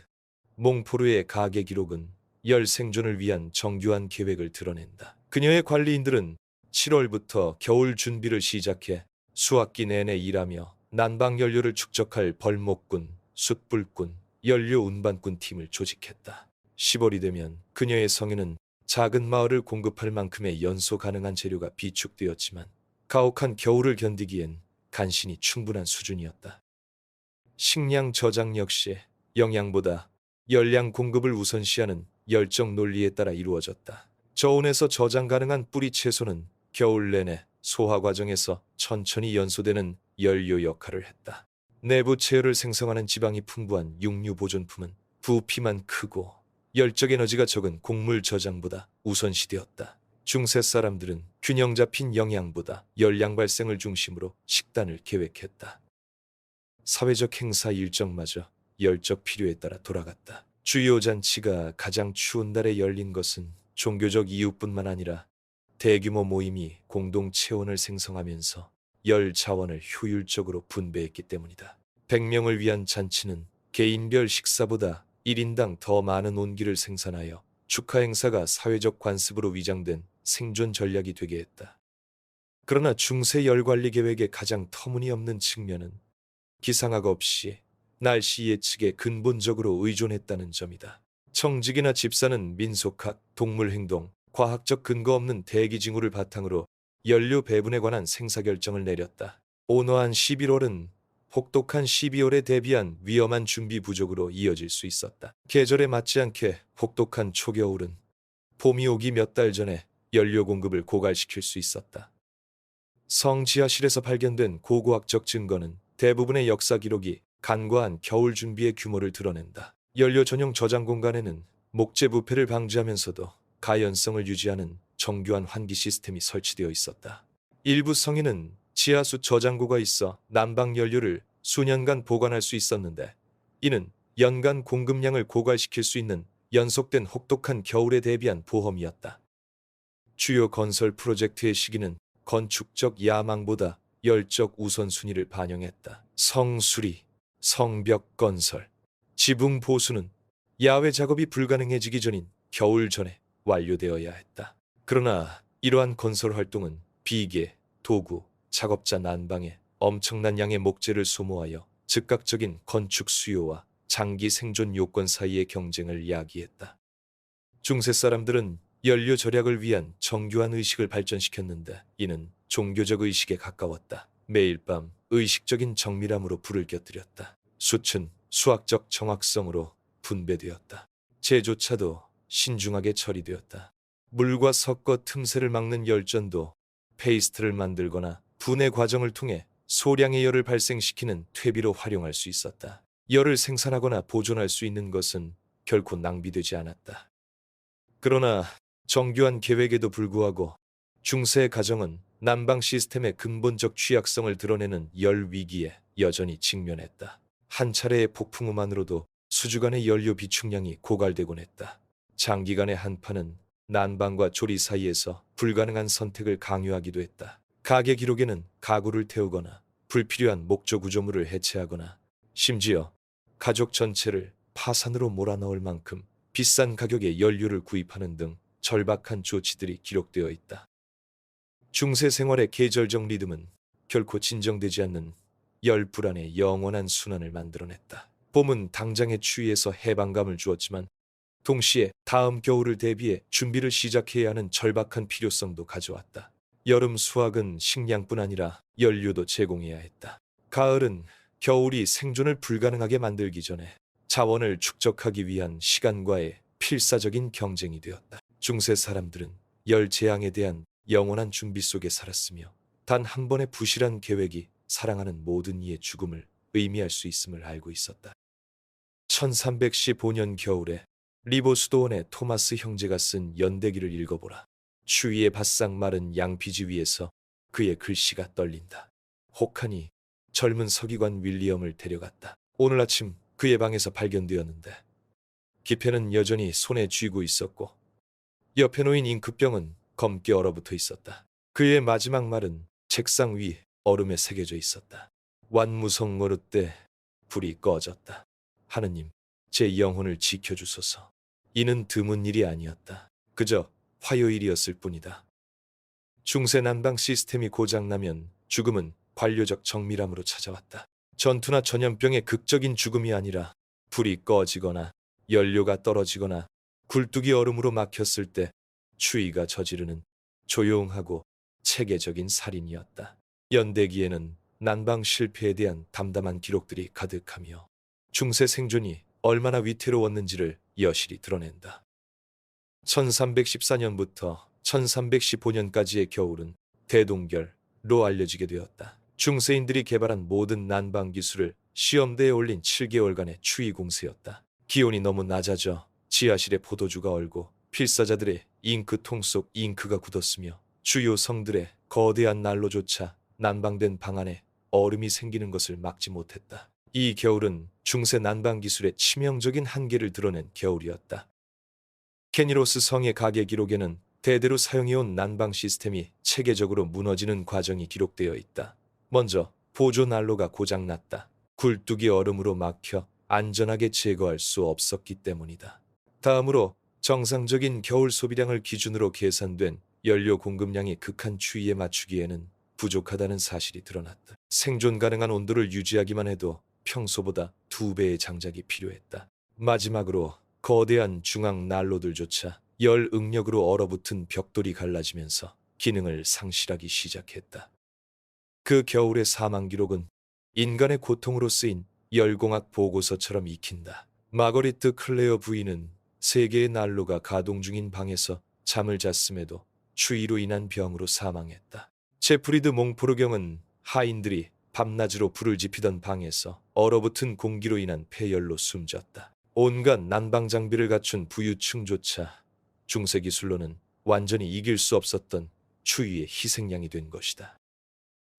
S1: 몽포르의 가계 기록은 열 생존을 위한 정교한 계획을 드러낸다. 그녀의 관리인들은 7월부터 겨울 준비를 시작해 수학기 내내 일하며 난방 연료를 축적할 벌목군, 숯불꾼, 연료 운반꾼 팀을 조직했다. 10월이 되면 그녀의 성에는 작은 마을을 공급할 만큼의 연소 가능한 재료가 비축되었지만 가혹한 겨울을 견디기엔 간신히 충분한 수준이었다. 식량 저장 역시 영양보다 열량 공급을 우선시하는 열정 논리에 따라 이루어졌다. 저온에서 저장 가능한 뿌리 채소는 겨울 내내 소화 과정에서 천천히 연소되는 연료 역할을 했다. 내부 체열을 생성하는 지방이 풍부한 육류 보존품은 부피만 크고 열적 에너지가 적은 곡물 저장보다 우선시되었다. 중세 사람들은 균형 잡힌 영양보다 열량 발생을 중심으로 식단을 계획했다. 사회적 행사 일정마저 열적 필요에 따라 돌아갔다. 주요 잔치가 가장 추운 달에 열린 것은 종교적 이유뿐만 아니라 대규모 모임이 공동 체온을 생성하면서 열 자원을 효율적으로 분배했기 때문이다. 100명을 위한 잔치는 개인별 식사보다 1인당 더 많은 온기를 생산하여 축하 행사가 사회적 관습으로 위장된 생존 전략이 되게 했다. 그러나 중세 열 관리 계획의 가장 터무니없는 측면은 기상학 없이 날씨 예측에 근본적으로 의존했다는 점이다. 청직이나 집사는 민속학, 동물 행동, 과학적 근거 없는 대기 징후를 바탕으로 연료 배분에 관한 생사 결정을 내렸다. 온화한 11월은 혹독한 12월에 대비한 위험한 준비 부족으로 이어질 수 있었다. 계절에 맞지 않게 혹독한 초겨울은 봄이 오기 몇 달 전에 연료 공급을 고갈시킬 수 있었다. 성 지하실에서 발견된 고고학적 증거는 대부분의 역사 기록이 간과한 겨울 준비의 규모를 드러낸다. 연료 전용 저장 공간에는 목재 부패를 방지하면서도 가연성을 유지하는 정교한 환기 시스템이 설치되어 있었다. 일부 성에는 지하수 저장고가 있어 난방 연료를 수년간 보관할 수 있었는데, 이는 연간 공급량을 고갈시킬 수 있는 연속된 혹독한 겨울에 대비한 보험이었다. 주요 건설 프로젝트의 시기는 건축적 야망보다 열적 우선순위를 반영했다. 성수리, 성벽 건설, 지붕 보수는 야외 작업이 불가능해지기 전인 겨울 전에 완료되어야 했다. 그러나 이러한 건설 활동은 비계, 도구, 작업자 난방에 엄청난 양의 목재를 소모하여 즉각적인 건축 수요와 장기 생존 요건 사이의 경쟁을 야기했다. 중세 사람들은 연료 절약을 위한 정교한 의식을 발전시켰는데, 이는 종교적 의식에 가까웠다. 매일 밤 의식적인 정밀함으로 불을 곁들였다. 숯은 수학적 정확성으로 분배되었다. 재조차도 신중하게 처리되었다. 물과 섞어 틈새를 막는 열전도 페이스트를 만들거나 분해 과정을 통해 소량의 열을 발생시키는 퇴비로 활용할 수 있었다. 열을 생산하거나 보존할 수 있는 것은 결코 낭비되지 않았다. 그러나 정교한 계획에도 불구하고 중세의 가정은 난방 시스템의 근본적 취약성을 드러내는 열 위기에 여전히 직면했다. 한 차례의 폭풍우만으로도 수주간의 연료 비축량이 고갈되곤 했다. 장기간의 한파는 난방과 조리 사이에서 불가능한 선택을 강요하기도 했다. 가게 기록에는 가구를 태우거나 불필요한 목조 구조물을 해체하거나 심지어 가족 전체를 파산으로 몰아넣을 만큼 비싼 가격의 연료를 구입하는 등 절박한 조치들이 기록되어 있다. 중세 생활의 계절적 리듬은 결코 진정되지 않는 열 불안의 영원한 순환을 만들어냈다. 봄은 당장의 추위에서 해방감을 주었지만 동시에 다음 겨울을 대비해 준비를 시작해야 하는 절박한 필요성도 가져왔다. 여름 수확은 식량뿐 아니라 연료도 제공해야 했다. 가을은 겨울이 생존을 불가능하게 만들기 전에 자원을 축적하기 위한 시간과의 필사적인 경쟁이 되었다. 중세 사람들은 열 재앙에 대한 영원한 준비 속에 살았으며, 단 한 번의 부실한 계획이 사랑하는 모든 이의 죽음을 의미할 수 있음을 알고 있었다. 1315년 겨울에 리보 수도원의 토마스 형제가 쓴 연대기를 읽어보라. 추위에 바싹 마른 양피지 위에서 그의 글씨가 떨린다. 혹한이 젊은 서기관 윌리엄을 데려갔다. 오늘 아침 그의 방에서 발견되었는데, 기펜은 여전히 손에 쥐고 있었고 옆에 놓인 잉크병은 검게 얼어붙어 있었다. 그의 마지막 말은 책상 위 얼음에 새겨져 있었다. 완무성 어르때 불이 꺼졌다. 하느님, 제 영혼을 지켜주소서. 이는 드문 일이 아니었다. 그저 화요일이었을 뿐이다. 중세 난방 시스템이 고장나면 죽음은 관료적 정밀함으로 찾아왔다. 전투나 전염병의 극적인 죽음이 아니라 불이 꺼지거나 연료가 떨어지거나 굴뚝이 얼음으로 막혔을 때 추위가 저지르는 조용하고 체계적인 살인이었다. 연대기에는 난방 실패에 대한 담담한 기록들이 가득하며 중세 생존이 얼마나 위태로웠는지를 여실히 드러낸다. 1314년부터 1315년까지의 겨울은 대동결로 알려지게 되었다. 중세인들이 개발한 모든 난방 기술을 시험대에 올린 7개월간의 추위 공세였다. 기온이 너무 낮아져 지하실의 포도주가 얼고 필사자들의 잉크통 속 잉크가 굳었으며 주요 성들의 거대한 난로조차 난방된 방 안에 얼음이 생기는 것을 막지 못했다. 이 겨울은 중세 난방 기술의 치명적인 한계를 드러낸 겨울이었다. 케니로스 성의 가계 기록에는 대대로 사용해온 난방 시스템이 체계적으로 무너지는 과정이 기록되어 있다. 먼저 보조 난로가 고장났다. 굴뚝이 얼음으로 막혀 안전하게 제거할 수 없었기 때문이다. 다음으로 정상적인 겨울 소비량을 기준으로 계산된 연료 공급량이 극한 추위에 맞추기에는 부족하다는 사실이 드러났다. 생존 가능한 온도를 유지하기만 해도 평소보다 2배의 장작이 필요했다. 마지막으로 거대한 중앙 난로들조차 열 응력으로 얼어붙은 벽돌이 갈라지면서 기능을 상실하기 시작했다. 그 겨울의 사망 기록은 인간의 고통으로 쓰인 열공학 보고서처럼 익힌다. 마거리트 클레어 부인은 3개의 난로가 가동 중인 방에서 잠을 잤음에도 추위로 인한 병으로 사망했다. 제프리드 몽포르경은 하인들이 밤낮으로 불을 지피던 방에서 얼어붙은 공기로 인한 폐열로 숨졌다. 온갖 난방 장비를 갖춘 부유층조차 중세 기술로는 완전히 이길 수 없었던 추위의 희생양이 된 것이다.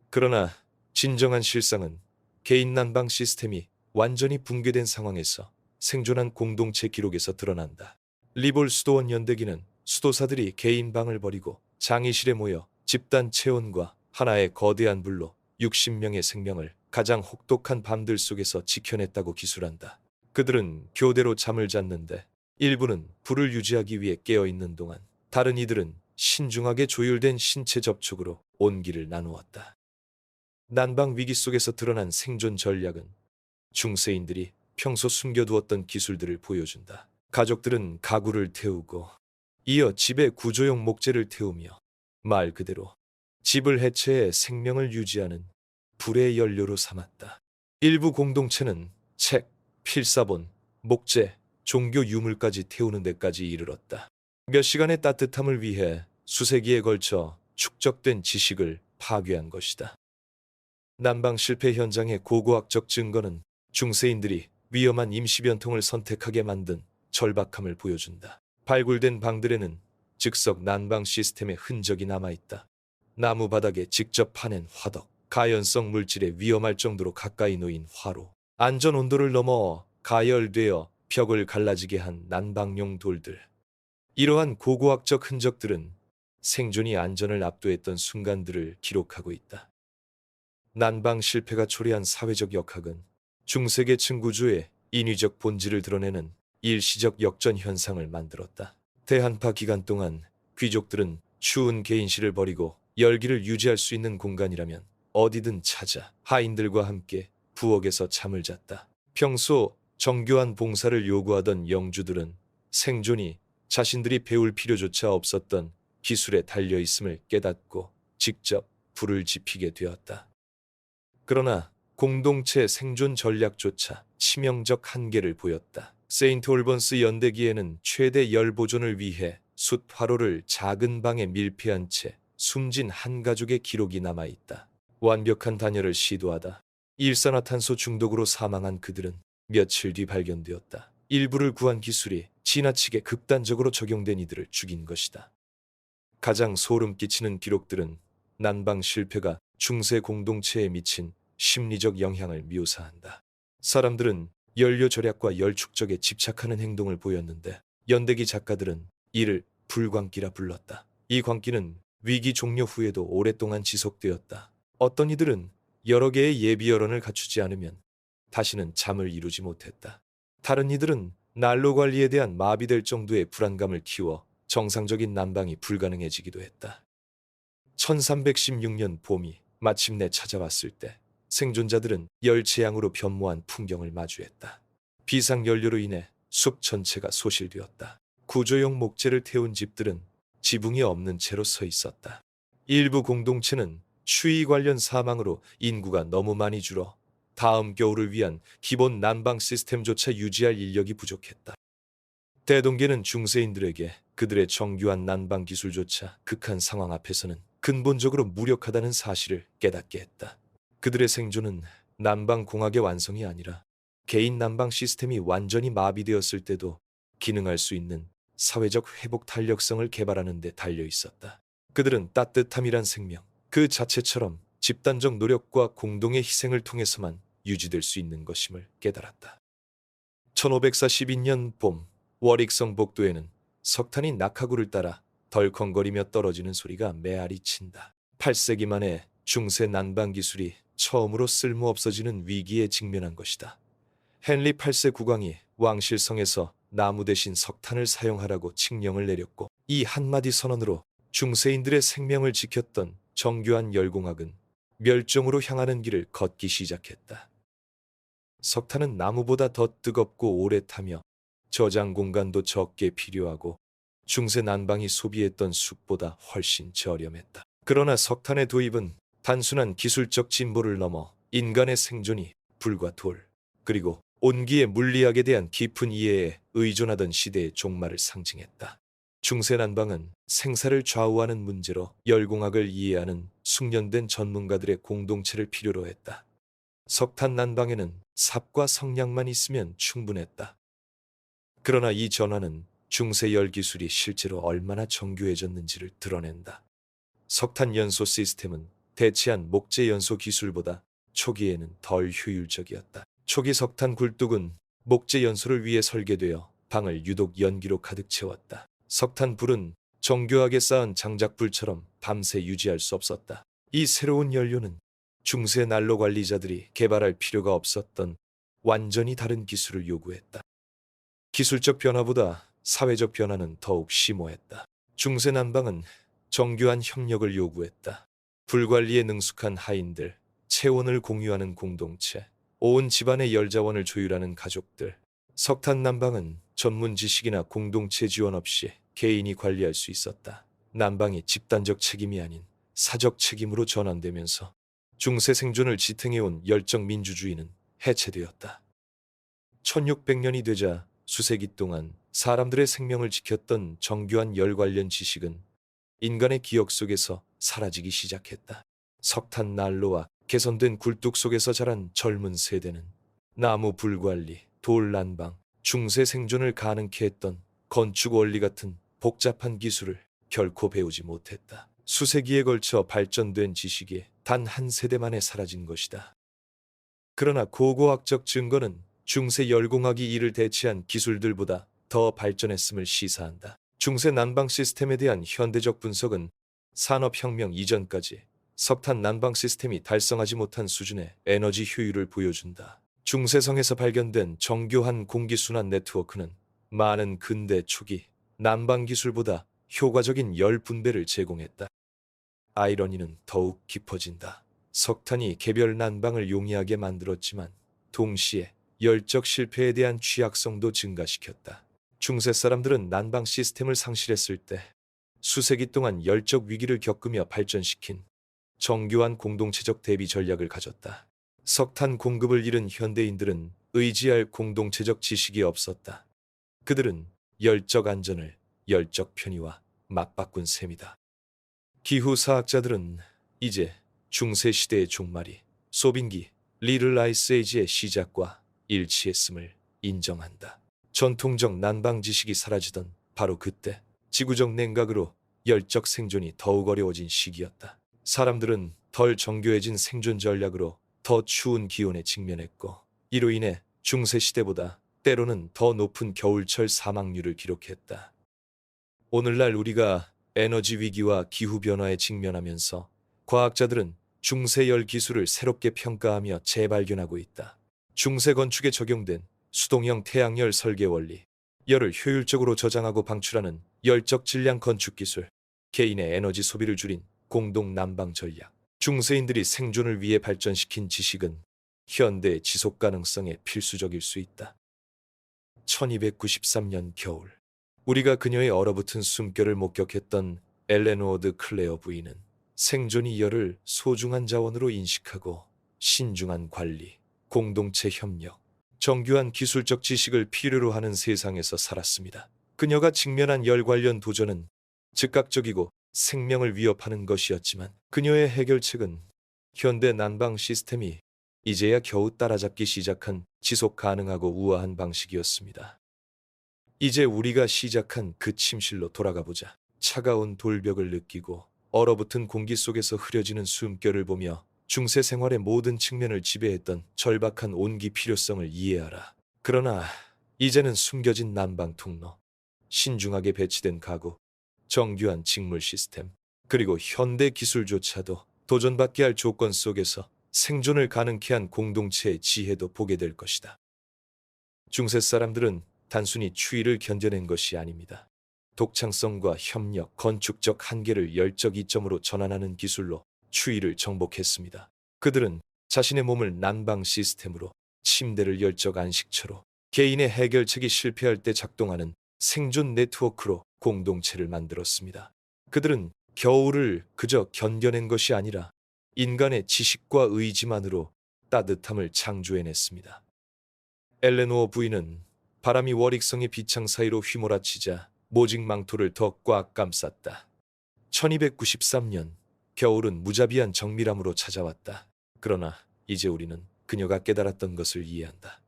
S1: 그러나 진정한 실상은 개인 난방 시스템이 완전히 붕괴된 상황에서 생존한 공동체 기록에서 드러난다. 리볼 수도원 연대기는 수도사들이 개인 방을 버리고 장의실에 모여 집단 체온과 하나의 거대한 불로 60명의 생명을 가장 혹독한 밤들 속에서 지켜냈다고 기술한다. 그들은 교대로 잠을 잤는데 일부는 불을 유지하기 위해 깨어있는 동안 다른 이들은 신중하게 조율된 신체 접촉으로 온기를 나누었다. 난방 위기 속에서 드러난 생존 전략은 중세인들이 평소 숨겨두었던 기술들을 보여준다. 가족들은 가구를 태우고 이어 집에 구조용 목재를 태우며 말 그대로 집을 해체해 생명을 유지하는 불의 연료로 삼았다. 일부 공동체는 책, 필사본, 목재, 종교 유물까지 태우는 데까지 이르렀다. 몇 시간의 따뜻함을 위해 수세기에 걸쳐 축적된 지식을 파괴한 것이다. 난방 실패 현장의 고고학적 증거는 중세인들이 위험한 임시변통을 선택하게 만든 절박함을 보여준다. 발굴된 방들에는 즉석 난방 시스템의 흔적이 남아있다. 나무 바닥에 직접 파낸 화덕, 가연성 물질에 위험할 정도로 가까이 놓인 화로, 안전 온도를 넘어 가열되어 벽을 갈라지게 한 난방용 돌들. 이러한 고고학적 흔적들은 생존이 안전을 압도했던 순간들을 기록하고 있다. 난방 실패가 초래한 사회적 역학은 중세계층 구조의 인위적 본질을 드러내는 일시적 역전 현상을 만들었다. 대한파 기간 동안 귀족들은 추운 개인실을 버리고 열기를 유지할 수 있는 공간이라면 어디든 찾아 하인들과 함께 부엌에서 잠을 잤다. 평소 정교한 봉사를 요구하던 영주들은 생존이 자신들이 배울 필요조차 없었던 기술에 달려있음을 깨닫고 직접 불을 지피게 되었다. 그러나 공동체 생존 전략조차 치명적 한계를 보였다. 세인트 올번스 연대기에는 최대 열 보존을 위해 숯 화로를 작은 방에 밀폐한 채 숨진 한 가족의 기록이 남아있다. 완벽한 단열을 시도하다 일산화탄소 중독으로 사망한 그들은 며칠 뒤 발견되었다. 일부를 구한 기술이 지나치게 극단적으로 적용된 이들을 죽인 것이다. 가장 소름 끼치는 기록들은 난방 실패가 중세 공동체에 미친 심리적 영향을 묘사한다. 사람들은 연료 절약과 열 축적에 집착하는 행동을 보였는데 연대기 작가들은 이를 불광기라 불렀다. 이 광기는 위기 종료 후에도 오랫동안 지속되었다. 어떤 이들은 여러 개의 예비 여론을 갖추지 않으면 다시는 잠을 이루지 못했다. 다른 이들은 난로 관리에 대한 마비될 정도의 불안감을 키워 정상적인 난방이 불가능해지기도 했다. 1316년 봄이 마침내 찾아왔을 때 생존자들은 열재앙으로 변모한 풍경을 마주했다. 비상연료로 인해 숲 전체가 소실되었다. 구조용 목재를 태운 집들은 지붕이 없는 채로 서 있었다. 일부 공동체는 추위 관련 사망으로 인구가 너무 많이 줄어 다음 겨울을 위한 기본 난방 시스템조차 유지할 인력이 부족했다. 대동계는 중세인들에게 그들의 정교한 난방 기술조차 극한 상황 앞에서는 근본적으로 무력하다는 사실을 깨닫게 했다. 그들의 생존은 난방공학의 완성이 아니라 개인 난방 시스템이 완전히 마비되었을 때도 기능할 수 있는 사회적 회복 탄력성을 개발하는 데 달려 있었다. 그들은 따뜻함이란 생명 그 자체처럼 집단적 노력과 공동의 희생을 통해서만 유지될 수 있는 것임을 깨달았다. 1542년 봄 워릭성 복도에는 석탄이 낙하구를 따라 덜컹거리며 떨어지는 소리가 메아리 친다. 8세기 만에 중세 난방 기술이 처음으로 쓸모없어지는 위기에 직면한 것이다. 헨리 8세 국왕이 왕실성에서 나무 대신 석탄을 사용하라고 칙령을 내렸고 이 한마디 선언으로 중세인들의 생명을 지켰던 정교한 열공학은 멸종으로 향하는 길을 걷기 시작했다. 석탄은 나무보다 더 뜨겁고 오래 타며 저장 공간도 적게 필요하고 중세 난방이 소비했던 숯보다 훨씬 저렴했다. 그러나 석탄의 도입은 단순한 기술적 진보를 넘어 인간의 생존이 불과 돌, 그리고 온기의 물리학에 대한 깊은 이해에 의존하던 시대의 종말을 상징했다. 중세 난방은 생사를 좌우하는 문제로 열공학을 이해하는 숙련된 전문가들의 공동체를 필요로 했다. 석탄 난방에는 삽과 성냥만 있으면 충분했다. 그러나 이 전환은 중세 열 기술이 실제로 얼마나 정교해졌는지를 드러낸다. 석탄 연소 시스템은 대체한 목재 연소 기술보다 초기에는 덜 효율적이었다. 초기 석탄 굴뚝은 목재 연소를 위해 설계되어 방을 유독 연기로 가득 채웠다. 석탄 불은 정교하게 쌓은 장작불처럼 밤새 유지할 수 없었다. 이 새로운 연료는 중세 난로 관리자들이 개발할 필요가 없었던 완전히 다른 기술을 요구했다. 기술적 변화보다 사회적 변화는 더욱 심오했다. 중세 난방은 정교한 협력을 요구했다. 불관리에 능숙한 하인들, 체온을 공유하는 공동체, 온 집안의 열자원을 조율하는 가족들. 석탄 난방은 전문 지식이나 공동체 지원 없이 개인이 관리할 수 있었다. 난방이 집단적 책임이 아닌 사적 책임으로 전환되면서 중세 생존을 지탱해온 열정 민주주의는 해체되었다. 1600년이 되자 수세기 동안 사람들의 생명을 지켰던 정교한 열 관련 지식은 인간의 기억 속에서 사라지기 시작했다. 석탄 난로와 개선된 굴뚝 속에서 자란 젊은 세대는 나무 불관리, 돌 난방, 중세 생존을 가능케 했던 건축 원리 같은 복잡한 기술을 결코 배우지 못했다. 수세기에 걸쳐 발전된 지식이 단 한 세대 만에 사라진 것이다. 그러나 고고학적 증거는 중세 열공학이 이를 대체한 기술들보다 더 발전했음을 시사한다. 중세 난방 시스템에 대한 현대적 분석은 산업혁명 이전까지 석탄 난방 시스템이 달성하지 못한 수준의 에너지 효율을 보여준다. 중세성에서 발견된 정교한 공기순환 네트워크는 많은 근대 초기 난방 기술보다 효과적인 열 분배를 제공했다. 아이러니는 더욱 깊어진다. 석탄이 개별 난방을 용이하게 만들었지만 동시에 열적 실패에 대한 취약성도 증가시켰다. 중세 사람들은 난방 시스템을 상실했을 때 수세기 동안 열적 위기를 겪으며 발전시킨 정교한 공동체적 대비 전략을 가졌다. 석탄 공급을 잃은 현대인들은 의지할 공동체적 지식이 없었다. 그들은 열적 안전을 열적 편의와 맞바꾼 셈이다. 기후사학자들은 이제 중세 시대의 종말이 소빙기, 리틀 아이스 에이지의 시작과 일치했음을 인정한다. 전통적 난방 지식이 사라지던 바로 그때 지구적 냉각으로 열적 생존이 더욱 어려워진 시기였다. 사람들은 덜 정교해진 생존 전략으로 더 추운 기온에 직면했고 이로 인해 중세 시대보다 때로는 더 높은 겨울철 사망률을 기록했다. 오늘날 우리가 에너지 위기와 기후변화에 직면하면서 과학자들은 중세 열 기술을 새롭게 평가하며 재발견하고 있다. 중세 건축에 적용된 수동형 태양열 설계 원리, 열을 효율적으로 저장하고 방출하는 열적 질량 건축 기술, 개인의 에너지 소비를 줄인 공동 난방 전략, 중세인들이 생존을 위해 발전시킨 지식은 현대의 지속 가능성에 필수적일 수 있다. 1293년 겨울, 우리가 그녀의 얼어붙은 숨결을 목격했던 엘레노어드 클레어 부인은 생존이 열을 소중한 자원으로 인식하고 신중한 관리, 공동체 협력, 정교한 기술적 지식을 필요로 하는 세상에서 살았습니다. 그녀가 직면한 열 관련 도전은 즉각적이고 생명을 위협하는 것이었지만 그녀의 해결책은 현대 난방 시스템이 이제야 겨우 따라잡기 시작한 지속 가능하고 우아한 방식이었습니다. 이제 우리가 시작한 그 침실로 돌아가 보자. 차가운 돌벽을 느끼고 얼어붙은 공기 속에서 흐려지는 숨결을 보며 중세 생활의 모든 측면을 지배했던 절박한 온기 필요성을 이해하라. 그러나 이제는 숨겨진 난방 통로, 신중하게 배치된 가구, 정교한 직물 시스템, 그리고 현대 기술조차도 도전받게 할 조건 속에서 생존을 가능케 한 공동체의 지혜도 보게 될 것이다. 중세 사람들은 단순히 추위를 견뎌낸 것이 아닙니다. 독창성과 협력, 건축적 한계를 열적 이점으로 전환하는 기술로 추위를 정복했습니다. 그들은 자신의 몸을 난방 시스템으로, 침대를 열적 안식처로, 개인의 해결책이 실패할 때 작동하는 생존 네트워크로 공동체를 만들었습니다. 그들은 겨울을 그저 견뎌낸 것이 아니라 인간의 지식과 의지만으로 따뜻함을 창조해냈습니다. 엘레노어 부인은 바람이 워릭성의 비창 사이로 휘몰아치자 모직 망토를 더 꽉 감쌌다. 1293년 겨울은 무자비한 정밀함으로 찾아왔다. 그러나 이제 우리는 그녀가 깨달았던 것을 이해한다.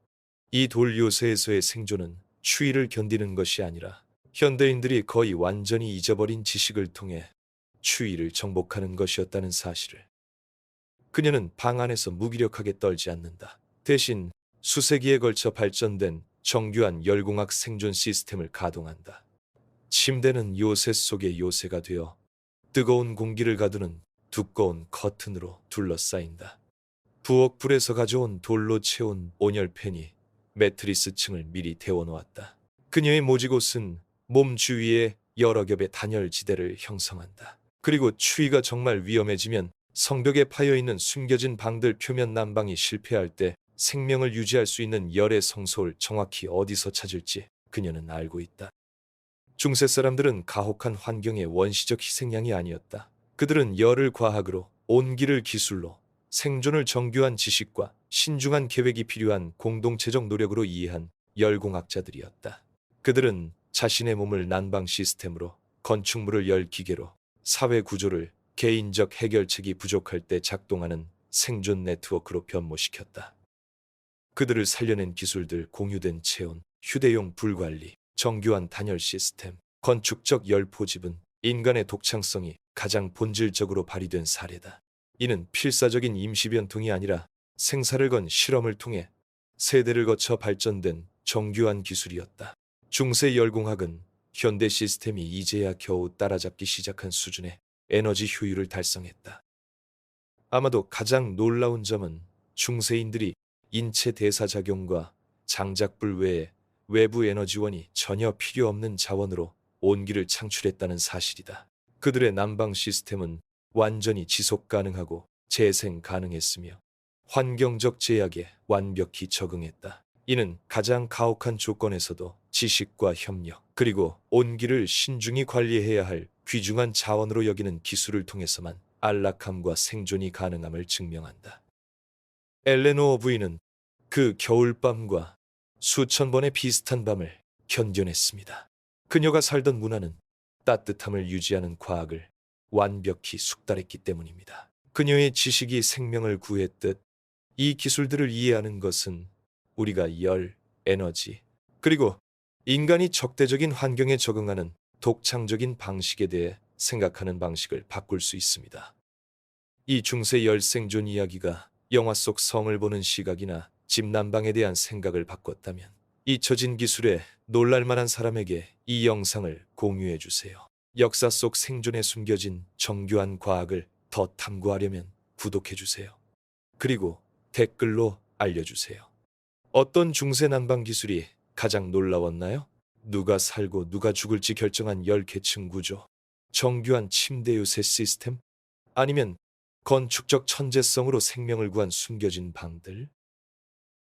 S1: 이 돌 요새에서의 생존은 추위를 견디는 것이 아니라 현대인들이 거의 완전히 잊어버린 지식을 통해 추위를 정복하는 것이었다는 사실을. 그녀는 방 안에서 무기력하게 떨지 않는다. 대신 수세기에 걸쳐 발전된 정교한 열공학 생존 시스템을 가동한다. 침대는 요새 속의 요새가 되어 뜨거운 공기를 가두는 두꺼운 커튼으로 둘러싸인다. 부엌 불에서 가져온 돌로 채운 온열팬이 매트리스 층을 미리 데워놓았다. 그녀의 모직옷은 몸 주위에 여러 겹의 단열지대를 형성한다. 그리고 추위가 정말 위험해지면 성벽에 파여있는 숨겨진 방들 표면 난방이 실패할 때 생명을 유지할 수 있는 열의 성소를 정확히 어디서 찾을지 그녀는 알고 있다. 중세 사람들은 가혹한 환경의 원시적 희생양이 아니었다. 그들은 열을 과학으로, 온기를 기술로, 생존을 정교한 지식과 신중한 계획이 필요한 공동체적 노력으로 이해한 열공학자들이었다. 그들은 자신의 몸을 난방 시스템으로, 건축물을 열 기계로, 사회 구조를 개인적 해결책이 부족할 때 작동하는 생존 네트워크로 변모시켰다. 그들을 살려낸 기술들, 공유된 체온, 휴대용 불 관리, 정교한 단열 시스템, 건축적 열 포집은 인간의 독창성이 가장 본질적으로 발휘된 사례다. 이는 필사적인 임시변통이 아니라 생사를 건 실험을 통해 세대를 거쳐 발전된 정교한 기술이었다. 중세 열공학은 현대 시스템이 이제야 겨우 따라잡기 시작한 수준의 에너지 효율을 달성했다. 아마도 가장 놀라운 점은 중세인들이 인체 대사작용과 장작불 외에 외부 에너지원이 전혀 필요 없는 자원으로 온기를 창출했다는 사실이다. 그들의 난방 시스템은 완전히 지속 가능하고 재생 가능했으며 환경적 제약에 완벽히 적응했다. 이는 가장 가혹한 조건에서도 지식과 협력, 그리고 온기를 신중히 관리해야 할 귀중한 자원으로 여기는 기술을 통해서만 안락함과 생존이 가능함을 증명한다. 엘레노어 부인은 그 겨울밤과 수천 번의 비슷한 밤을 견뎌냈습니다. 그녀가 살던 문화는 따뜻함을 유지하는 과학을 완벽히 숙달했기 때문입니다. 그녀의 지식이 생명을 구했듯 이 기술들을 이해하는 것은 우리가 열, 에너지, 그리고 인간이 적대적인 환경에 적응하는 독창적인 방식에 대해 생각하는 방식을 바꿀 수 있습니다. 이 중세 열 생존 이야기가 영화 속 성을 보는 시각이나 집 난방에 대한 생각을 바꿨다면 잊혀진 기술에 놀랄만한 사람에게 이 영상을 공유해 주세요. 역사 속 생존에 숨겨진 정교한 과학을 더 탐구하려면 구독해 주세요. 그리고 댓글로 알려주세요. 어떤 중세 난방 기술이 가장 놀라웠나요? 누가 살고 누가 죽을지 결정한 열 계층 구조, 정교한 침대 요새 시스템, 아니면 건축적 천재성으로 생명을 구한 숨겨진 방들?